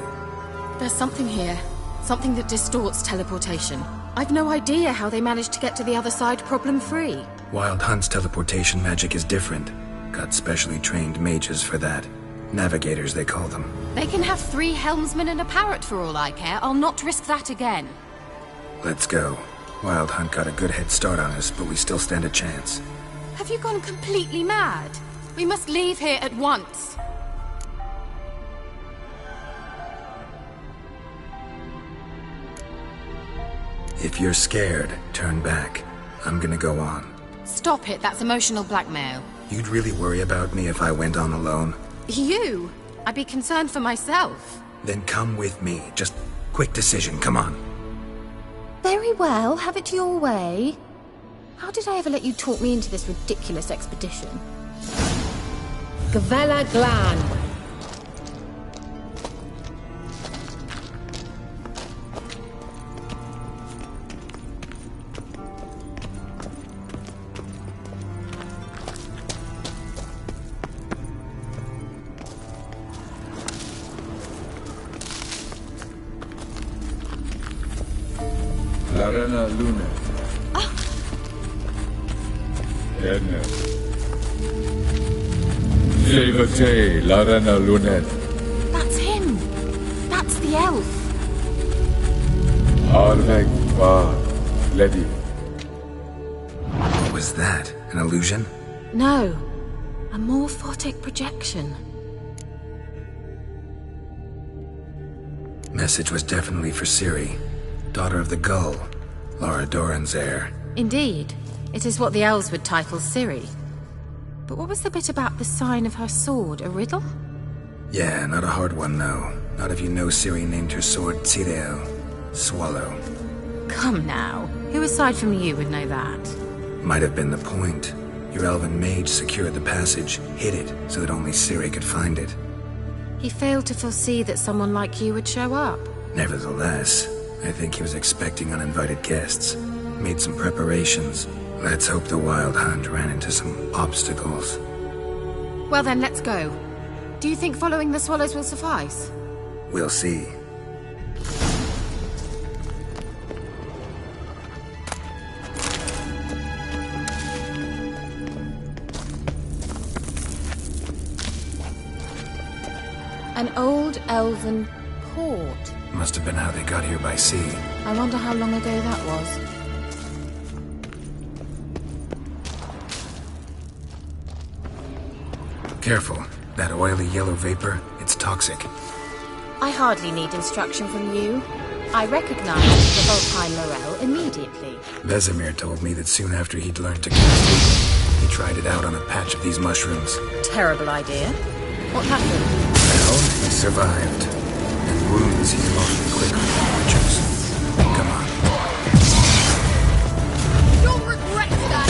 There's something here. Something that distorts teleportation. I've no idea how they managed to get to the other side problem-free. Wild Hunt's teleportation magic is different. Got specially trained mages for that. Navigators, they call them. They can have 3 helmsmen and a parrot for all I care. I'll not risk that again. Let's go. Wild Hunt got a good head start on us, but we still stand a chance. Have you gone completely mad? We must leave here at once. If you're scared, turn back. I'm gonna go on. Stop it, that's emotional blackmail. You'd really worry about me if I went on alone? You? I'd be concerned for myself. Then come with me. Just quick decision, come on. Very well, have it your way. How did I ever let you talk me into this ridiculous expedition? Gavella Glan. Larena Luna. Edna. Levate, Larena Lunet. That's him. That's the elf. Arveg Va Ledi. What was that? An illusion? No. A morphotic projection. Message was definitely for Ciri. Daughter of the Gull. Lara Doran's heir. Indeed. It is what the elves would title Ciri. But what was the bit about the sign of her sword? A riddle? Yeah, not a hard one, no. Not if you know Ciri named her sword Tireo. Swallow. Come now. Who aside from you would know that? Might have been the point. Your elven mage secured the passage, hid it, so that only Ciri could find it. He failed to foresee that someone like you would show up. Nevertheless, I think he was expecting uninvited guests. Made some preparations. Let's hope the Wild Hunt ran into some obstacles. Well then, let's go. Do you think following the swallows will suffice? We'll see. An old elven port. Must have been how they got here by sea. I wonder how long ago that was. Careful. That oily yellow vapor, it's toxic. I hardly need instruction from you. I recognized the Volpine Laurel immediately. Vesemir told me that soon after he'd learned to cast it, he tried it out on a patch of these mushrooms. Terrible idea. What happened? Well, he survived. And wounds heal awfully quick with tortures. Come on. You'll regret that!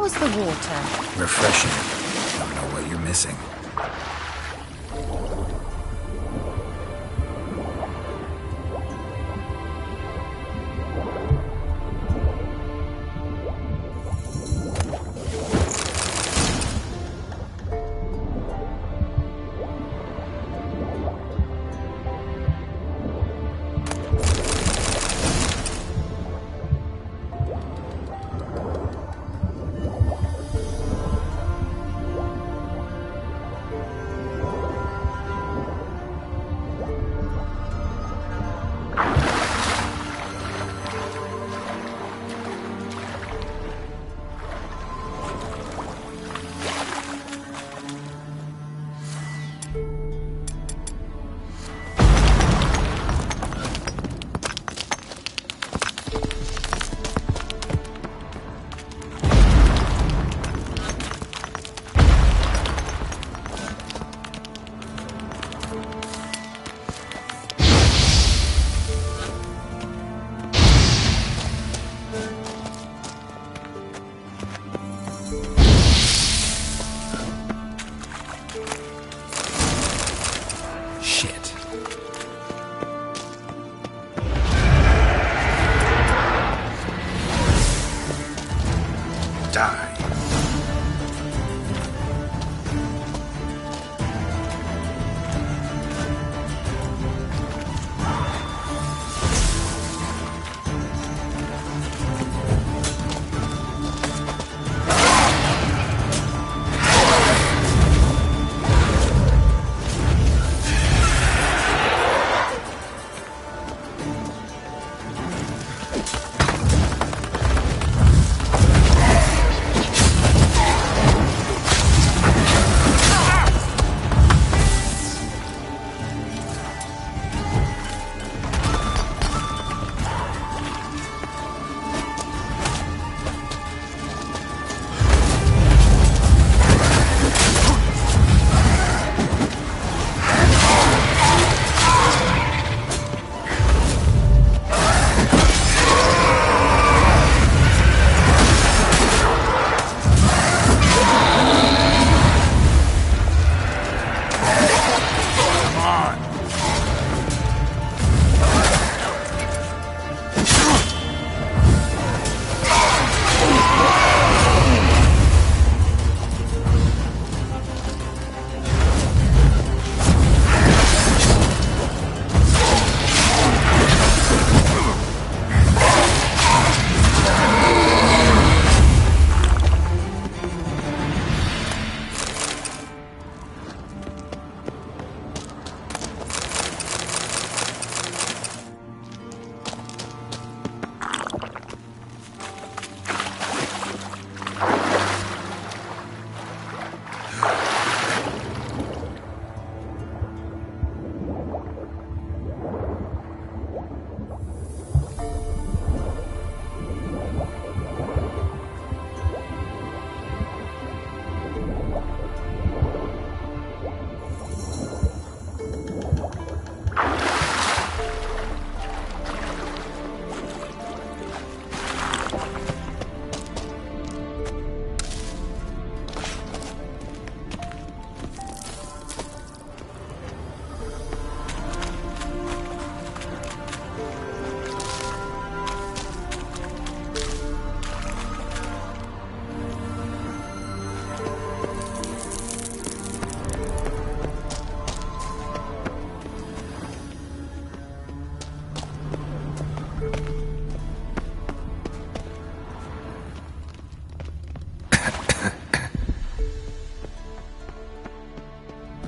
How was the water? Refreshing. Don't know what you're missing.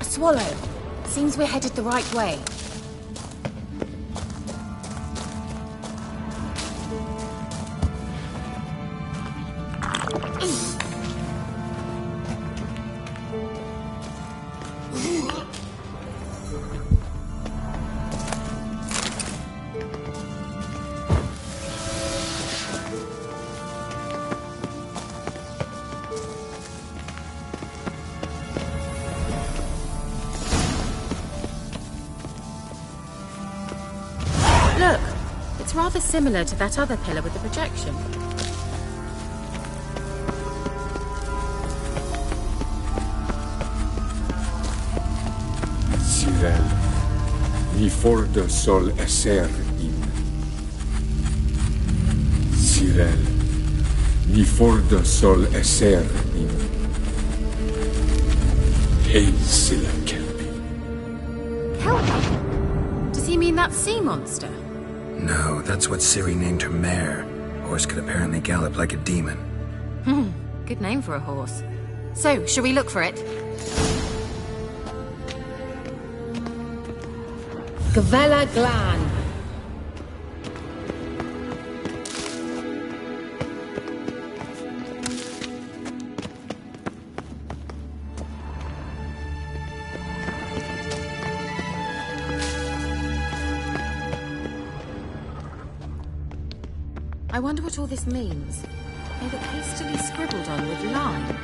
Swallow. Seems we're headed the right way. Look, it's rather similar to that other pillar with the projection. Ni fordo sol eser im. Cyril. Ni fordo sol eser im. Hail Silla Kelpie. Kelpie? Does he mean that sea monster? No, that's what Ciri named her mare. Horse could apparently gallop like a demon. Good name for a horse. So, shall we look for it? Gavella Glan. I wonder what all this means. They look hastily scribbled on with lime.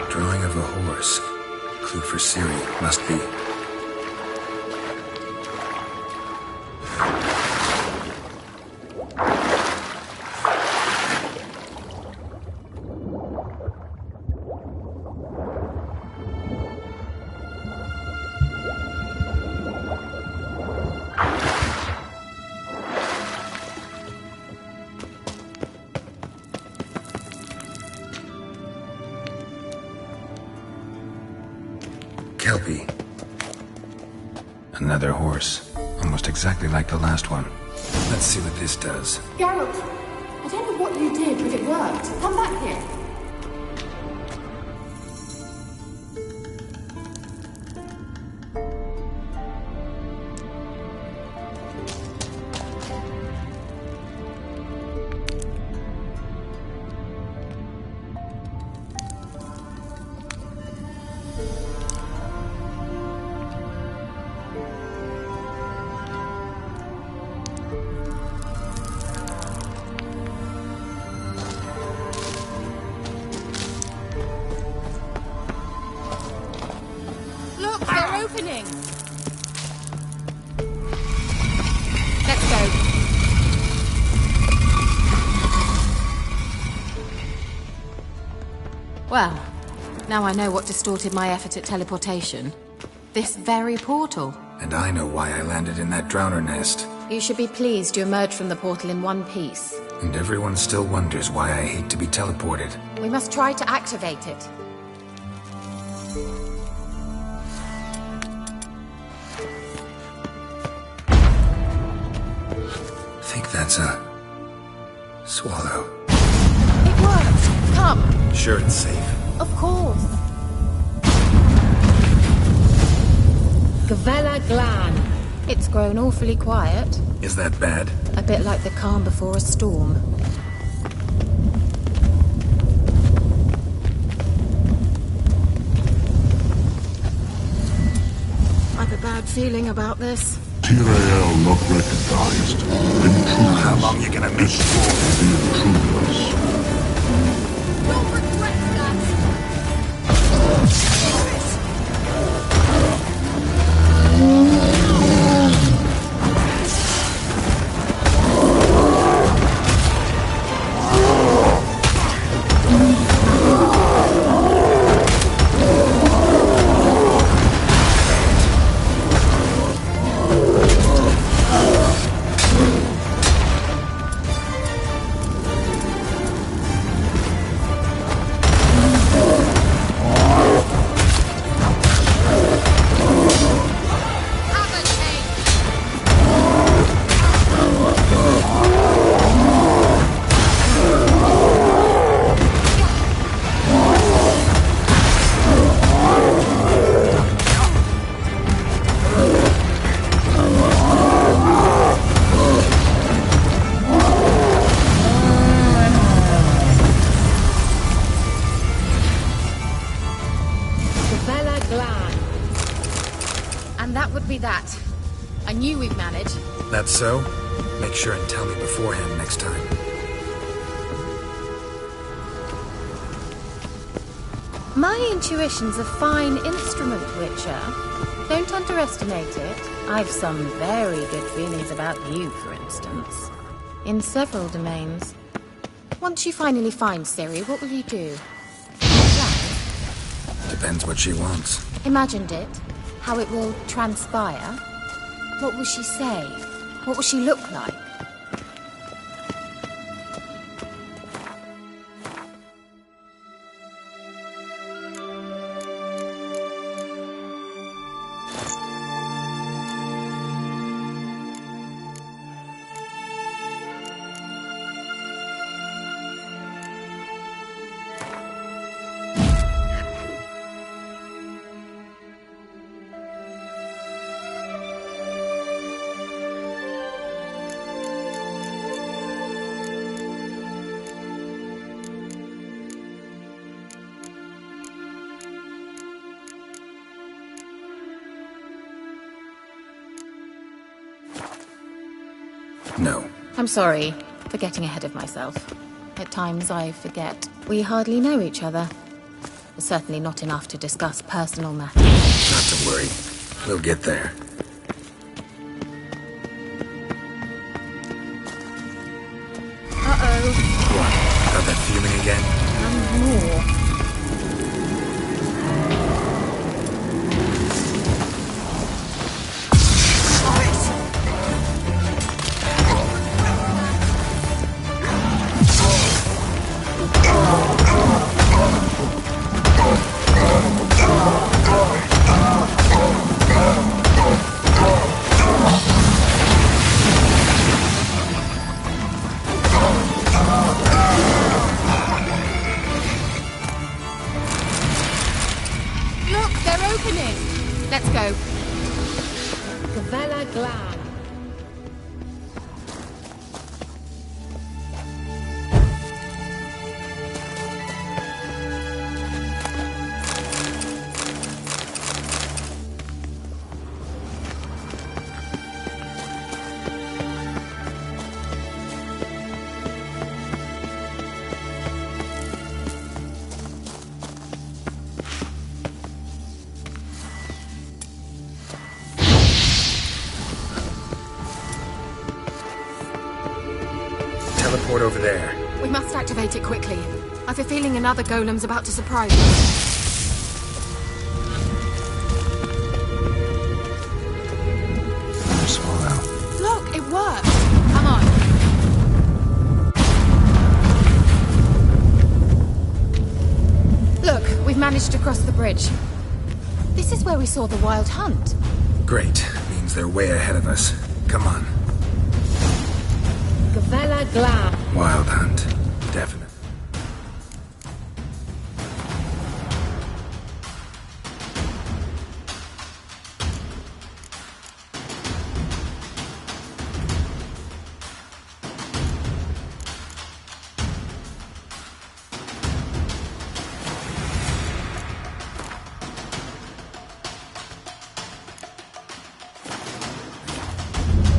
Drawing of a horse. Clue for Ciri, must be. Kelpie. Another horse. Almost exactly like the last one. Let's see what this does. Geralt, I don't know what you did, but it worked. Come back here. Look, they're opening. Let's go. Well, now I know what distorted my effort at teleportation. This very portal. And I know why I landed in that drowner nest. You should be pleased you emerged from the portal in one piece. And everyone still wonders why I hate to be teleported. We must try to activate it. I think that's a... swallow. It worked! Come! Sure it's safe. Of course. Gavella Glan. It's grown awfully quiet. Is that bad? A bit like the calm before a storm. I've a bad feeling about this. Tyrael not recognized. Intruders. How long you gonna make Destroy the intruders. You'll regret that! And that would be that. I knew we'd manage. That's so? Make sure and tell me beforehand next time. My intuition's a fine instrument, Witcher. Don't underestimate it. I've some very good feelings about you, for instance. In several domains. Once you finally find Ciri, what will you do? Depends what she wants. Imagined it. How it will transpire. What will she say? What will she look like? No. I'm sorry for getting ahead of myself. At times I forget we hardly know each other. Certainly not enough to discuss personal matters. Not to worry. We'll get there. Uh-oh. What? Got that feeling again? And more. Let's go. Gavella Glan. Teleport over there. We must activate it quickly. I've a feeling another golem's about to surprise us. Swallow. Look, it worked. Come on. Look, we've managed to cross the bridge. This is where we saw the wild hunt. Great. Means they're way ahead of us. Come on. Gavella Glan. Wild hunt. Definite.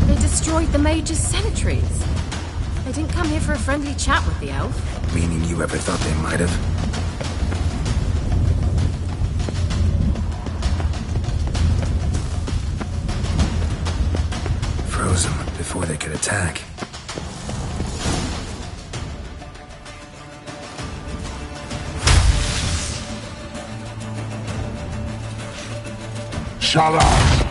They destroyed the Mage's sentries. They didn't come here for a friendly chat with the elf. Meaning you ever thought they might have? Froze them before they could attack. Shut up!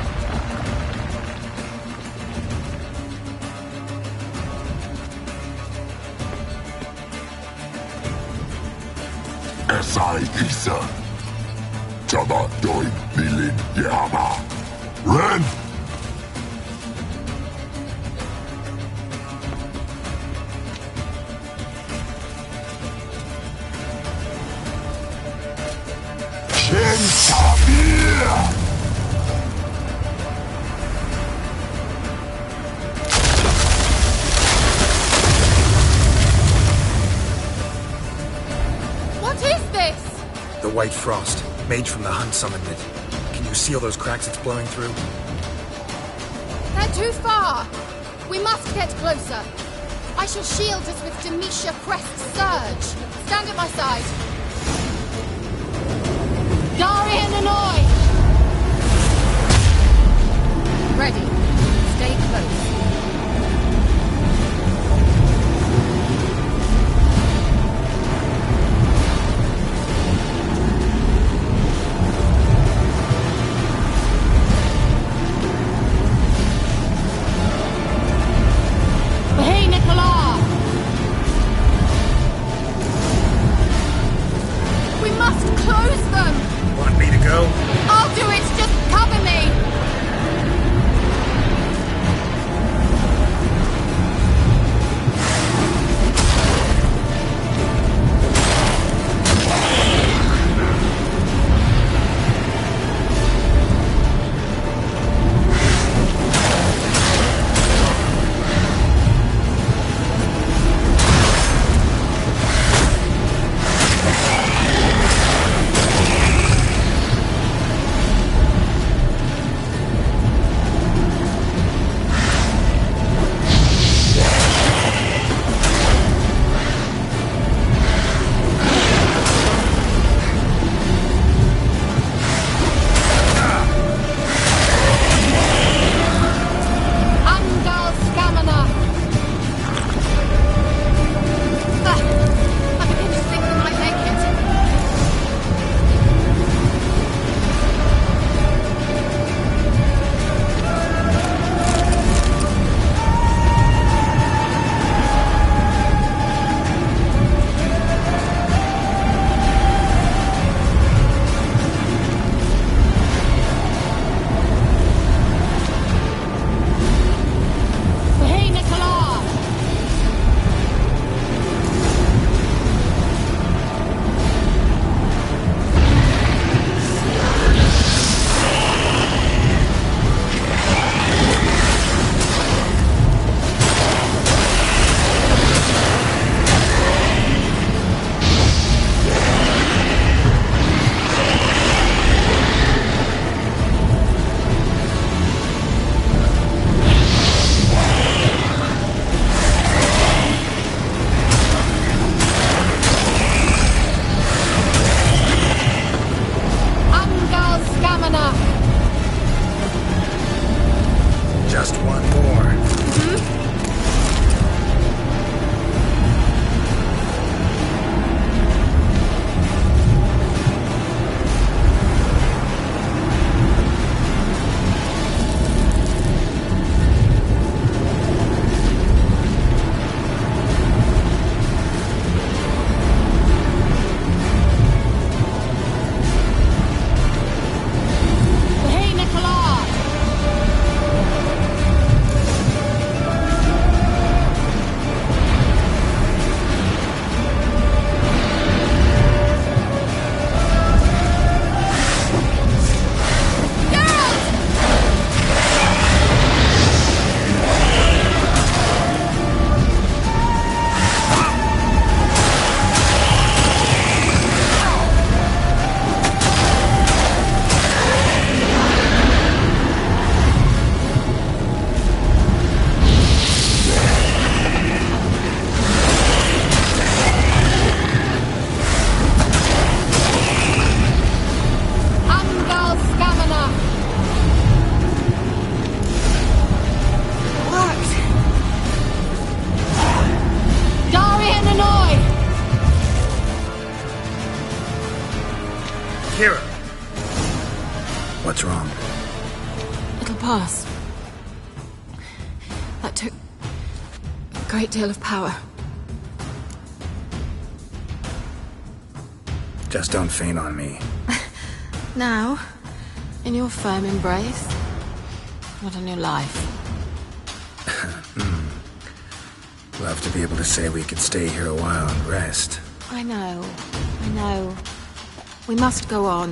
Esai Isa. Jaba Doi Bilin Yama. Ren! Chen Tabir! What is this? The White Frost. Mage from the hunt summoned it. Can you seal those cracks it's blowing through? They're too far! We must get closer. I shall shield us with Demetia Crest's surge. Stand at my side. Darian Annoy! Ready. Stay close. I'll do it! Just cover me! Kira! What's wrong? It'll pass. That took a great deal of power. Just don't faint on me. Now, in your firm embrace, what a new life. Love to be able to say we could stay here a while and rest. I know. We must go on.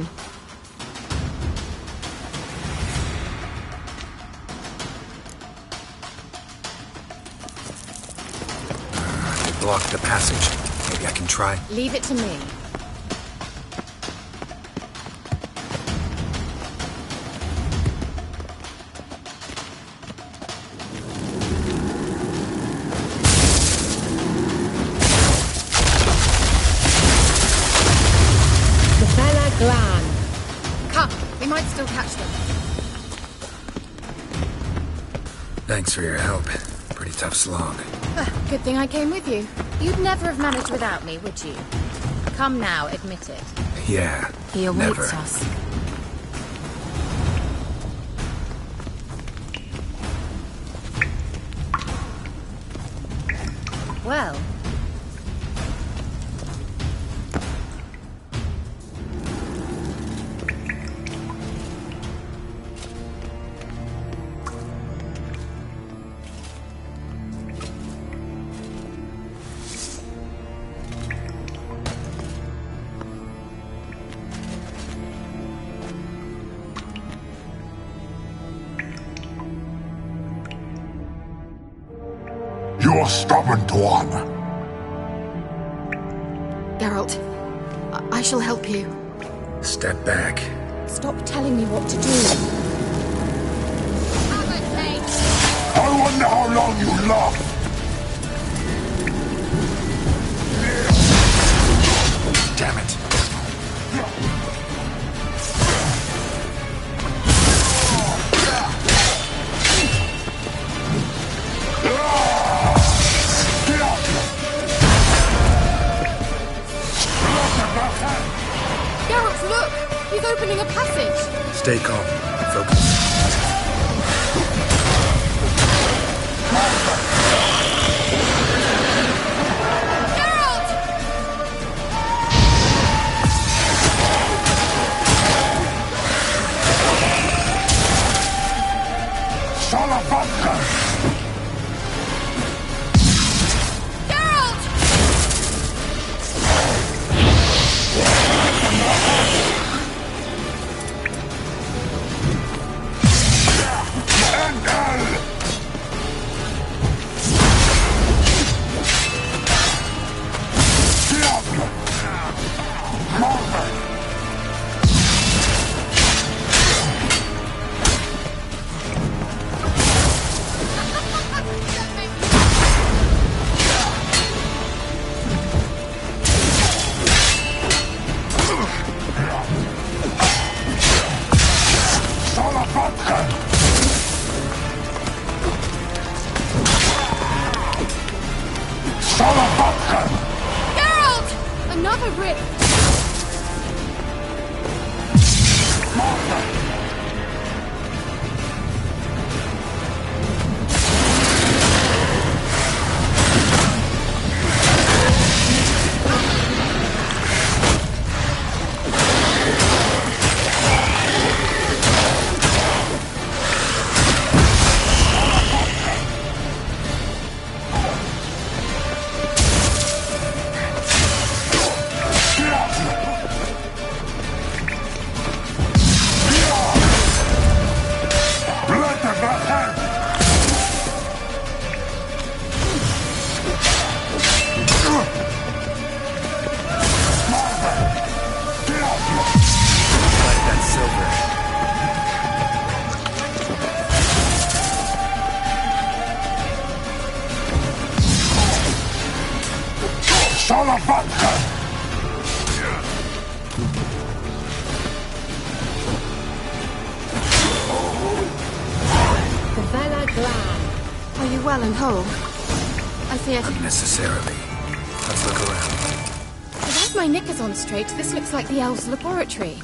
They blocked the passage. Maybe I can try. Leave it to me. still catch them. Thanks for your help. Pretty tough slog. Good thing I came with you. You'd never have managed without me, would you? Come now, admit it. Yeah, He awaits never. us. Well. You're stubborn, Tuan. Geralt, I shall help you. Step back. Stop telling me what to do. I wonder how long you last. Damn it. Geralt, look! He's opening a passage! Stay calm. Focus. Geralt! Another rip! Are you well and whole? I feared... Unnecessarily. Let's look around. If I have my knickers on straight, this looks like the elves' laboratory.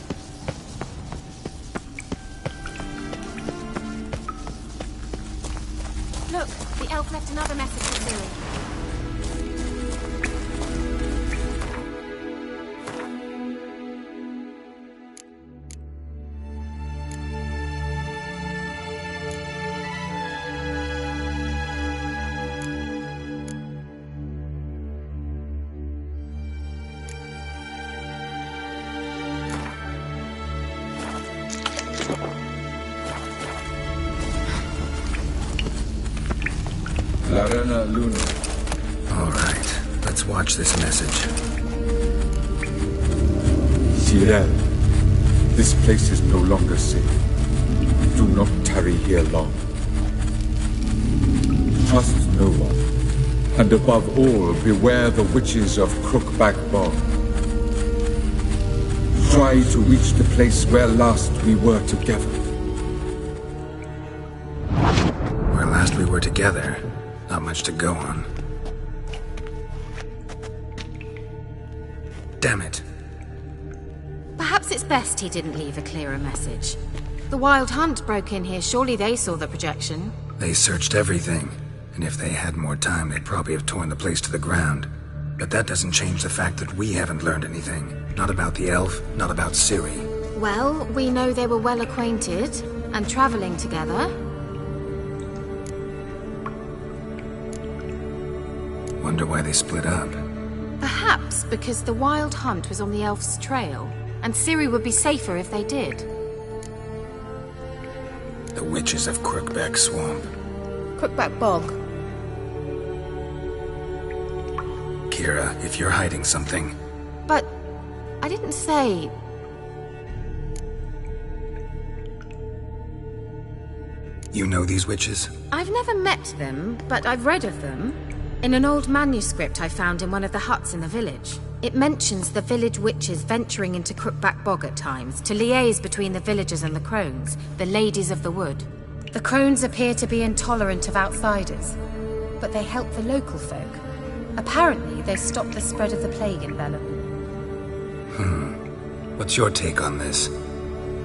Look, the elf left another message for Ciri. Larena Luna. All right, let's watch this message. Cyril, this place is no longer safe. Do not tarry here long. Trust no one, and above all, beware the witches of Crookback Bog. Try to reach the place where last we were together. Where last we were together, not much to go on. Damn it. Perhaps it's best he didn't leave a clearer message. The Wild Hunt broke in here. Surely they saw the projection. They searched everything, and if they had more time, they'd probably have torn the place to the ground. But that doesn't change the fact that we haven't learned anything. Not about the elf, not about Ciri. Well, we know they were well acquainted and traveling together. Wonder why they split up. Perhaps because the Wild Hunt was on the elf's trail, and Ciri would be safer if they did. The witches of Crookback Swamp. Crookback Bog. Kira, if you're hiding something... But I didn't say... You know these witches? I've never met them, but I've read of them. In an old manuscript I found in one of the huts in the village. It mentions the village witches venturing into Crookback Bog at times to liaise between the villagers and the crones, the ladies of the wood. The crones appear to be intolerant of outsiders, but they help the local folk. Apparently, they stopped the spread of the plague in Velen. What's your take on this?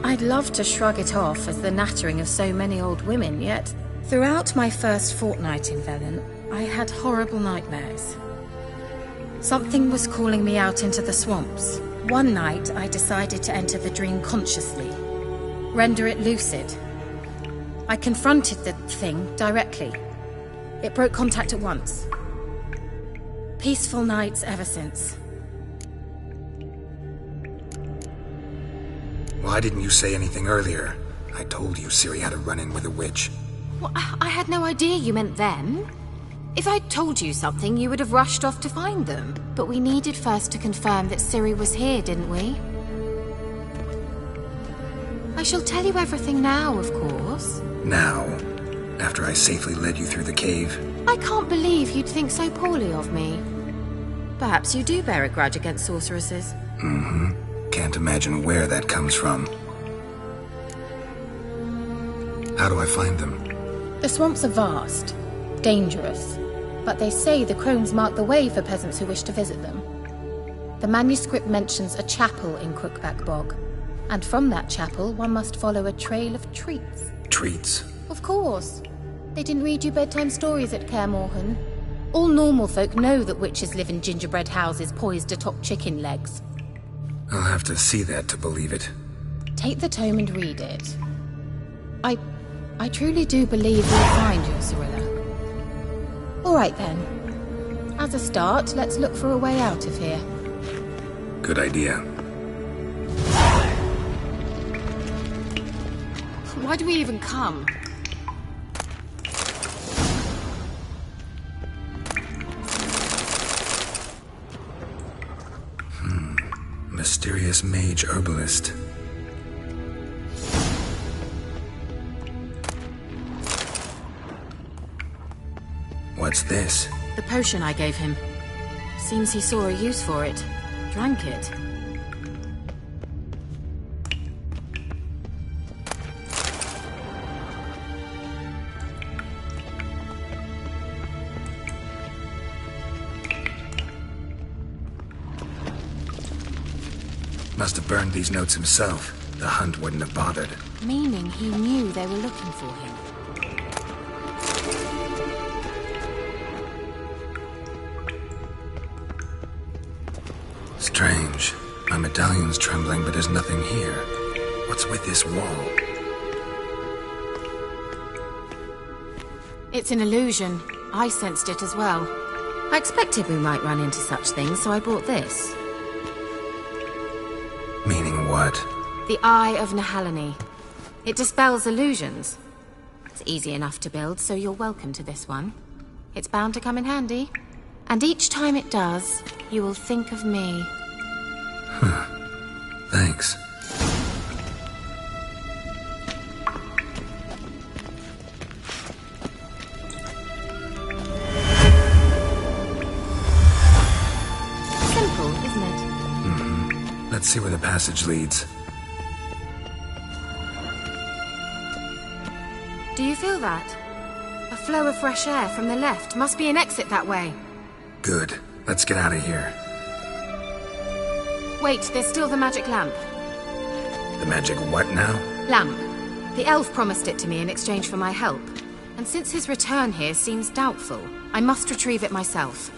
I'd love to shrug it off as the nattering of so many old women, yet throughout my first fortnight in Velen, I had horrible nightmares. Something was calling me out into the swamps. One night, I decided to enter the dream consciously, render it lucid. I confronted the thing directly. It broke contact at once. Peaceful nights ever since. Why didn't you say anything earlier? I told you Ciri had a run-in with a witch. Well, I had no idea you meant them. If I'd told you something, you would have rushed off to find them. But we needed first to confirm that Ciri was here, didn't we? I shall tell you everything now, of course. Now? After I safely led you through the cave? I can't believe you'd think so poorly of me. Perhaps you do bear a grudge against sorceresses. Can't imagine where that comes from. How do I find them? The swamps are vast, dangerous, but they say the crones mark the way for peasants who wish to visit them. The manuscript mentions a chapel in Crookback Bog, and from that chapel one must follow a trail of treats. Treats? Of course. They didn't read you bedtime stories at Kaer Morhen. All normal folk know that witches live in gingerbread houses poised atop chicken legs. I'll have to see that to believe it. Take the tome and read it. I truly do believe we'll find your Cirilla. All right then. As a start, let's look for a way out of here. Good idea. Why do we even come? Mysterious mage herbalist. What's this? The potion I gave him. Seems he saw a use for it. Drank it. Must have burned these notes himself. The hunt wouldn't have bothered. Meaning he knew they were looking for him. Strange. My medallion's trembling, but there's nothing here. What's with this wall? It's an illusion. I sensed it as well. I expected we might run into such things, so I brought this. Meaning what? The Eye of Nahalani. It dispels illusions. It's easy enough to build, so you're welcome to this one. It's bound to come in handy. And each time it does, you will think of me. Thanks. Let's Let's see where the passage leads. Do you feel that? A flow of fresh air from the left. Must be an exit that way. Good. Let's get out of here. Wait, there's still the magic lamp. The magic what now? Lamp. The elf promised it to me in exchange for my help. And since his return here seems doubtful, I must retrieve it myself.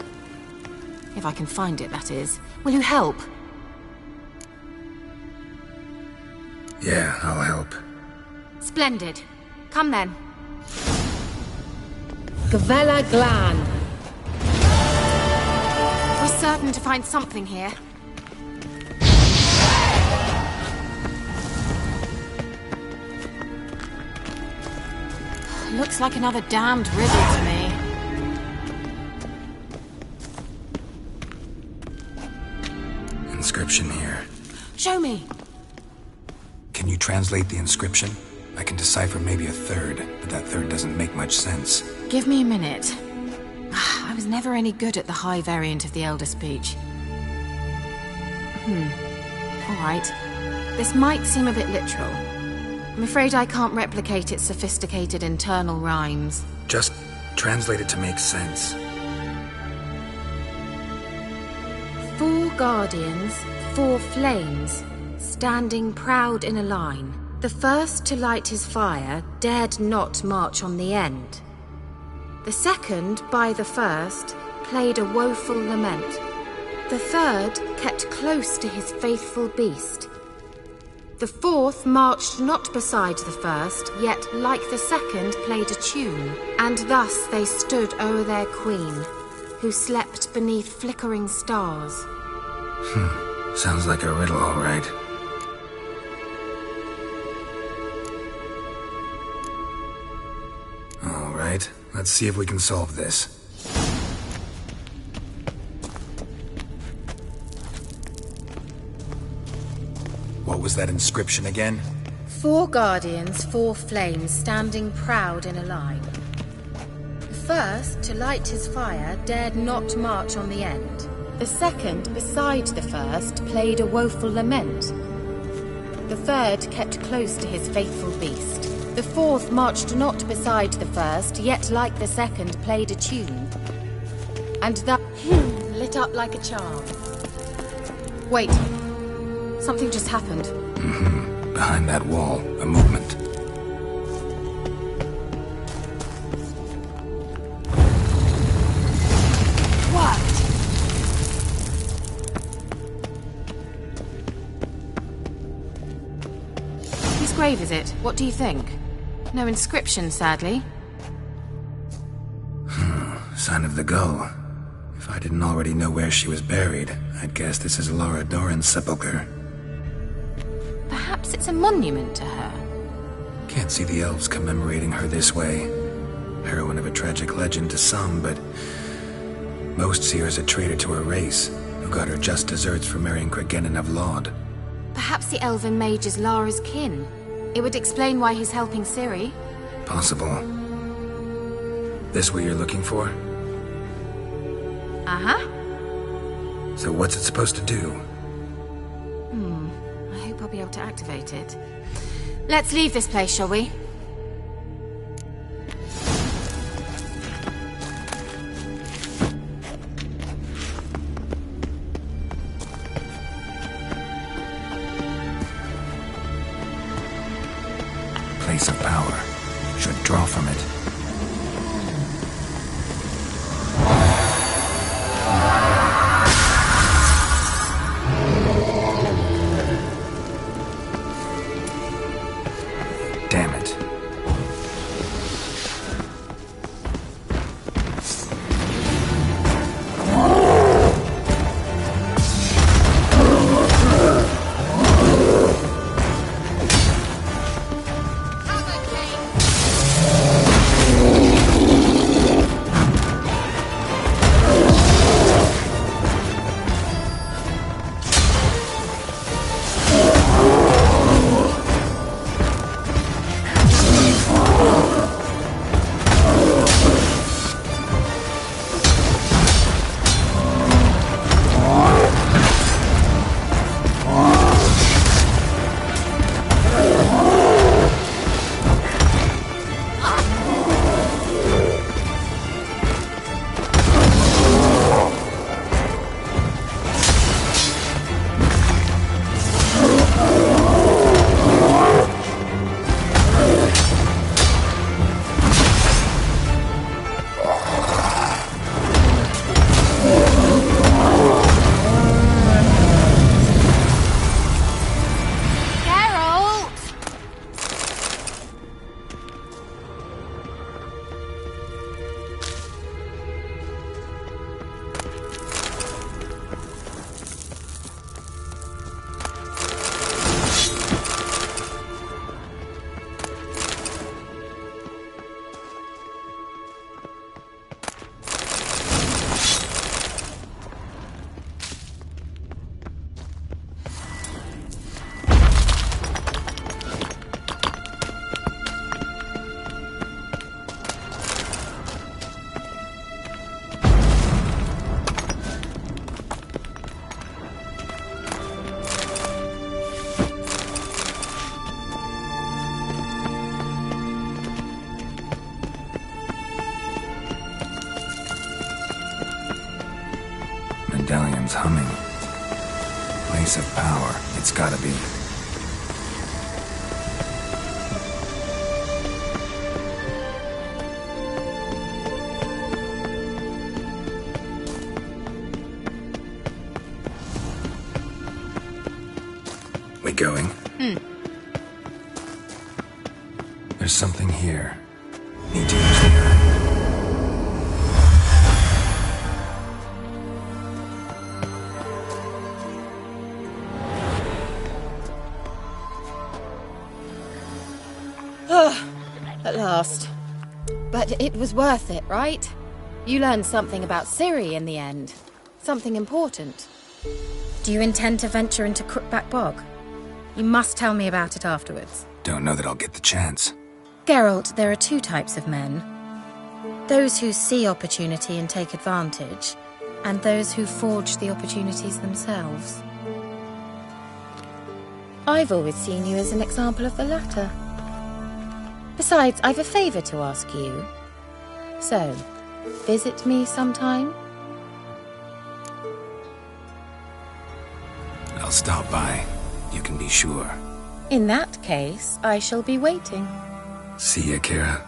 If I can find it, that is. Will you help? Yeah, I'll help. Splendid. Come then. Gvela Glan. We're certain to find something here. Looks like another damned riddle to me. Inscription here. Show me. Can you translate the inscription? I can decipher maybe a third, but that third doesn't make much sense. Give me a minute. I was never any good at the high variant of the Elder speech. Alright. This might seem a bit literal. I'm afraid I can't replicate its sophisticated internal rhymes. Just translate it to make sense. 4 guardians, 4 flames, standing proud in a line. The first to light his fire dared not march on the end. The second, by the first, played a woeful lament. The third kept close to his faithful beast. The fourth marched not beside the first, yet like the second played a tune. And thus they stood o'er their queen, who slept beneath flickering stars. Sounds like a riddle, all right. All right, let's see if we can solve this. What was that inscription again? 4 guardians, 4 flames, standing proud in a line. The first, to light his fire, dared not march on the end. The second, beside the first, played a woeful lament. The third kept close to his faithful beast. The fourth marched not beside the first, yet like the second played a tune. And that lit up like a charm. Wait. Something just happened. Behind that wall, a movement. What? Whose grave is it? What do you think? No inscription, sadly. Sign of the gull. If I didn't already know where she was buried, I'd guess this is Laura Doran's sepulchre. Perhaps it's a monument to her. Can't see the elves commemorating her this way. Heroine of a tragic legend to some, but most see her as a traitor to her race, who got her just desserts for marrying Cregennan of Laud. Perhaps the elven mage is Lara's kin. It would explain why he's helping Ciri. Possible. This what you're looking for? Uh-huh. So what's it supposed to do? I hope I'll be able to activate it. Let's leave this place, shall we? Place of power. Should draw from it. Damn it. medallion's humming. Place of power, it's gotta be. We going? There's something here. Need to use the urn. At last. But it was worth it, right? You learned something about Ciri in the end. Something important. Do you intend to venture into Crookback Bog? You must tell me about it afterwards. Don't know that I'll get the chance. Geralt, there are two types of men. Those who see opportunity and take advantage, and those who forge the opportunities themselves. I've always seen you as an example of the latter. Besides, I've a favour to ask you. So, visit me sometime? I'll stop by. You can be sure. In that case, I shall be waiting. See ya, Kira.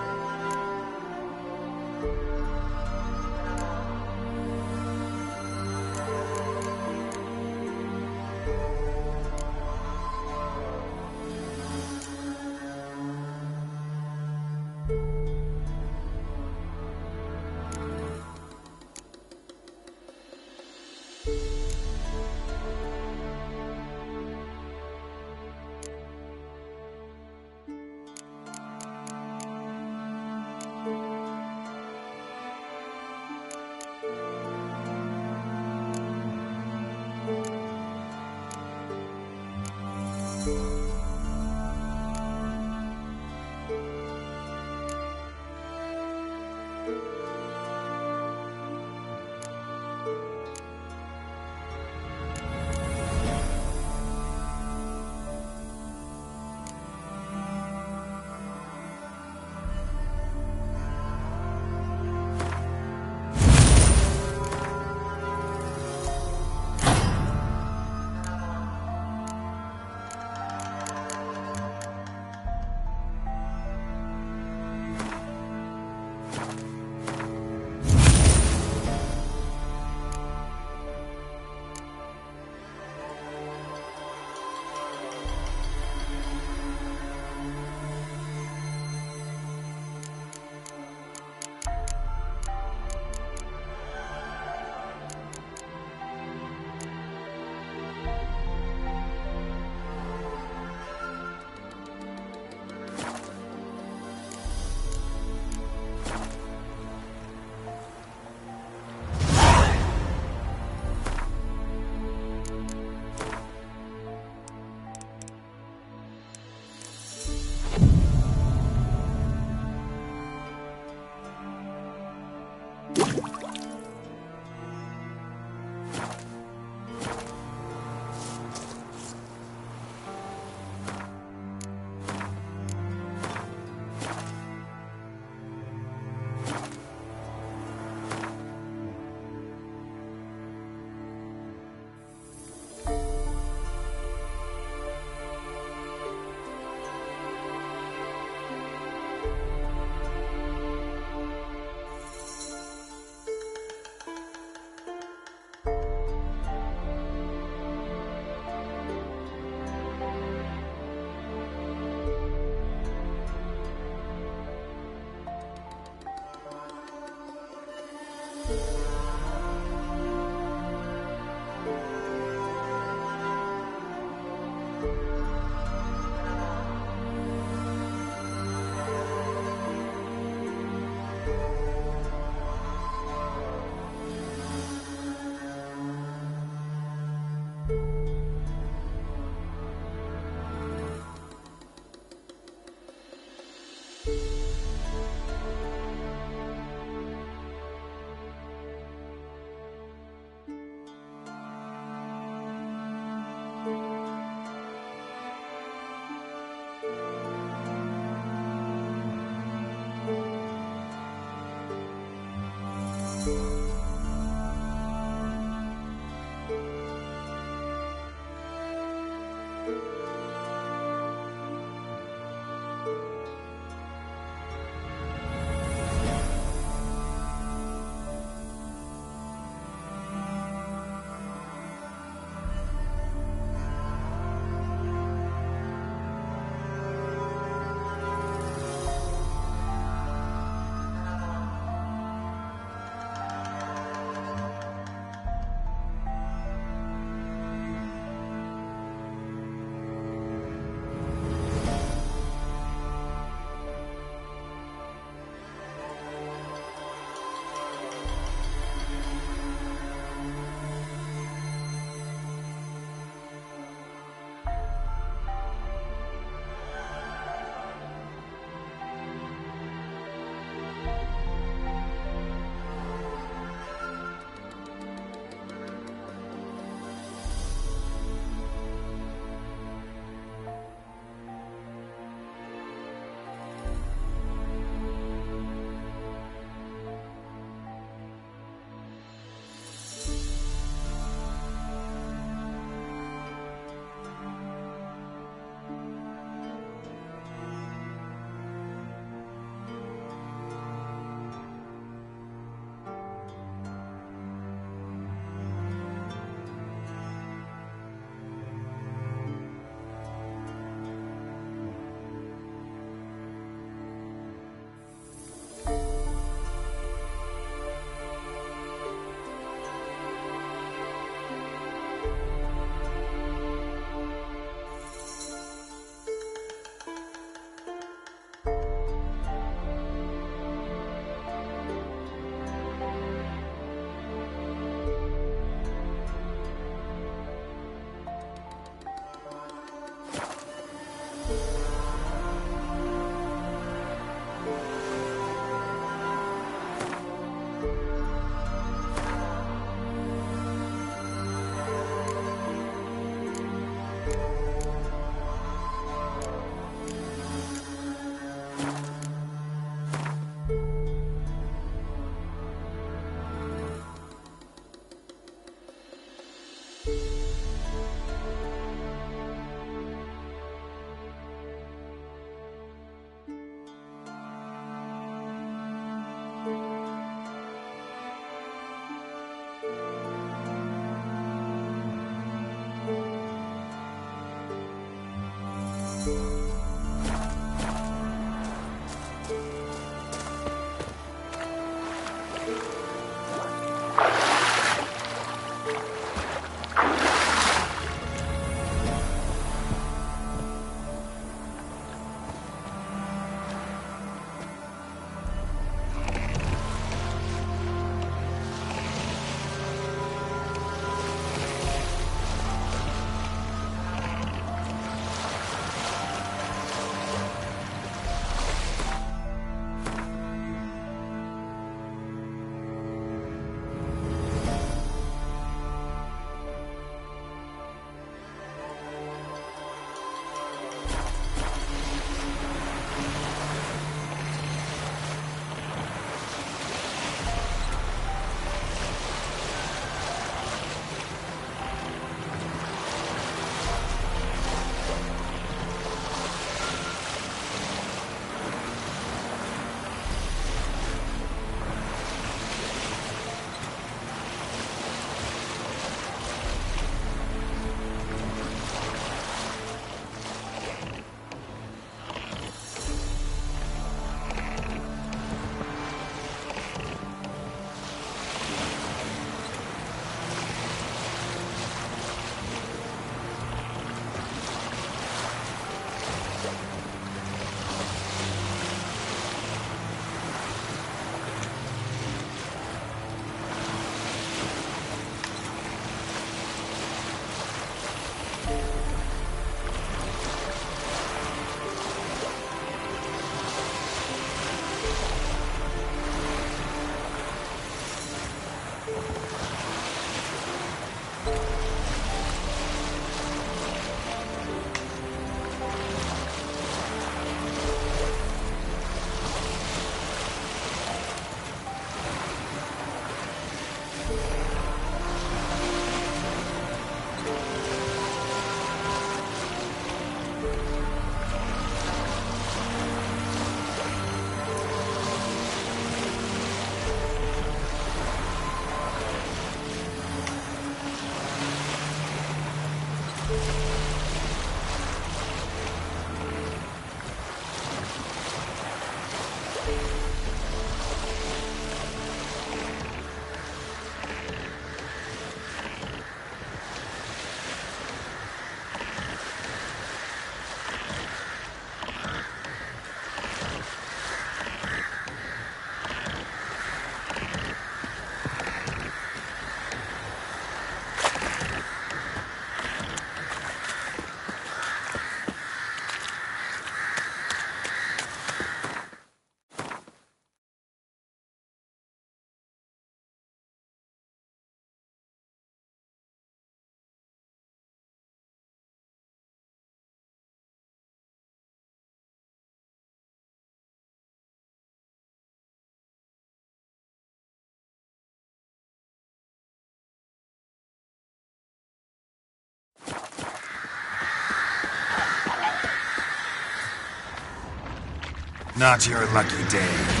Not your lucky day.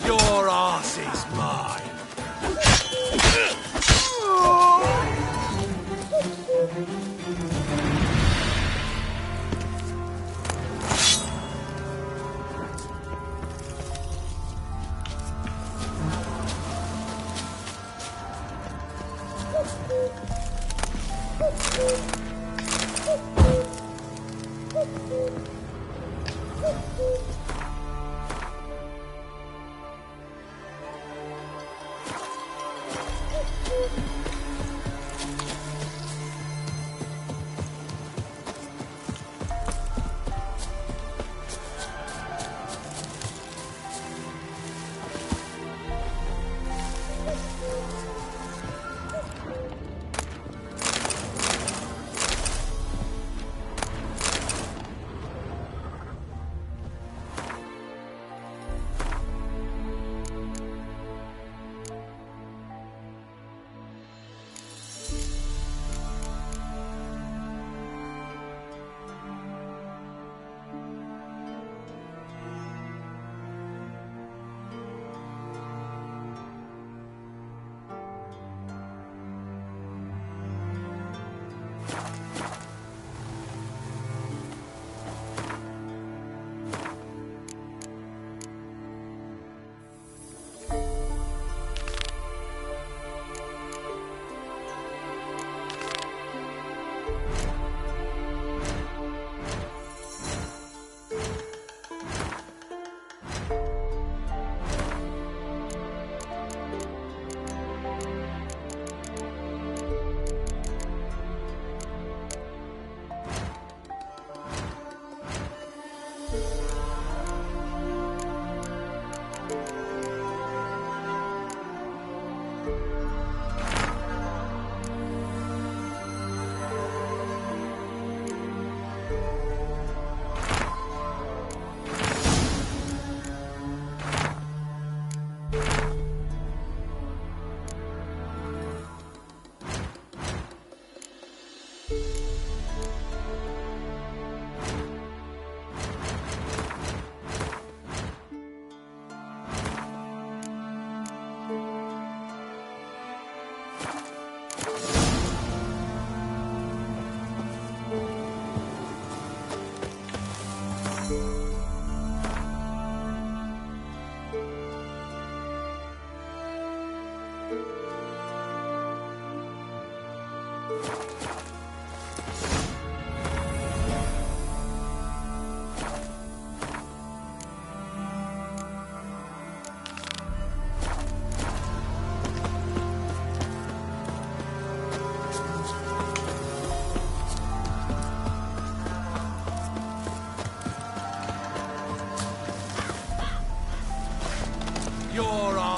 Your arse is mine.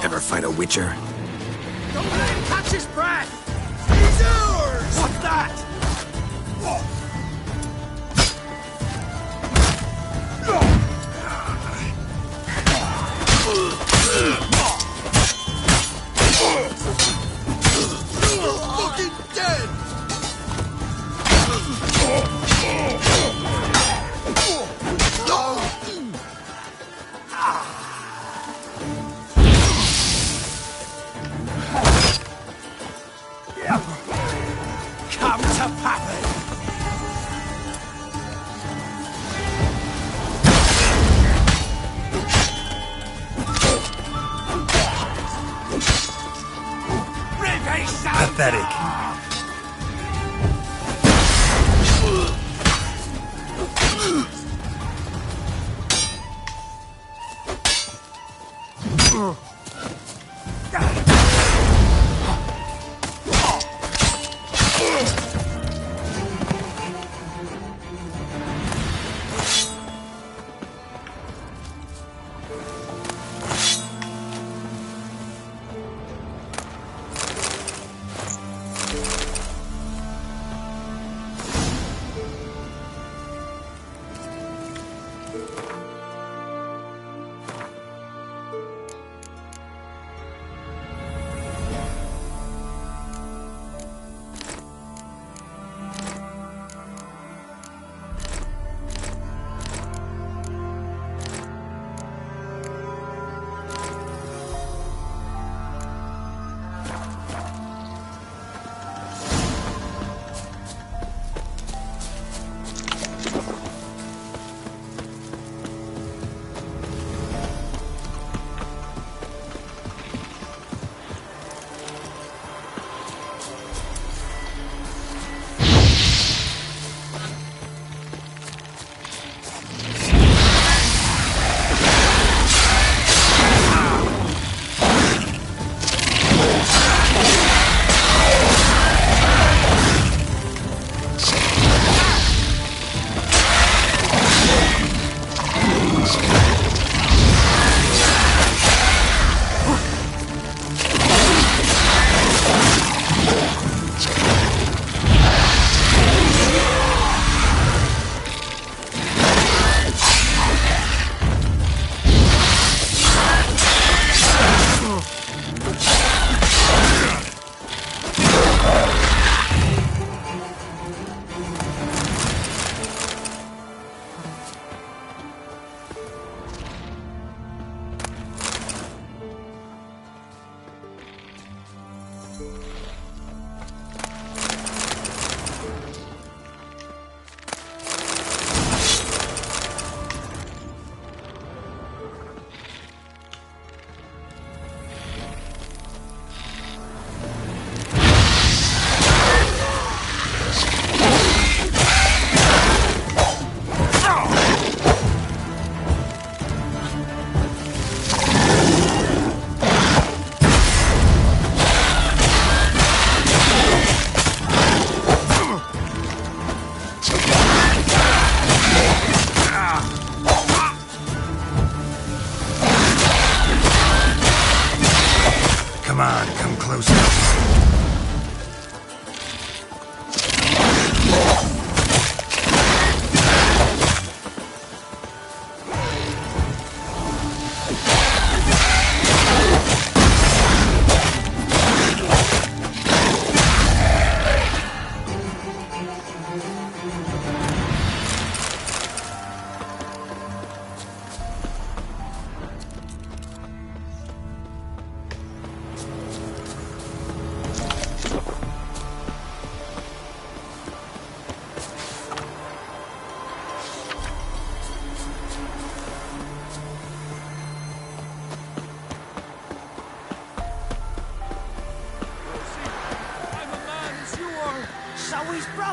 Ever fight a witcher? Don't let him catch his breath! He's yours! What's that? Fucking dead! Come to Pappy! Pathetic.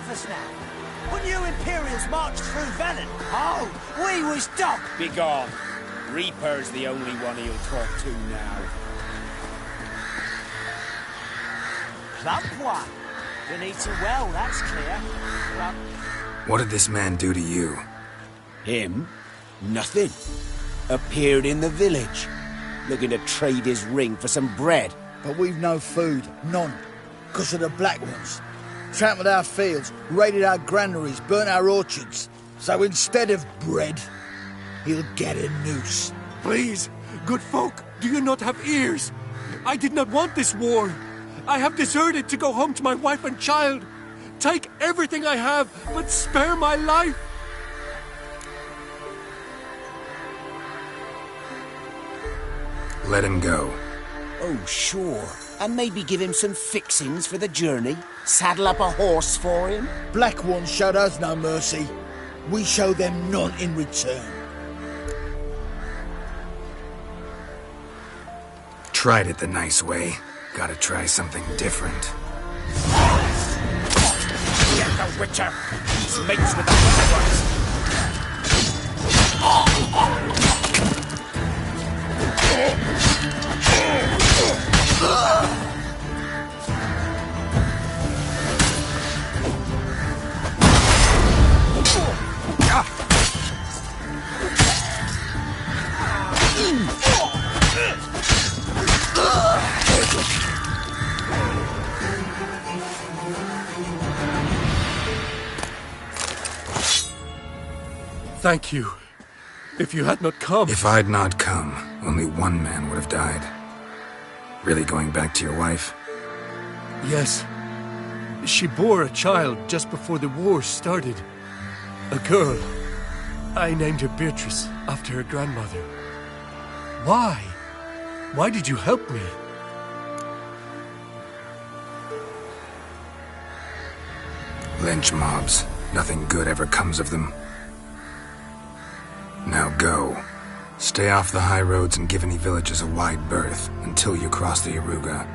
brothers now. When you Imperials marched through Velen, oh, we was doc. Begone. Reaper's the only one he'll talk to now. Plump one. Been eating well, that's clear. Plump. What did this man do to you? Him? Nothing. Appeared in the village. looking to trade his ring for some bread. But we've no food, none, because of the Black Ones. Trampled our fields, raided our granaries, burnt our orchards. So instead of bread, he'll get a noose. Please, good folk, do you not have ears? I did not want this war. I have deserted to go home to my wife and child. Take everything I have, but spare my life. Let him go. Oh, sure. And maybe give him some fixings for the journey. Saddle up a horse for him. Black Ones showed us no mercy. We show them none in return. Tried it the nice way. Gotta try something different. Get the Witcher! He's mates with the Black Ones! Thank you. If you had not come... If I'd not come, only one man would have died. Really going back to your wife? Yes. She bore a child just before the war started. A girl. I named her Beatrice, after her grandmother. Why? Why did you help me? Lynch mobs. Nothing good ever comes of them. Now go. Stay off the high roads and give any villages a wide berth until you cross the Yaruga.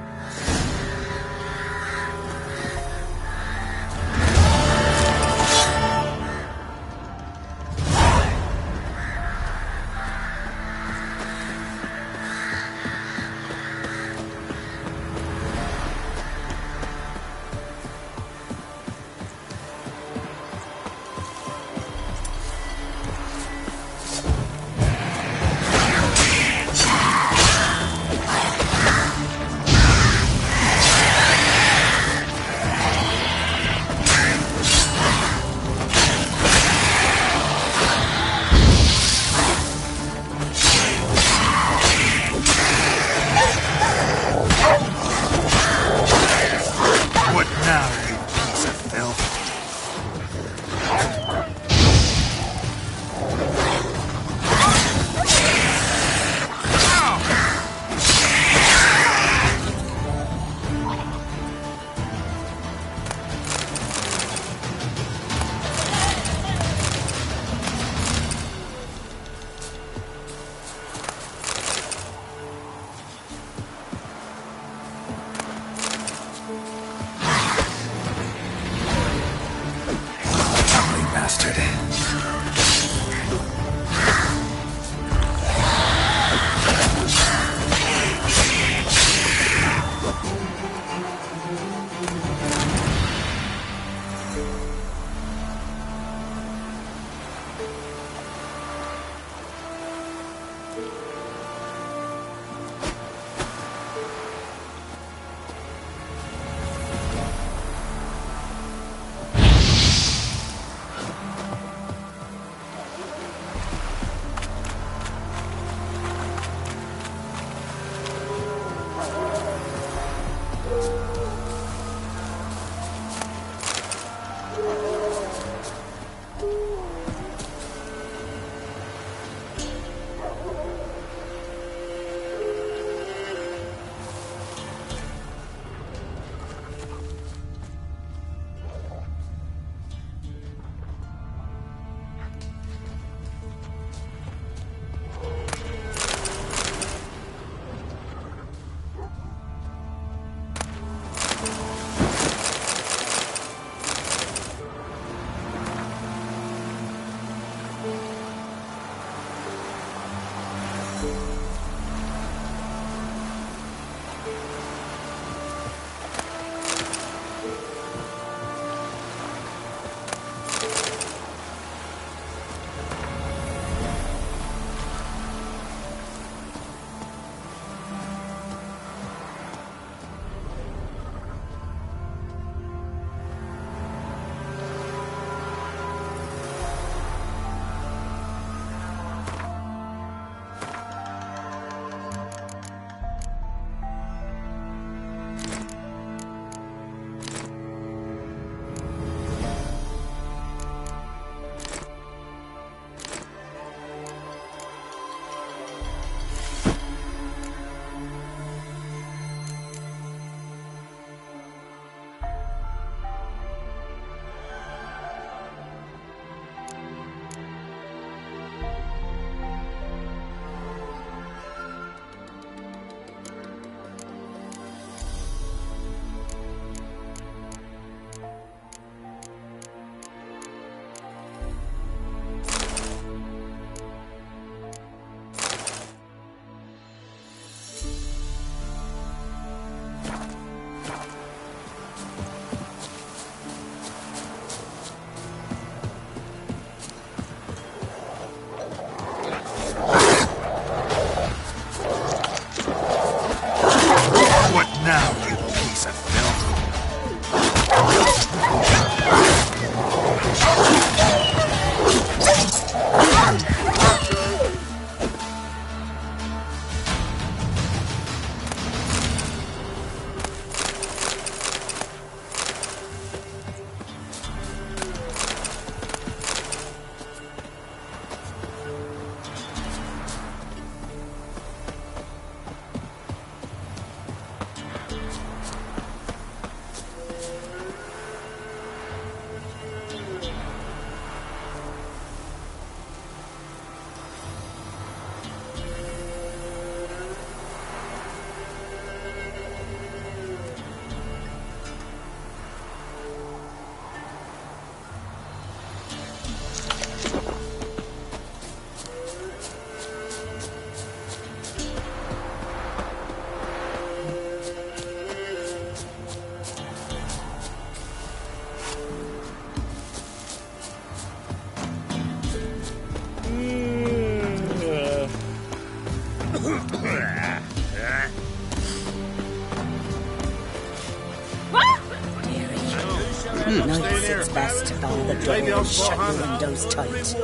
Oh, the devil, shut your windows tight.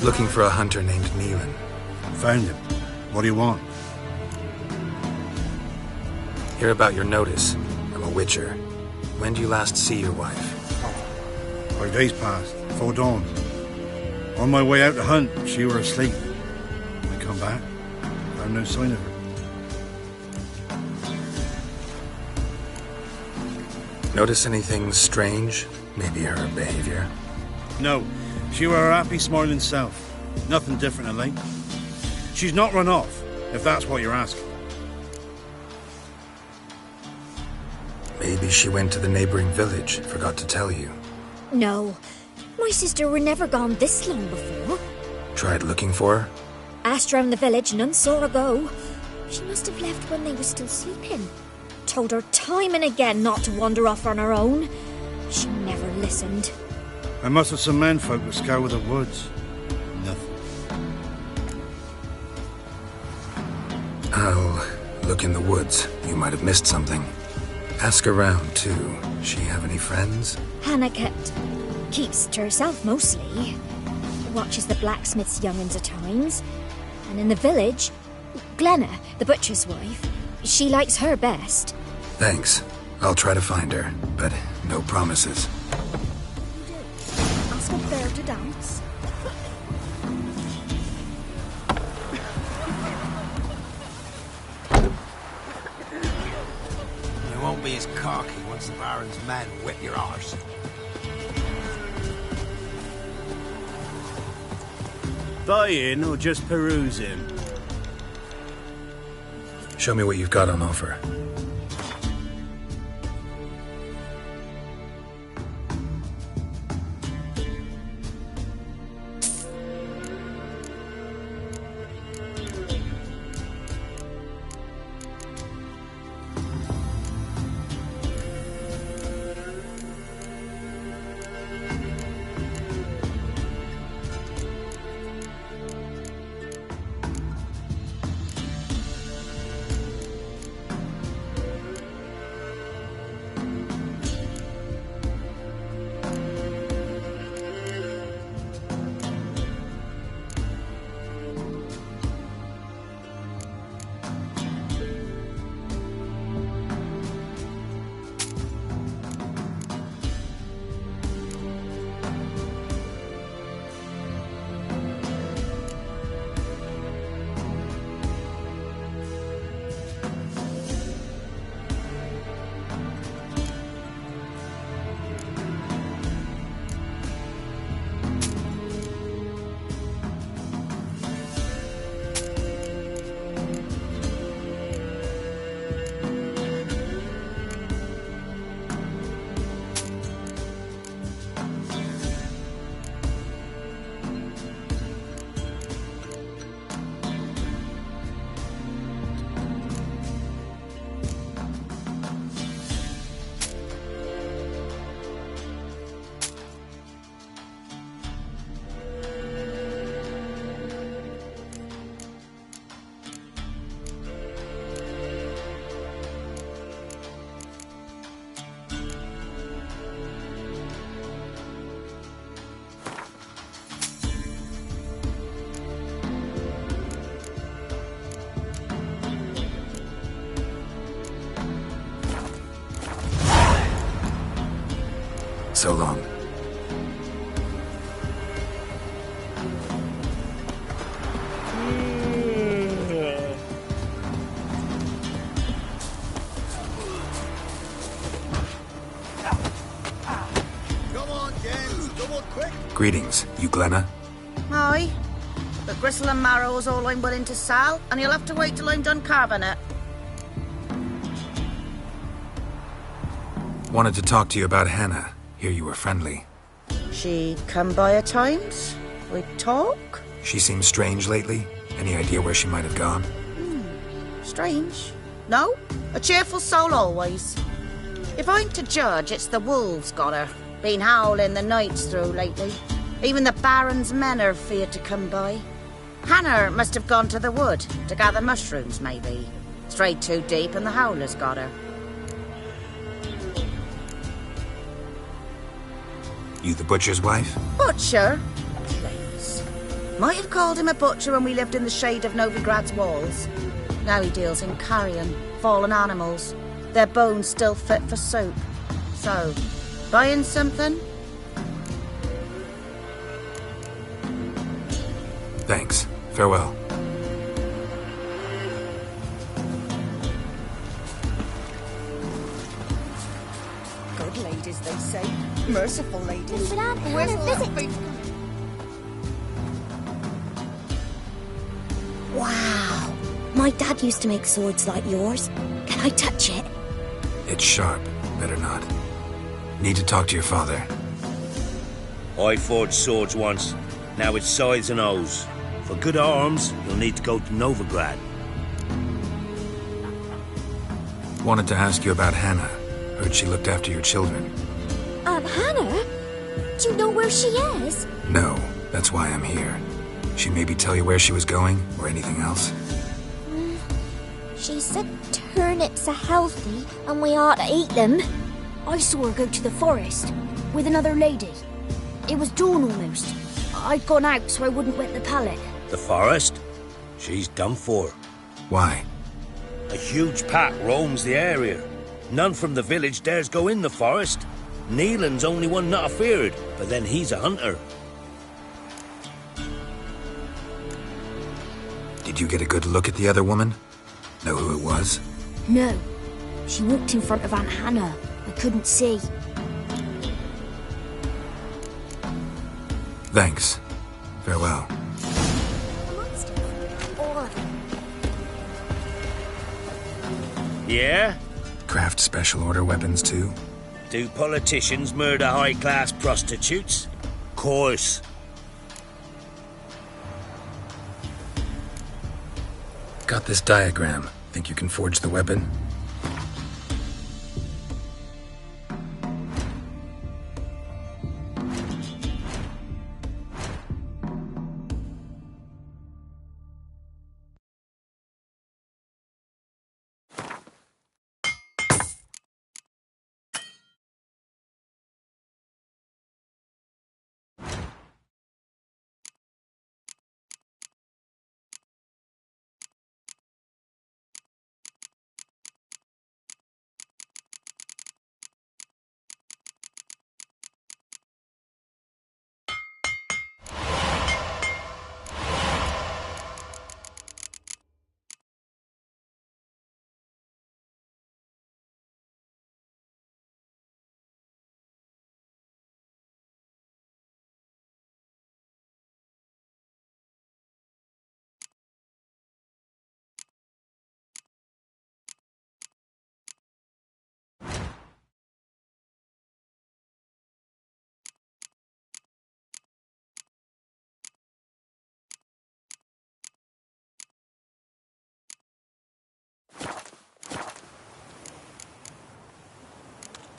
Looking for a hunter named Neelan. Found him. What do you want? Hear about your notice. I'm a witcher. When do you last see your wife? 5 days past, before dawn. On my way out to hunt, she were asleep. I come back, found no sign of her. Notice anything strange? Maybe her behavior? No, she were her happy, smiling self. Nothing different of late. She's not run off, if that's what you're asking. Maybe she went to the neighboring village, forgot to tell you. No, my sister were never gone this long before. Tried looking for her? Asked round the village, none saw her go. She must have left when they were still sleeping. Told her time and again not to wander off on her own. She never listened. I must have some menfolk that scour the woods. Nothing. I'll look in the woods. You might have missed something. Ask around, too. She have any friends? Hannah keeps to herself mostly. Watches the blacksmith's young'uns at times. And in the village, Glenna, the butcher's wife, she likes her best. Thanks. I'll try to find her, but no promises. Ask a bear to dance. You won't be as cocky once the Baron's men whip your arse. Buying or just perusing? Show me what you've got on offer. So long. Come on, James. Come on, quick. Greetings. You Glenna? Aye. The gristle and marrow is all I'm willing to sell, and you'll have to wait till I'm done carving it. Wanted to talk to you about Hannah. Hear you were friendly. She come by at times. We talk. She seems strange lately. Any idea where she might have gone? Strange. No, a cheerful soul always. If I'm to judge, it's the wolves got her. Been howling the nights through lately. Even the Baron's men are feared to come by. Hannah must have gone to the wood to gather mushrooms, maybe. Strayed too deep and the howlers got her. You the butcher's wife? Butcher? Please. Might have called him a butcher when we lived in the shade of Novigrad's walls. Now he deals in carrion, fallen animals. Their bones still fit for soup. So, buying something? Thanks. Farewell. Good ladies, they say. Merciful ladies. But Aunt Where's Hannah, the visit... Wow. My dad used to make swords like yours. Can I touch it? It's sharp. Better not. Need to talk to your father. I forged swords once. Now it's scythes and hoes. For good arms, you'll need to go to Novigrad. Wanted to ask you about Hannah. Heard she looked after your children. Aunt Hannah? Do you know where she is? No, that's why I'm here. She maybe tell you where she was going, or anything else? She said turnips are healthy and we ought to eat them. I saw her go to the forest with another lady. It was dawn almost. I'd gone out so I wouldn't wet the pallet. The forest? She's done for. Why? A huge pack roams the area. None from the village dares go in the forest. Neelan's only one not afeared, but then he's a hunter. Did you get a good look at the other woman? Know who it was? No. She walked in front of Aunt Hannah. I couldn't see. Thanks. Farewell. Yeah? Craft special order weapons too? Do politicians murder high-class prostitutes? Course. Got this diagram. Think you can forge the weapon?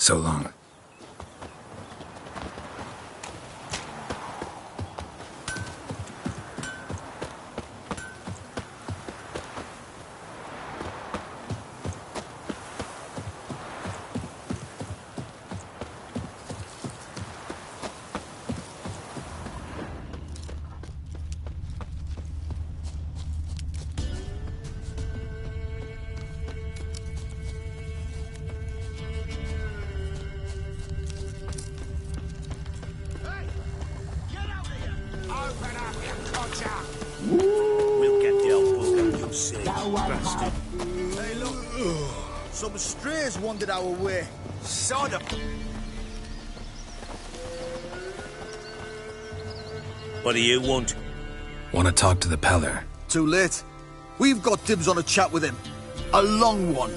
So long. We'll get the old book and you'll see. Bastard. Hey, look. Some strays wandered our way. Son of... What do you want? Want to talk to the Peller. Too late. We've got dibs on a chat with him. A long one.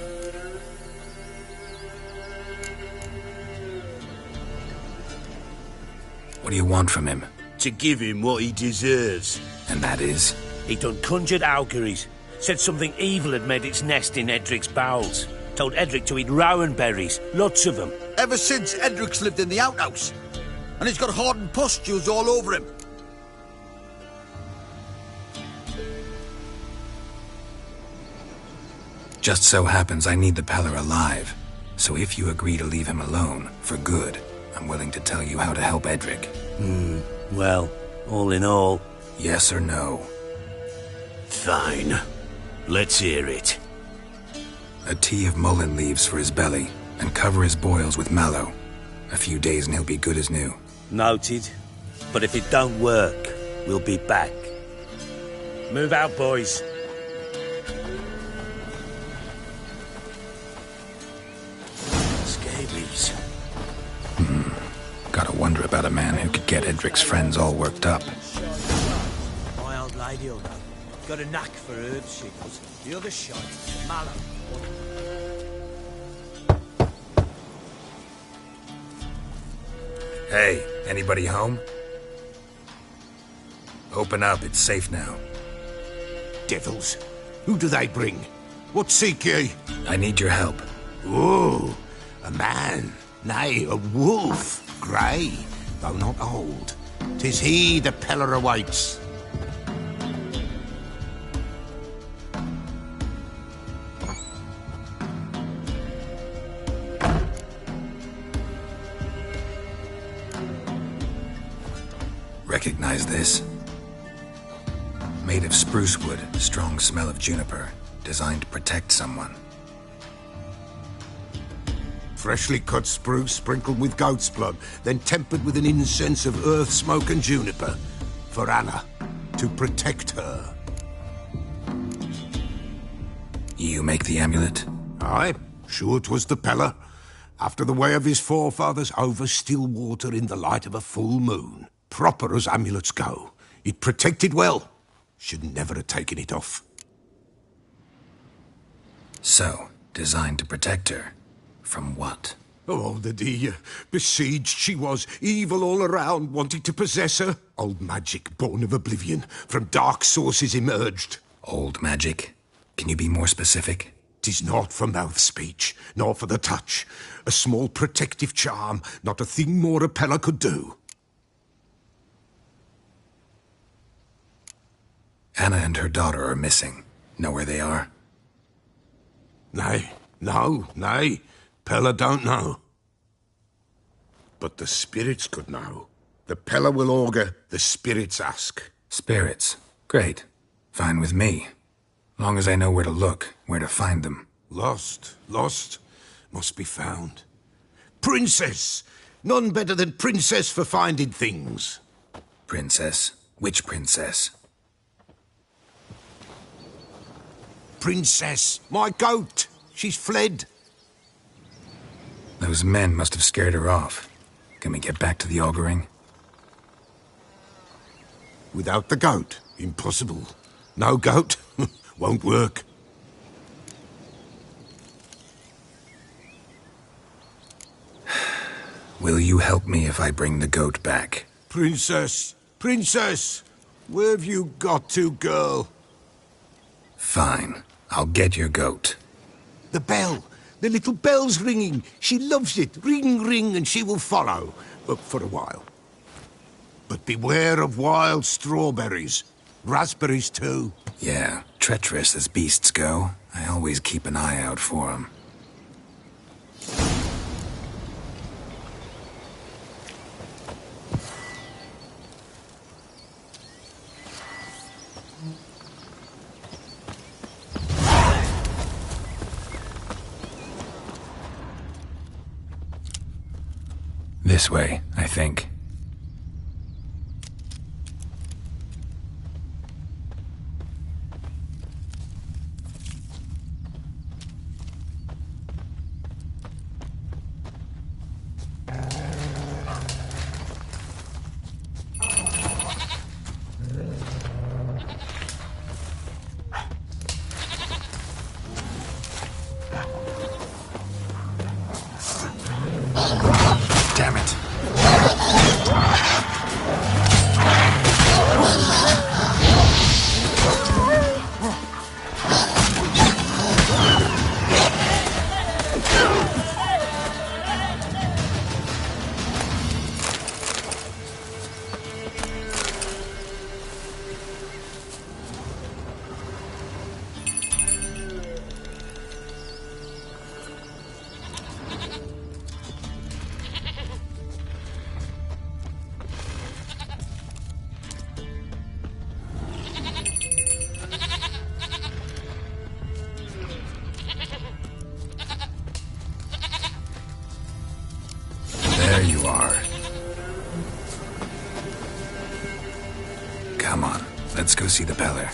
What do you want from him? To give him what he deserves. And that is? He done conjured auguries. Said something evil had made its nest in Edric's bowels. Told Edric to eat rowan berries. Lots of them. Ever since Edric's lived in the outhouse. And he's got hardened pustules all over him. Just so happens I need the Peller alive. So if you agree to leave him alone, for good, I'm willing to tell you how to help Edric. Well, all in all... Yes or no? Fine. Let's hear it. A tea of mullein leaves for his belly, and cover his boils with mallow. A few days and he'll be good as new. Noted. But if it don't work, we'll be back. Move out, boys. Scabies. Gotta wonder about a man who could get Edric's friends all worked up. My old lady'll know. Got a knack for herbs, she does. The other shite, mallow. Hey, anybody home? Open up, it's safe now. Devils, who do they bring? What seek ye? I need your help. Oh, a man, nay, a wolf, grey, though not old. 'Tis he the Peller awaits. Recognize this? Made of spruce wood, strong smell of juniper, designed to protect someone. Freshly cut spruce sprinkled with goat's blood, then tempered with an incense of earth, smoke and juniper. For Anna, to protect her. You make the amulet? Aye, sure 'twas the Peller. After the way of his forefathers, over still water in the light of a full moon. Proper as amulets go. It protected well. Should never have taken it off. So, designed to protect her. From what? Oh, the dear. Besieged she was, evil all around, wanting to possess her. Old magic, born of oblivion, from dark sources emerged. Old magic? Can you be more specific? 'Tis not for mouth speech, nor for the touch. A small protective charm, not a thing more a Peller could do. Anna and her daughter are missing. Know where they are? Nay, nay. Peller don't know. But the spirits could know. The Peller will augur, the spirits ask. Spirits? Great. Fine with me. Long as I know where to look, where to find them. Lost. Must be found. Princess! None better than Princess for finding things. Princess? Which princess? Princess, my goat. She's fled. Those men must have scared her off. Can we get back to the auguring? Without the goat, impossible. No goat, won't work. Will you help me if I bring the goat back? Princess, where have you got to, girl? Fine. I'll get your goat. The bell. The little bell's ringing. She loves it. Ring, ring, and she will follow. For a while. But beware of wild strawberries. Raspberries, too. Yeah, treacherous as beasts go. I always keep an eye out for them. This way, I think. Damn it. Come on, let's go see the Peller.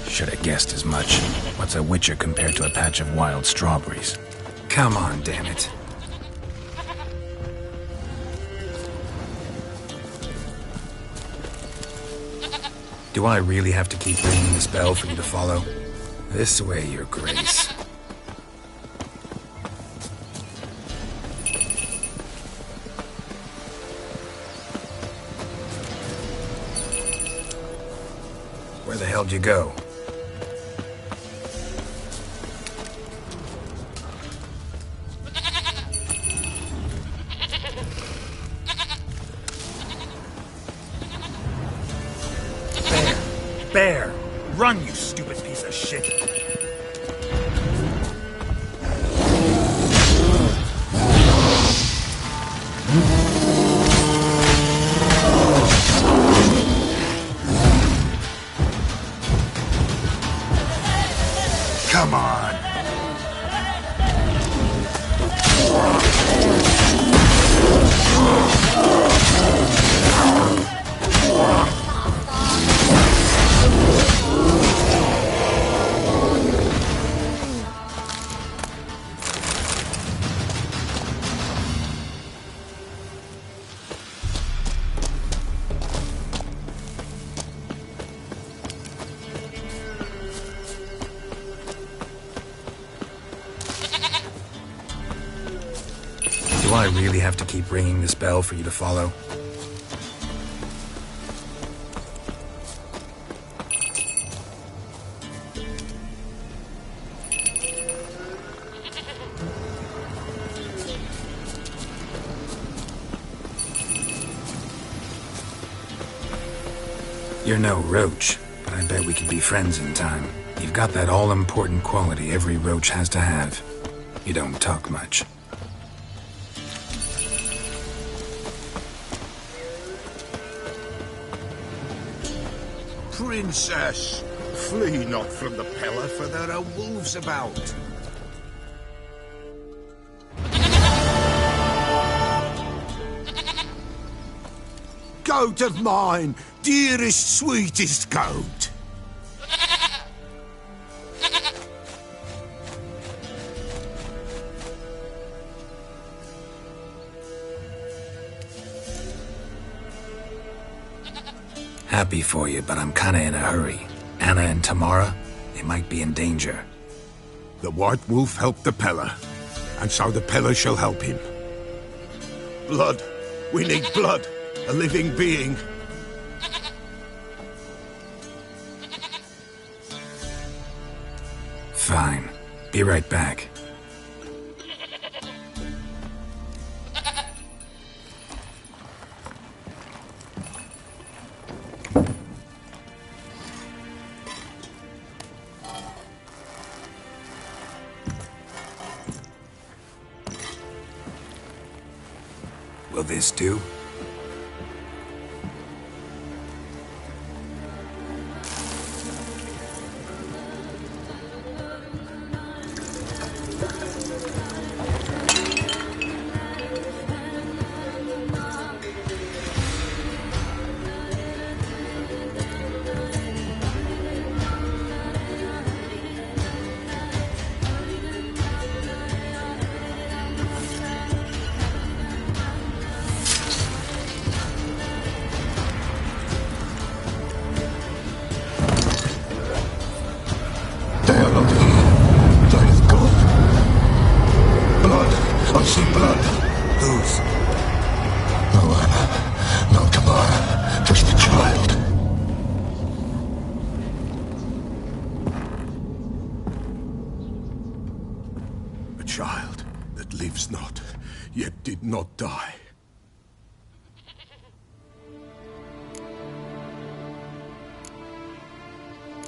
Should have guessed as much. What's a witcher compared to a patch of wild strawberries? Come on, damn it. Do I really have to keep ringing this bell for you to follow? This way, Your Grace. Where the hell d'you go? Bear! Run, you stupid piece of shit! Come on! Do I really have to keep ringing this bell for you to follow? You're no roach, but I bet we could be friends in time. You've got that all-important quality every roach has to have. You don't talk much. Princess, flee not from the Peller, for there are wolves about. Goat of mine, dearest, sweetest goat. Happy for you, but I'm kinda in a hurry. Anna and Tamara, they might be in danger. The White Wolf helped the Peller, and so the Peller shall help him. Blood. We need blood. A living being. Fine. Be right back. Will this do? I see blood. Whose? No Anna, no Tamara, just a child. A child that lives not, yet did not die.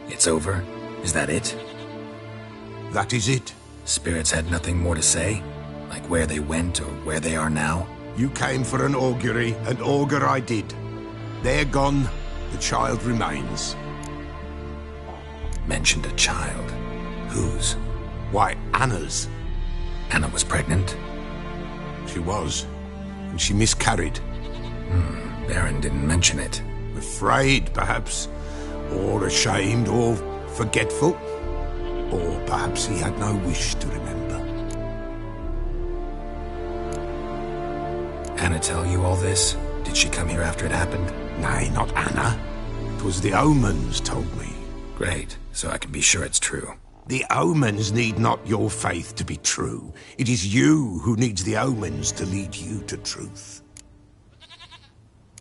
It's over? Is that it? That is it. Spirits had nothing more to say? Like where they went or where they are now? You came for an augury, and augur I did. They're gone, the child remains. Mentioned a child. Whose? Why, Anna's. Anna was pregnant? She was. and she miscarried. Baron didn't mention it. Afraid, perhaps, or ashamed, or forgetful, or perhaps he had no wish to remember. Anna tell you all this? Did she come here after it happened? Nay, not Anna. 'Twas the omens told me. Great, so I can be sure it's true. The omens need not your faith to be true. It is you who needs the omens to lead you to truth.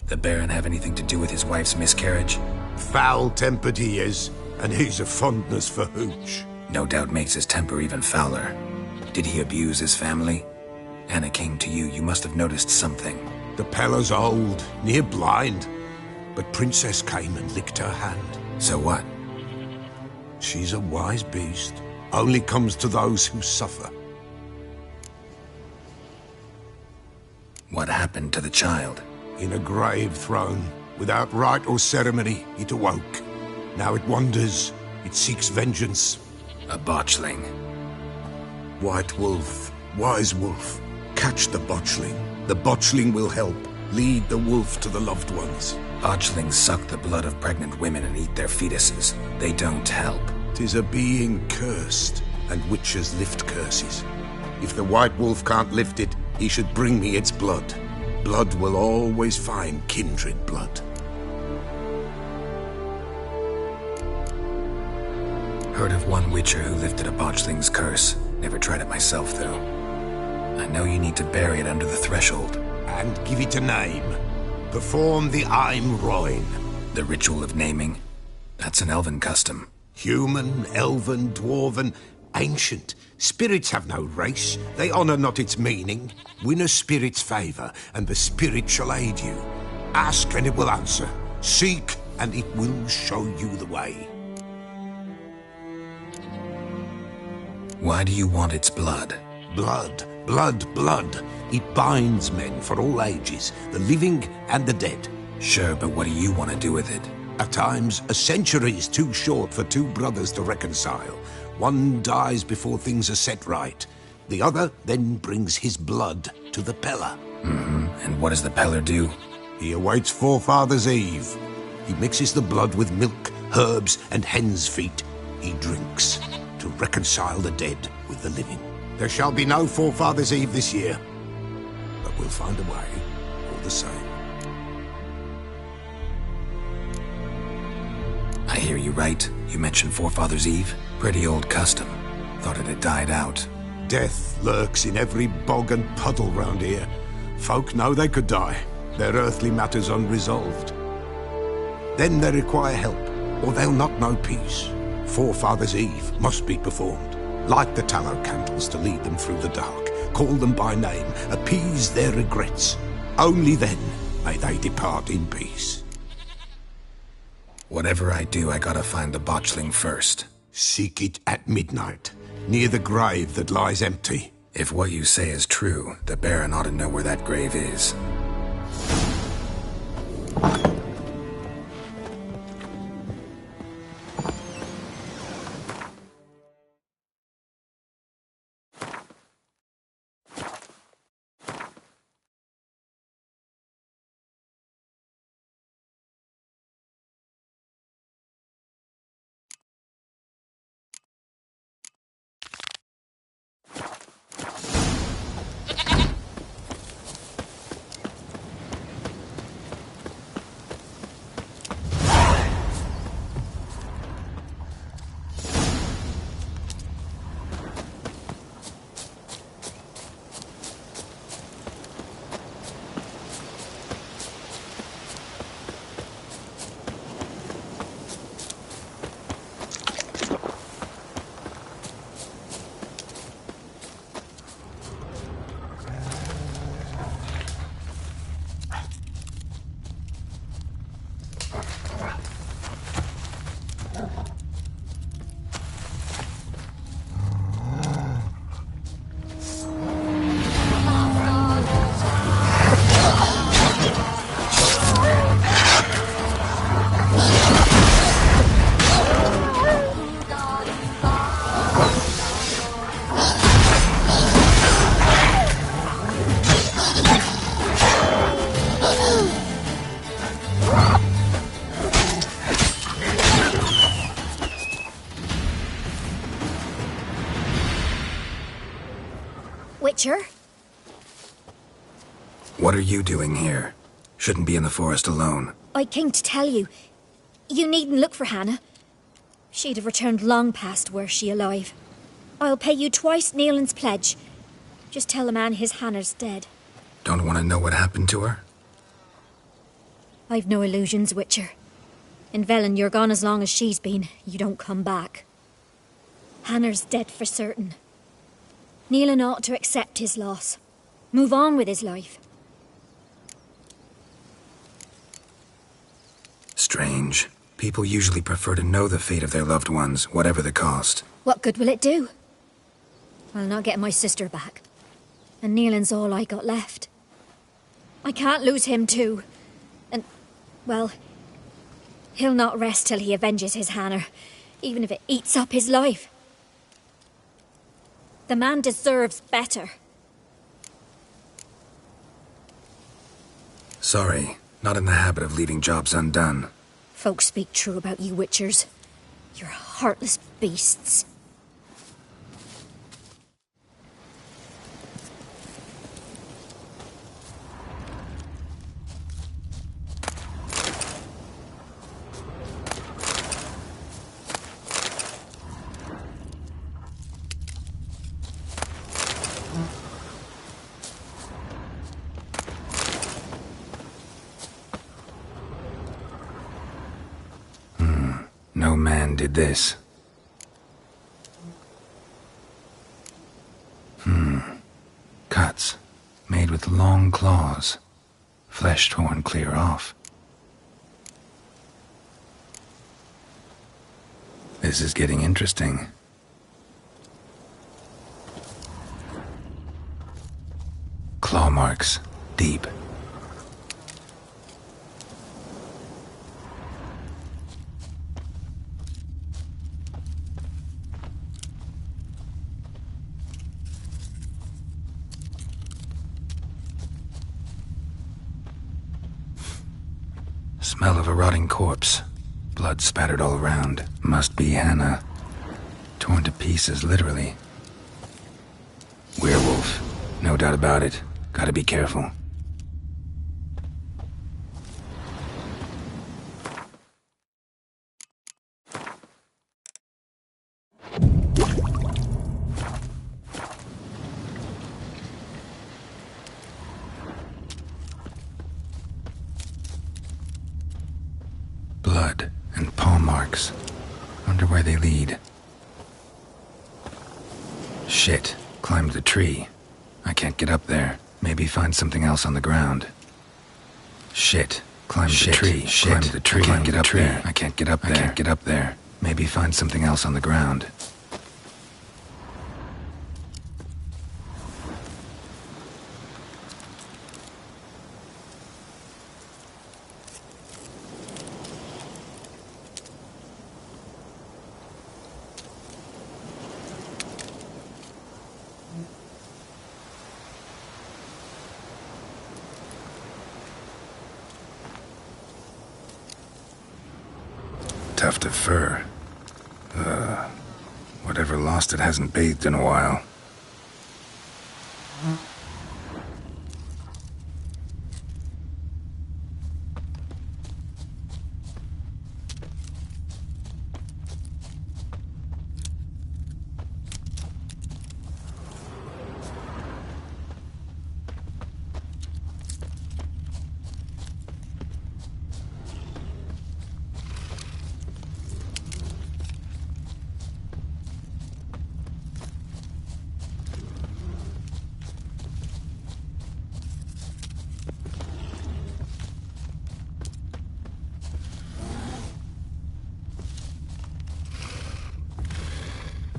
The Baron have anything to do with his wife's miscarriage? Foul-tempered he is, and he's a fondness for hooch. No doubt makes his temper even fouler. Did he abuse his family? Anna came to you, you must have noticed something. The Pella's old, near blind, but Princess came and licked her hand. So what? She's a wise beast. Only comes to those who suffer. What happened to the child? In a grave thrown, without rite or ceremony, it awoke. Now it wanders, it seeks vengeance. A botchling. White wolf, wise wolf, catch the botchling. The botchling will help, lead the wolf to the loved ones. Botchlings suck the blood of pregnant women and eat their fetuses. They don't help. 'Tis a being cursed, and witches lift curses. If the white wolf can't lift it, he should bring me its blood. Blood will always find kindred blood. Heard of one witcher who lifted a botchling's curse. Never tried it myself, though. I know you need to bury it under the threshold. And give it a name. Perform the Aim Roin. The ritual of naming? That's an elven custom. Human, elven, dwarven, ancient. Spirits have no race. They honour not its meaning. Win a spirit's favour, and the spirit shall aid you. Ask, and it will answer. Seek, and it will show you the way. Why do you want its blood? Blood, blood, blood. It binds men for all ages, the living and the dead. Sure, but what do you want to do with it? At times, a century is too short for two brothers to reconcile. One dies before things are set right. The other then brings his blood to the Pella. And what does the Peller do? He awaits Forefather's Eve. He mixes the blood with milk, herbs, and hen's feet. He drinks to reconcile the dead with the living. There shall be no Forefather's Eve this year, but we'll find a way all the same. I hear you right. You mentioned Forefather's Eve. Pretty old custom. Thought it had died out. Death lurks in every bog and puddle round here. Folk know they could die, their earthly matters unresolved. Then they require help, or they'll not know peace. Forefather's Eve must be performed. Light the tallow candles to lead them through the dark. Call them by name, appease their regrets. Only then may they depart in peace. Whatever I do, I gotta find the botchling first. Seek it at midnight, near the grave that lies empty. If what you say is true, the Baron ought to know where that grave is. Witcher. What are you doing here? Shouldn't be in the forest alone. I came to tell you. You needn't look for Hannah. She'd have returned long past were she alive. I'll pay you twice Nealon's pledge. Just tell the man his Hannah's dead. Don't want to know what happened to her? I've no illusions, Witcher. In Velen, you're gone as long as she's been. You don't come back. Hannah's dead for certain. Nealon ought to accept his loss. Move on with his life. Strange. People usually prefer to know the fate of their loved ones, whatever the cost. What good will it do? I'll not get my sister back. And Nealon's all I got left. I can't lose him too. And, well, he'll not rest till he avenges his Hannah, even if it eats up his life. The man deserves better. Sorry, not in the habit of leaving jobs undone. Folks speak true about you Witchers. You're heartless beasts. No man did this. Cuts. Made with long claws. Flesh torn clear off. This is getting interesting. Claw marks. Deep. Smell of a rotting corpse. Blood spattered all around. Must be Hannah. Torn to pieces, literally. Werewolf. No doubt about it. Gotta be careful. Blood and paw marks. Wonder where they lead. Shit. Climbed the tree. I can't get up there. Maybe find something else on the ground. Shit. Climbed the tree. Climbed the tree. I can't get up there. I can't get up there. I can't get up there. Maybe find something else on the ground. Tuft of fur. Whatever lost it hasn't bathed in a while.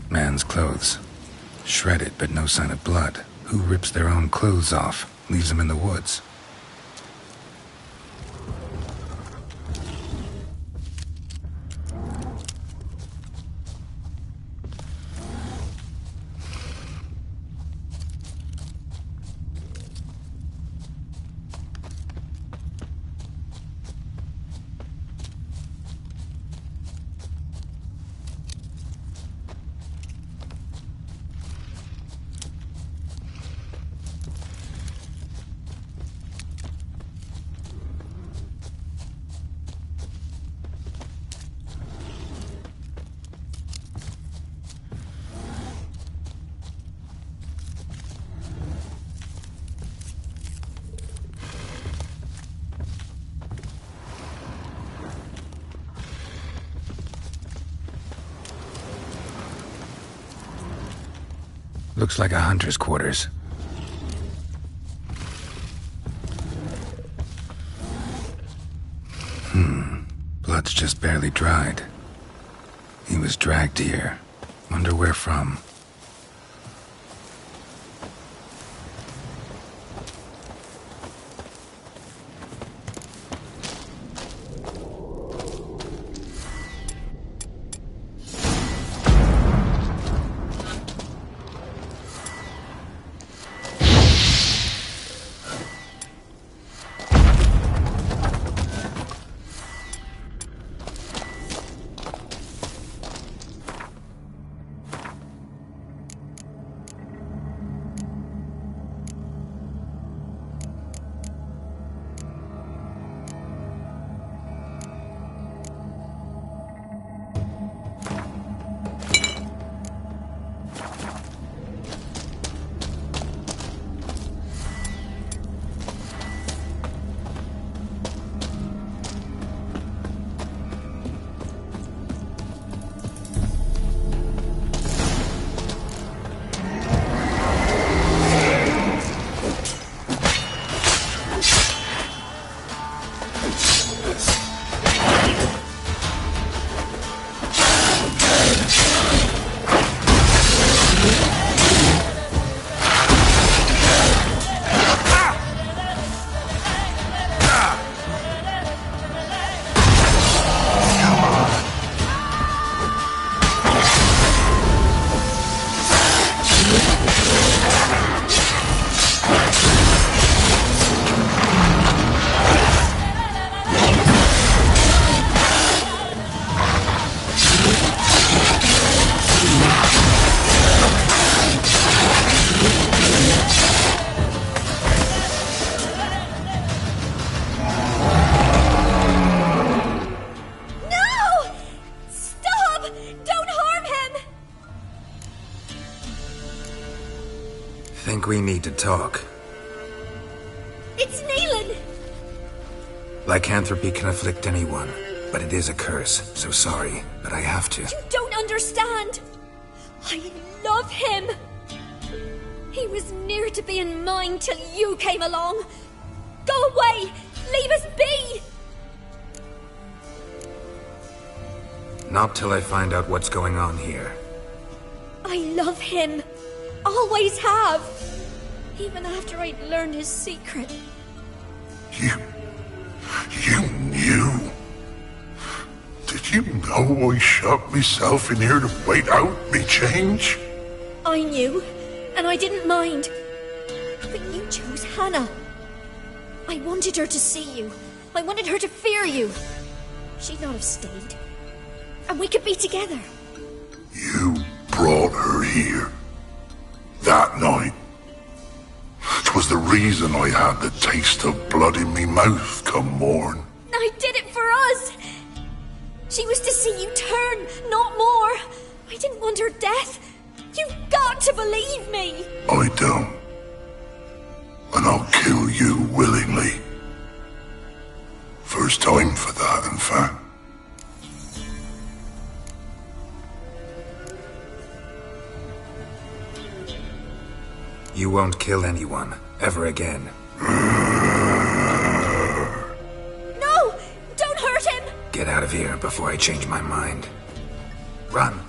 Man's clothes. Shredded, but no sign of blood. Who rips their own clothes off, leaves them in the woods? Looks like a hunter's quarters. Blood's just barely dried. He was dragged here. Wonder where from. We need to talk. It's Neelan! Lycanthropy can afflict anyone, but it is a curse, so sorry, but I have to. You don't understand! I love him! He was near to being mine till you came along! Go away! Leave us be! Not till I find out what's going on here. I love him! Always have! Even after I'd learned his secret. You knew? Did you know I shut myself in here to wait out me change? I knew, and I didn't mind. But you chose Hannah. I wanted her to see you. I wanted her to fear you. She'd not have stayed. And we could be together. You brought her here. That night. 'Twas the reason I had the taste of blood in me mouth come morn. I did it for us! She was to see you turn, not more. I didn't want her death. You've got to believe me! I don't. And I'll kill you willingly. First time for that, in fact. You won't kill anyone, ever again. No! Don't hurt him! Get out of here before I change my mind. Run.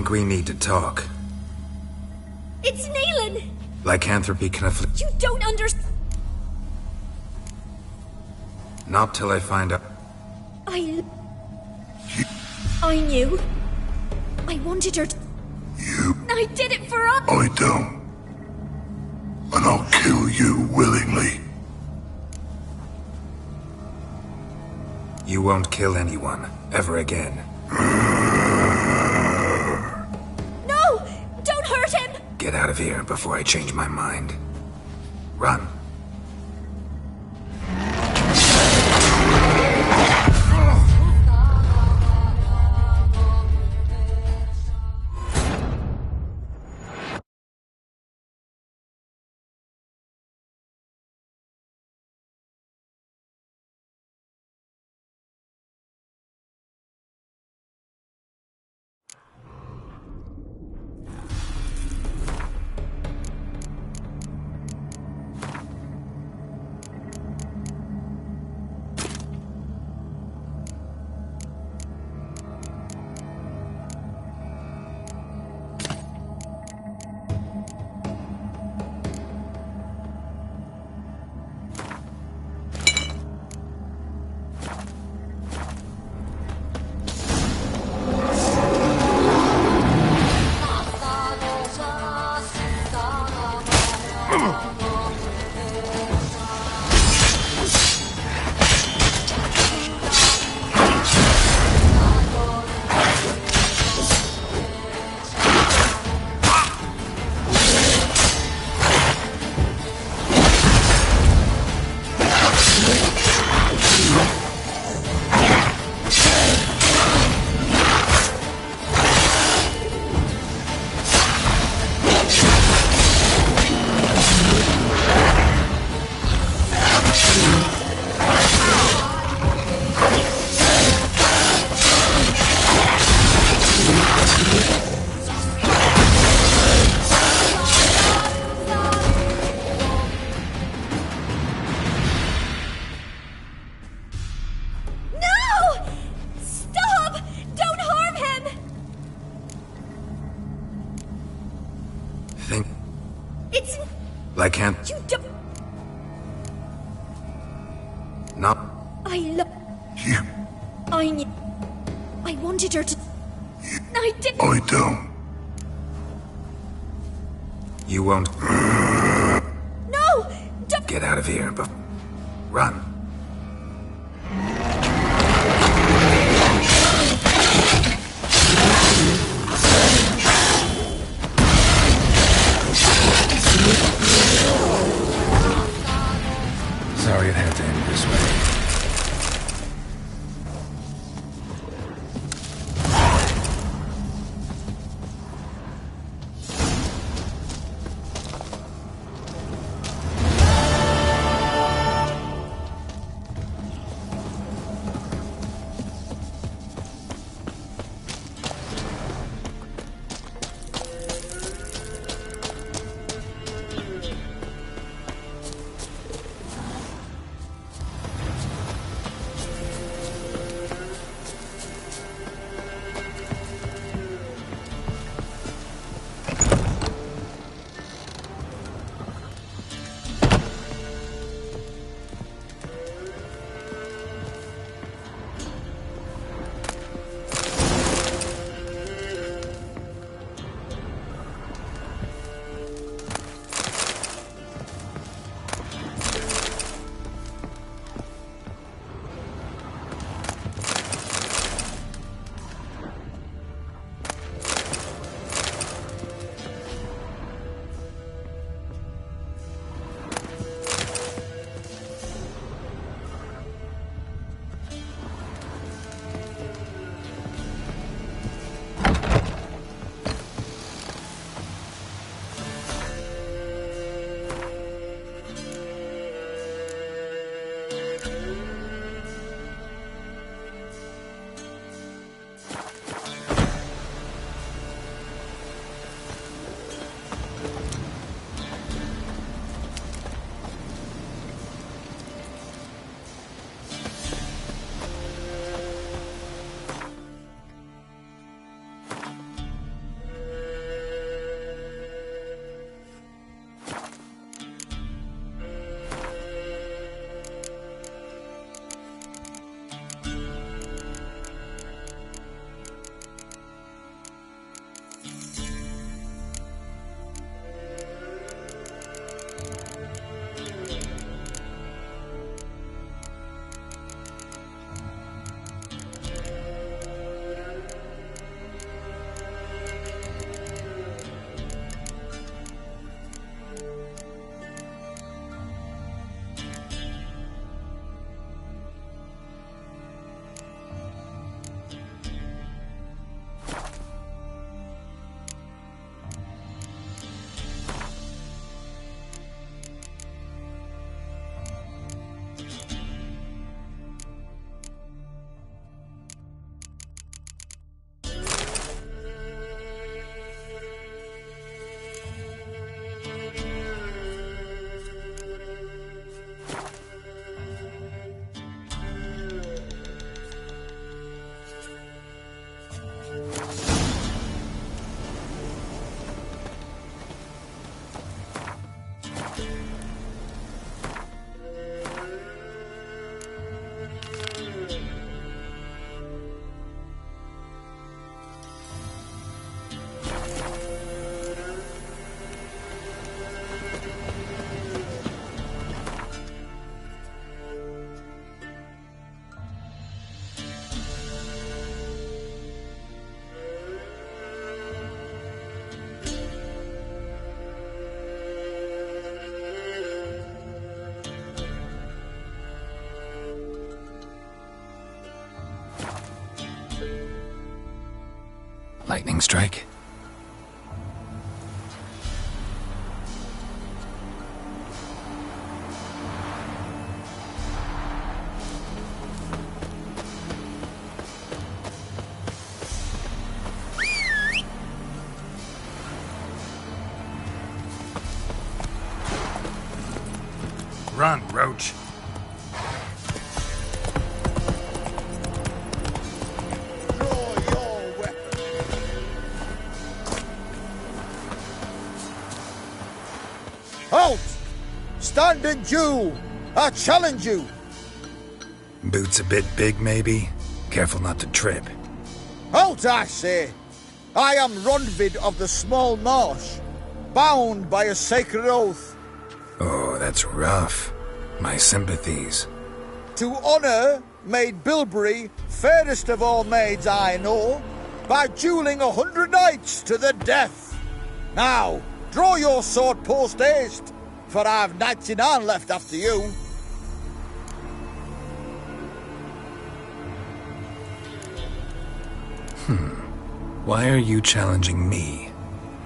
think we need to talk. It's Neelan! Lycanthropy can afflict... You don't understand. Not till I find out... I knew. I wanted her to... I did it for us! I don't. And I'll kill you willingly. You won't kill anyone, ever again. No! Don't hurt him! Get out of here before I change my mind. Run. I can't... You don't... Not... I love... You... I knew... I wanted her to... I didn't... I don't. You won't... No! Don't... Get out of here, but... Run. Sorry it had to end this way. Lightning strike? Run, Roach. Halt! Stand and do! I challenge you! Boots a bit big, maybe? Careful not to trip. Halt, I say! I am Ronvid of the Small Marsh, bound by a sacred oath. Oh, that's rough. My sympathies. To honour Maid Bilberry, fairest of all maids I know, by duelling 100 knights to the death. Now, draw your sword post haste, for I've 99 left after you. Why are you challenging me?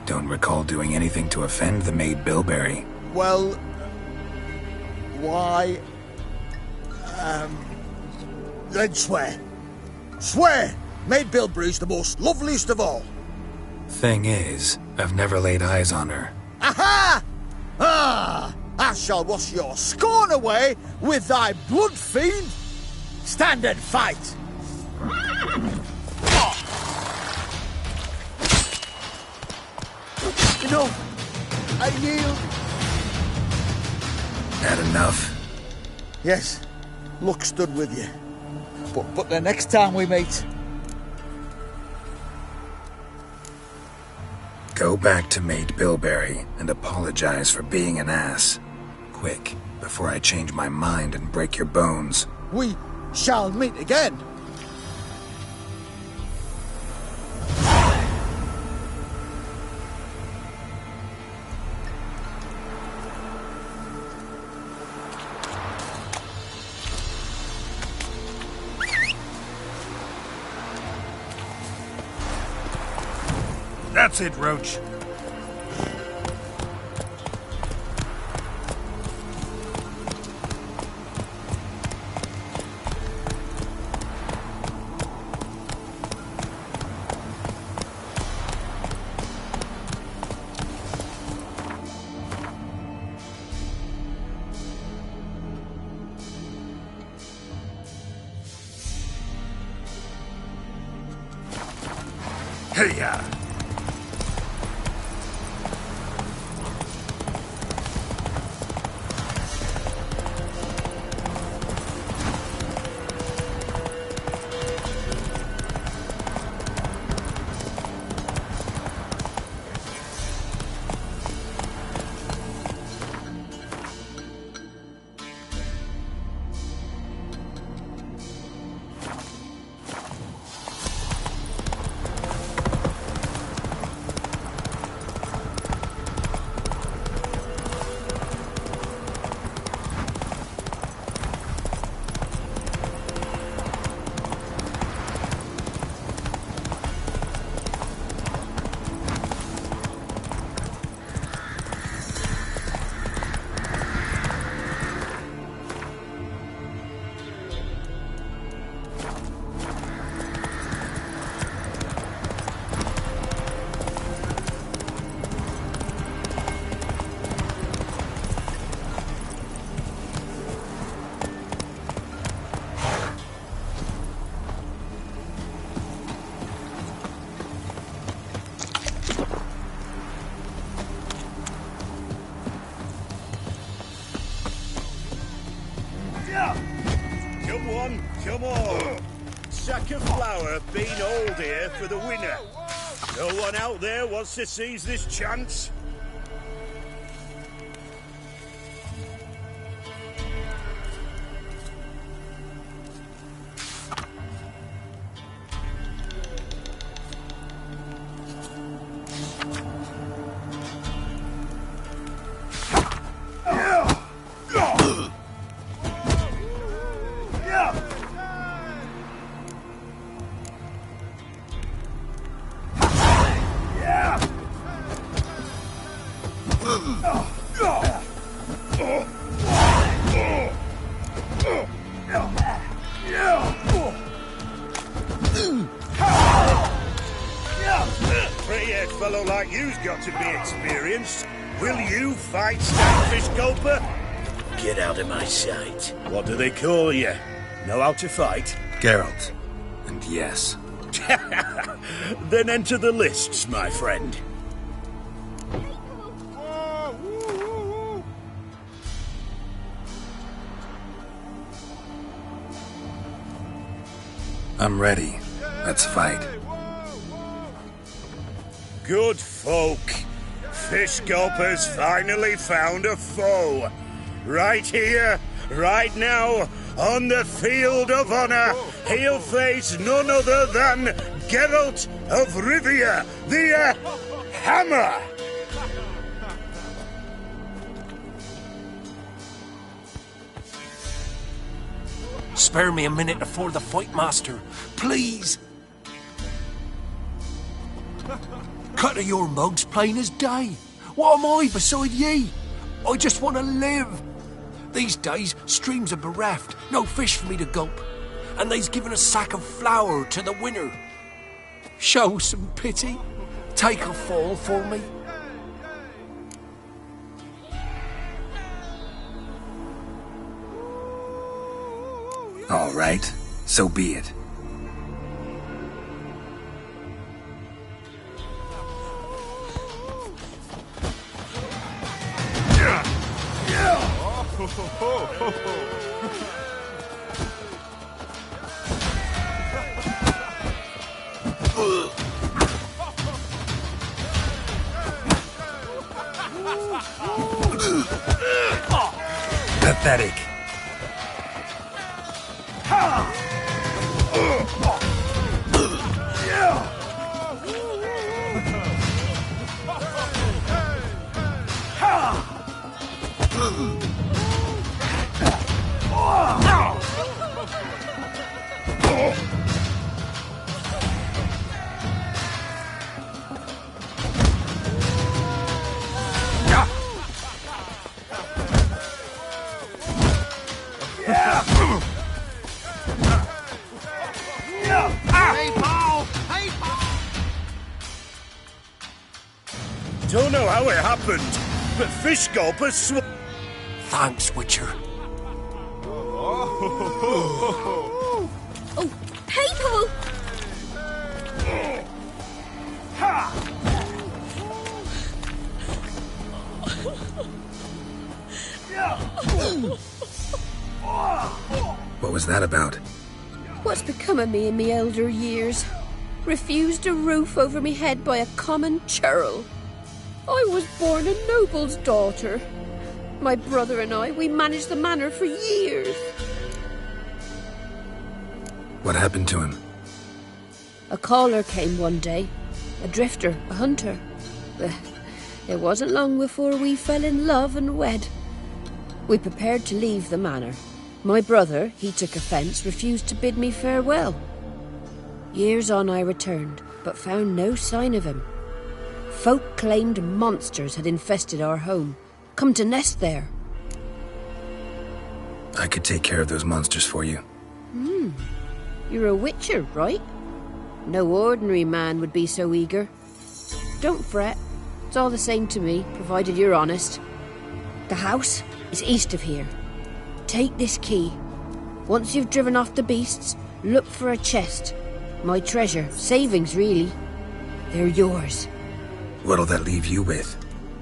Don't recall doing anything to offend the Maid Bilberry. Well, why... then swear. Swear! Maid Bilberry's the most loveliest of all. Thing is, I've never laid eyes on her. Aha! Ah! I shall wash your scorn away with thy blood, fiend! Stand and fight! No! I yield! Had enough? Yes, luck stood with you. But the next time we meet... Go back to Maid Bilberry and apologize for being an ass. Quick, before I change my mind and break your bones. We shall meet again. That's it, Roach. Hey-ya! Come on! Sack of flour been hauled here for the winner. No one out there wants to seize this chance? Pretty-haired fellow like you's got to be experienced. Will you fight Starfish Gulper? Get out of my sight. What do they call you? Know how to fight? Geralt. And yes. Then enter the lists, my friend. I'm ready. Let's fight. Good folk. Fish Gulper's finally found a foe. Right here, right now, on the field of honor, he'll face none other than Geralt of Rivia, the Hammer. Spare me a minute before the fight, master. Please. Cut of your mug's plain as day. What am I beside ye? I just want to live. These days, streams are bereft. No fish for me to gulp. And they's given a sack of flour to the winner. Show some pity. Take a fall for me. All right, so be it. Pathetic. Don't know how it happened, but Fish Gulper Thanks, Witcher. Oh, hey, Paul! What was that about? What's become of me in me elder years? Refused a roof over me head by a common churl. I was born a noble's daughter. My brother and I, we managed the manor for years. What happened to him? A caller came one day. A drifter, a hunter. It wasn't long before we fell in love and wed. We prepared to leave the manor. My brother, he took offence, refused to bid me farewell. Years on I returned, but found no sign of him. Folk claimed monsters had infested our home, come to nest there. I could take care of those monsters for you. You're a witcher, right? No ordinary man would be so eager. Don't fret. It's all the same to me, provided you're honest. The house is east of here. Take this key. Once you've driven off the beasts, look for a chest. My treasure. Savings, really. They're yours. What'll that leave you with?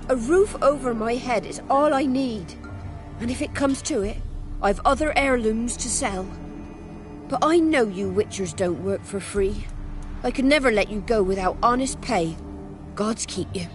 A roof over my head is all I need. And if it comes to it, I've other heirlooms to sell. But I know you witchers don't work for free. I could never let you go without honest pay. Gods keep you.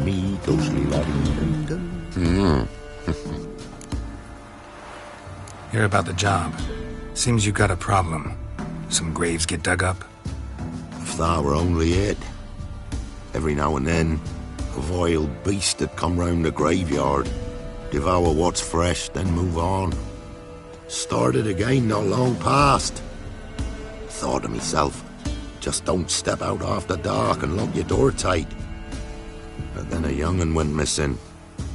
Me ghostly laddie. Hear about the job. Seems you got a problem. Some graves get dug up. If that were only it. Every now and then, a vile beast that come round the graveyard, devour what's fresh, then move on. Started again not long past. Thought to myself, just don't step out after dark and lock your door tight. But then a young'un went missing.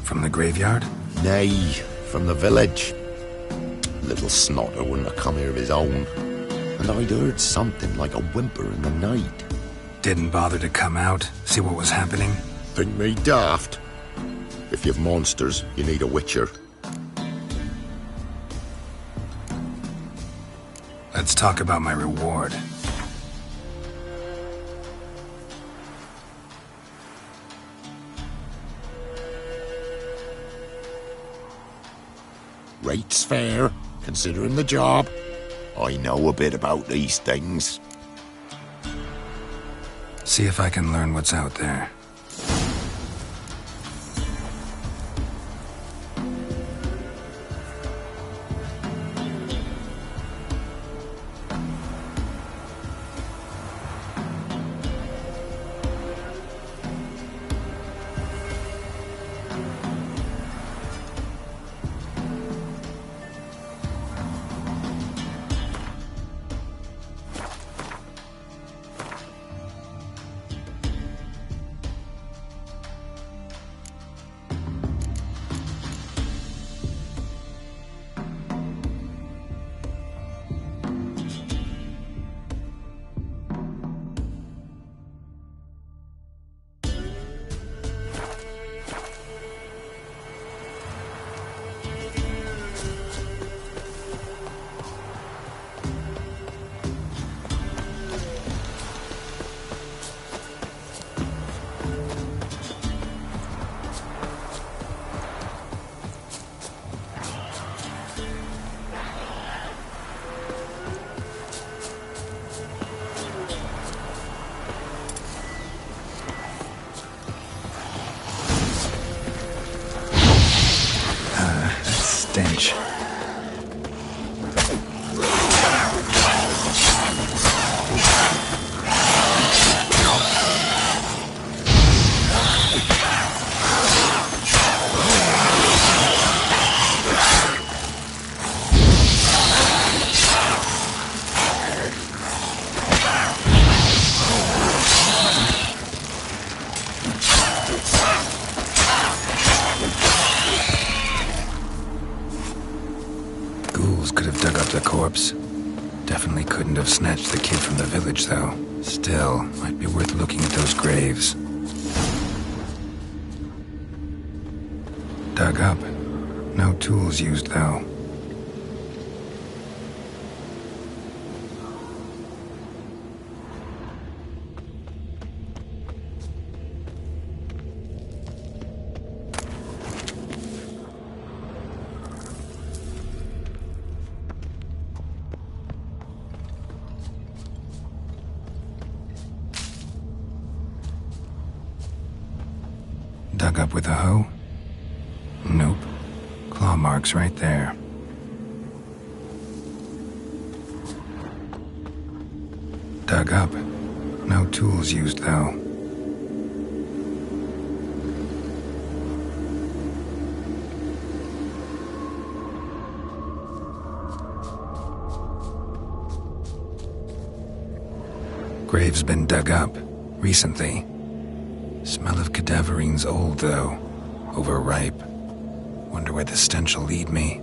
From the graveyard? Nay, from the village. Little snotter wouldn't have come here of his own. And I'd heard something like a whimper in the night. Didn't bother to come out, see what was happening? Think me daft? If you've monsters, you need a witcher. Let's talk about my reward. Rate's fair, considering the job. I know a bit about these things. See if I can learn what's out there. Stench. Could have dug up the corpse. Definitely couldn't have snatched the kid from the village, though. Still, might be worth looking at those graves. Dug up. No tools used, though. Dug up with a hoe? Nope. Claw marks right there. Dug up. No tools used, though. Grave's been dug up. Recently. Smell of cadaverine's old, though. Overripe. Wonder where the stench will lead me.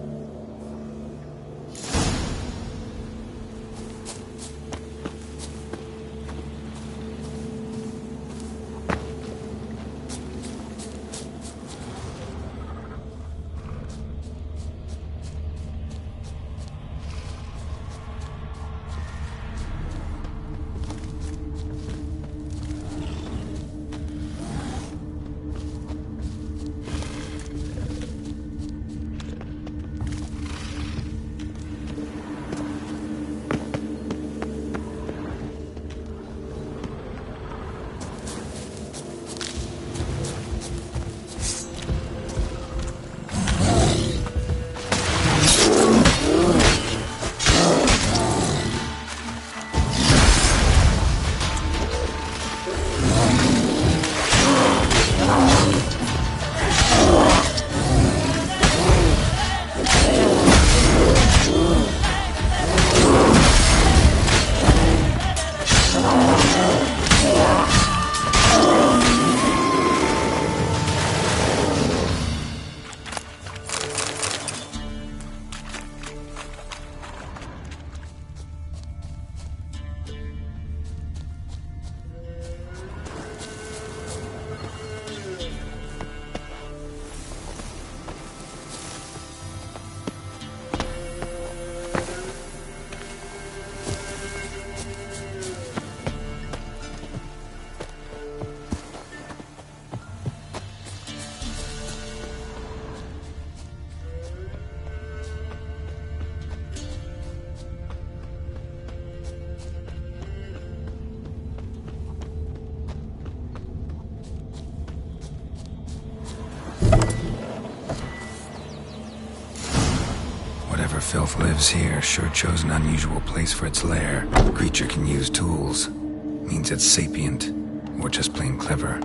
filth lives here, sure chose an unusual place for its lair. The creature can use tools. Means it's sapient, or just plain clever.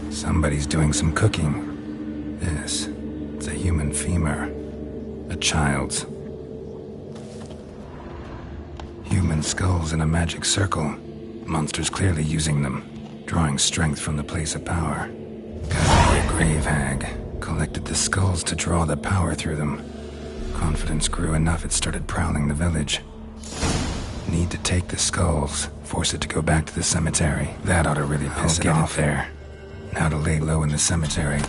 Somebody's doing some cooking. It's a human femur. A child's. Human skulls in a magic circle. Monsters clearly using them, drawing strength from the place of power. Gotta be a grave hag. Collected the skulls to draw the power through them. Confidence grew enough it started prowling the village. Need to take the skulls, force it to go back to the cemetery. That ought to really piss it off there. Now to lay low in the cemetery.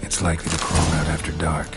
It's likely to crawl out after dark.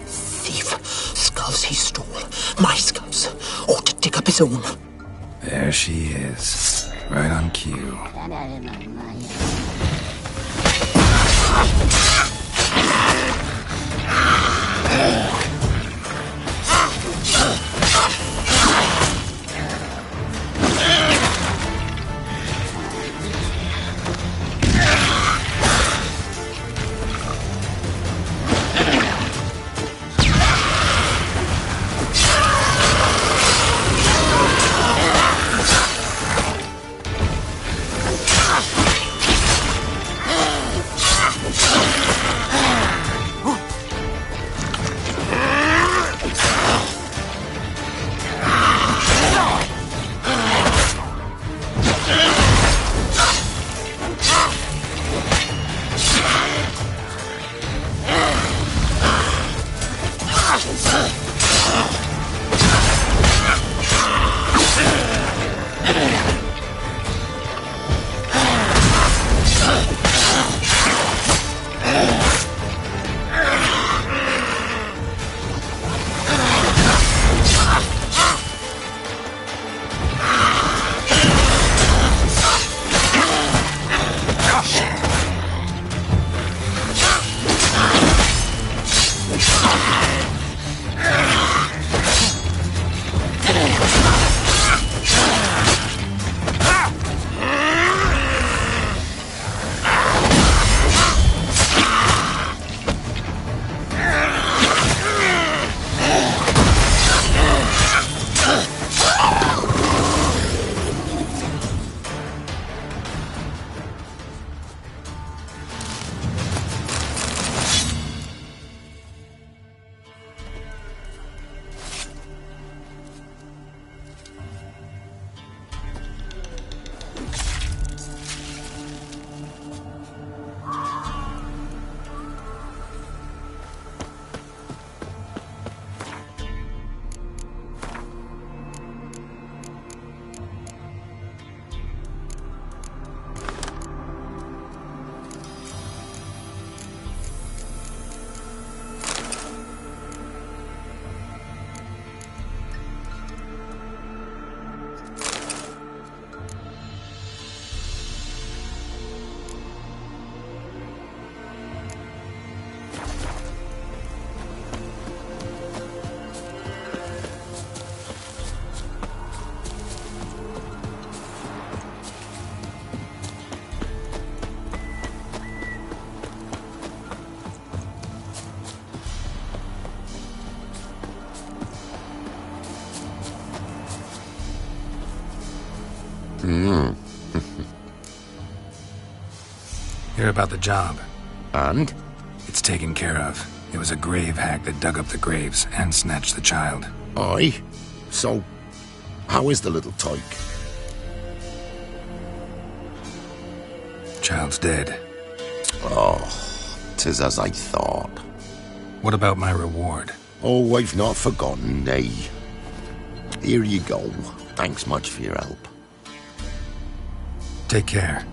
Thief. Skulls he stole. My skulls. Ought to dig up his own. There she is. Right on cue. hear about the job. And? It's taken care of. It was a grave hack that dug up the graves and snatched the child. Aye? So, how is the little tyke? Child's dead. Oh, 'tis as I thought. What about my reward? Oh, I've not forgotten, nay. Here you go. Thanks much for your help. Take care.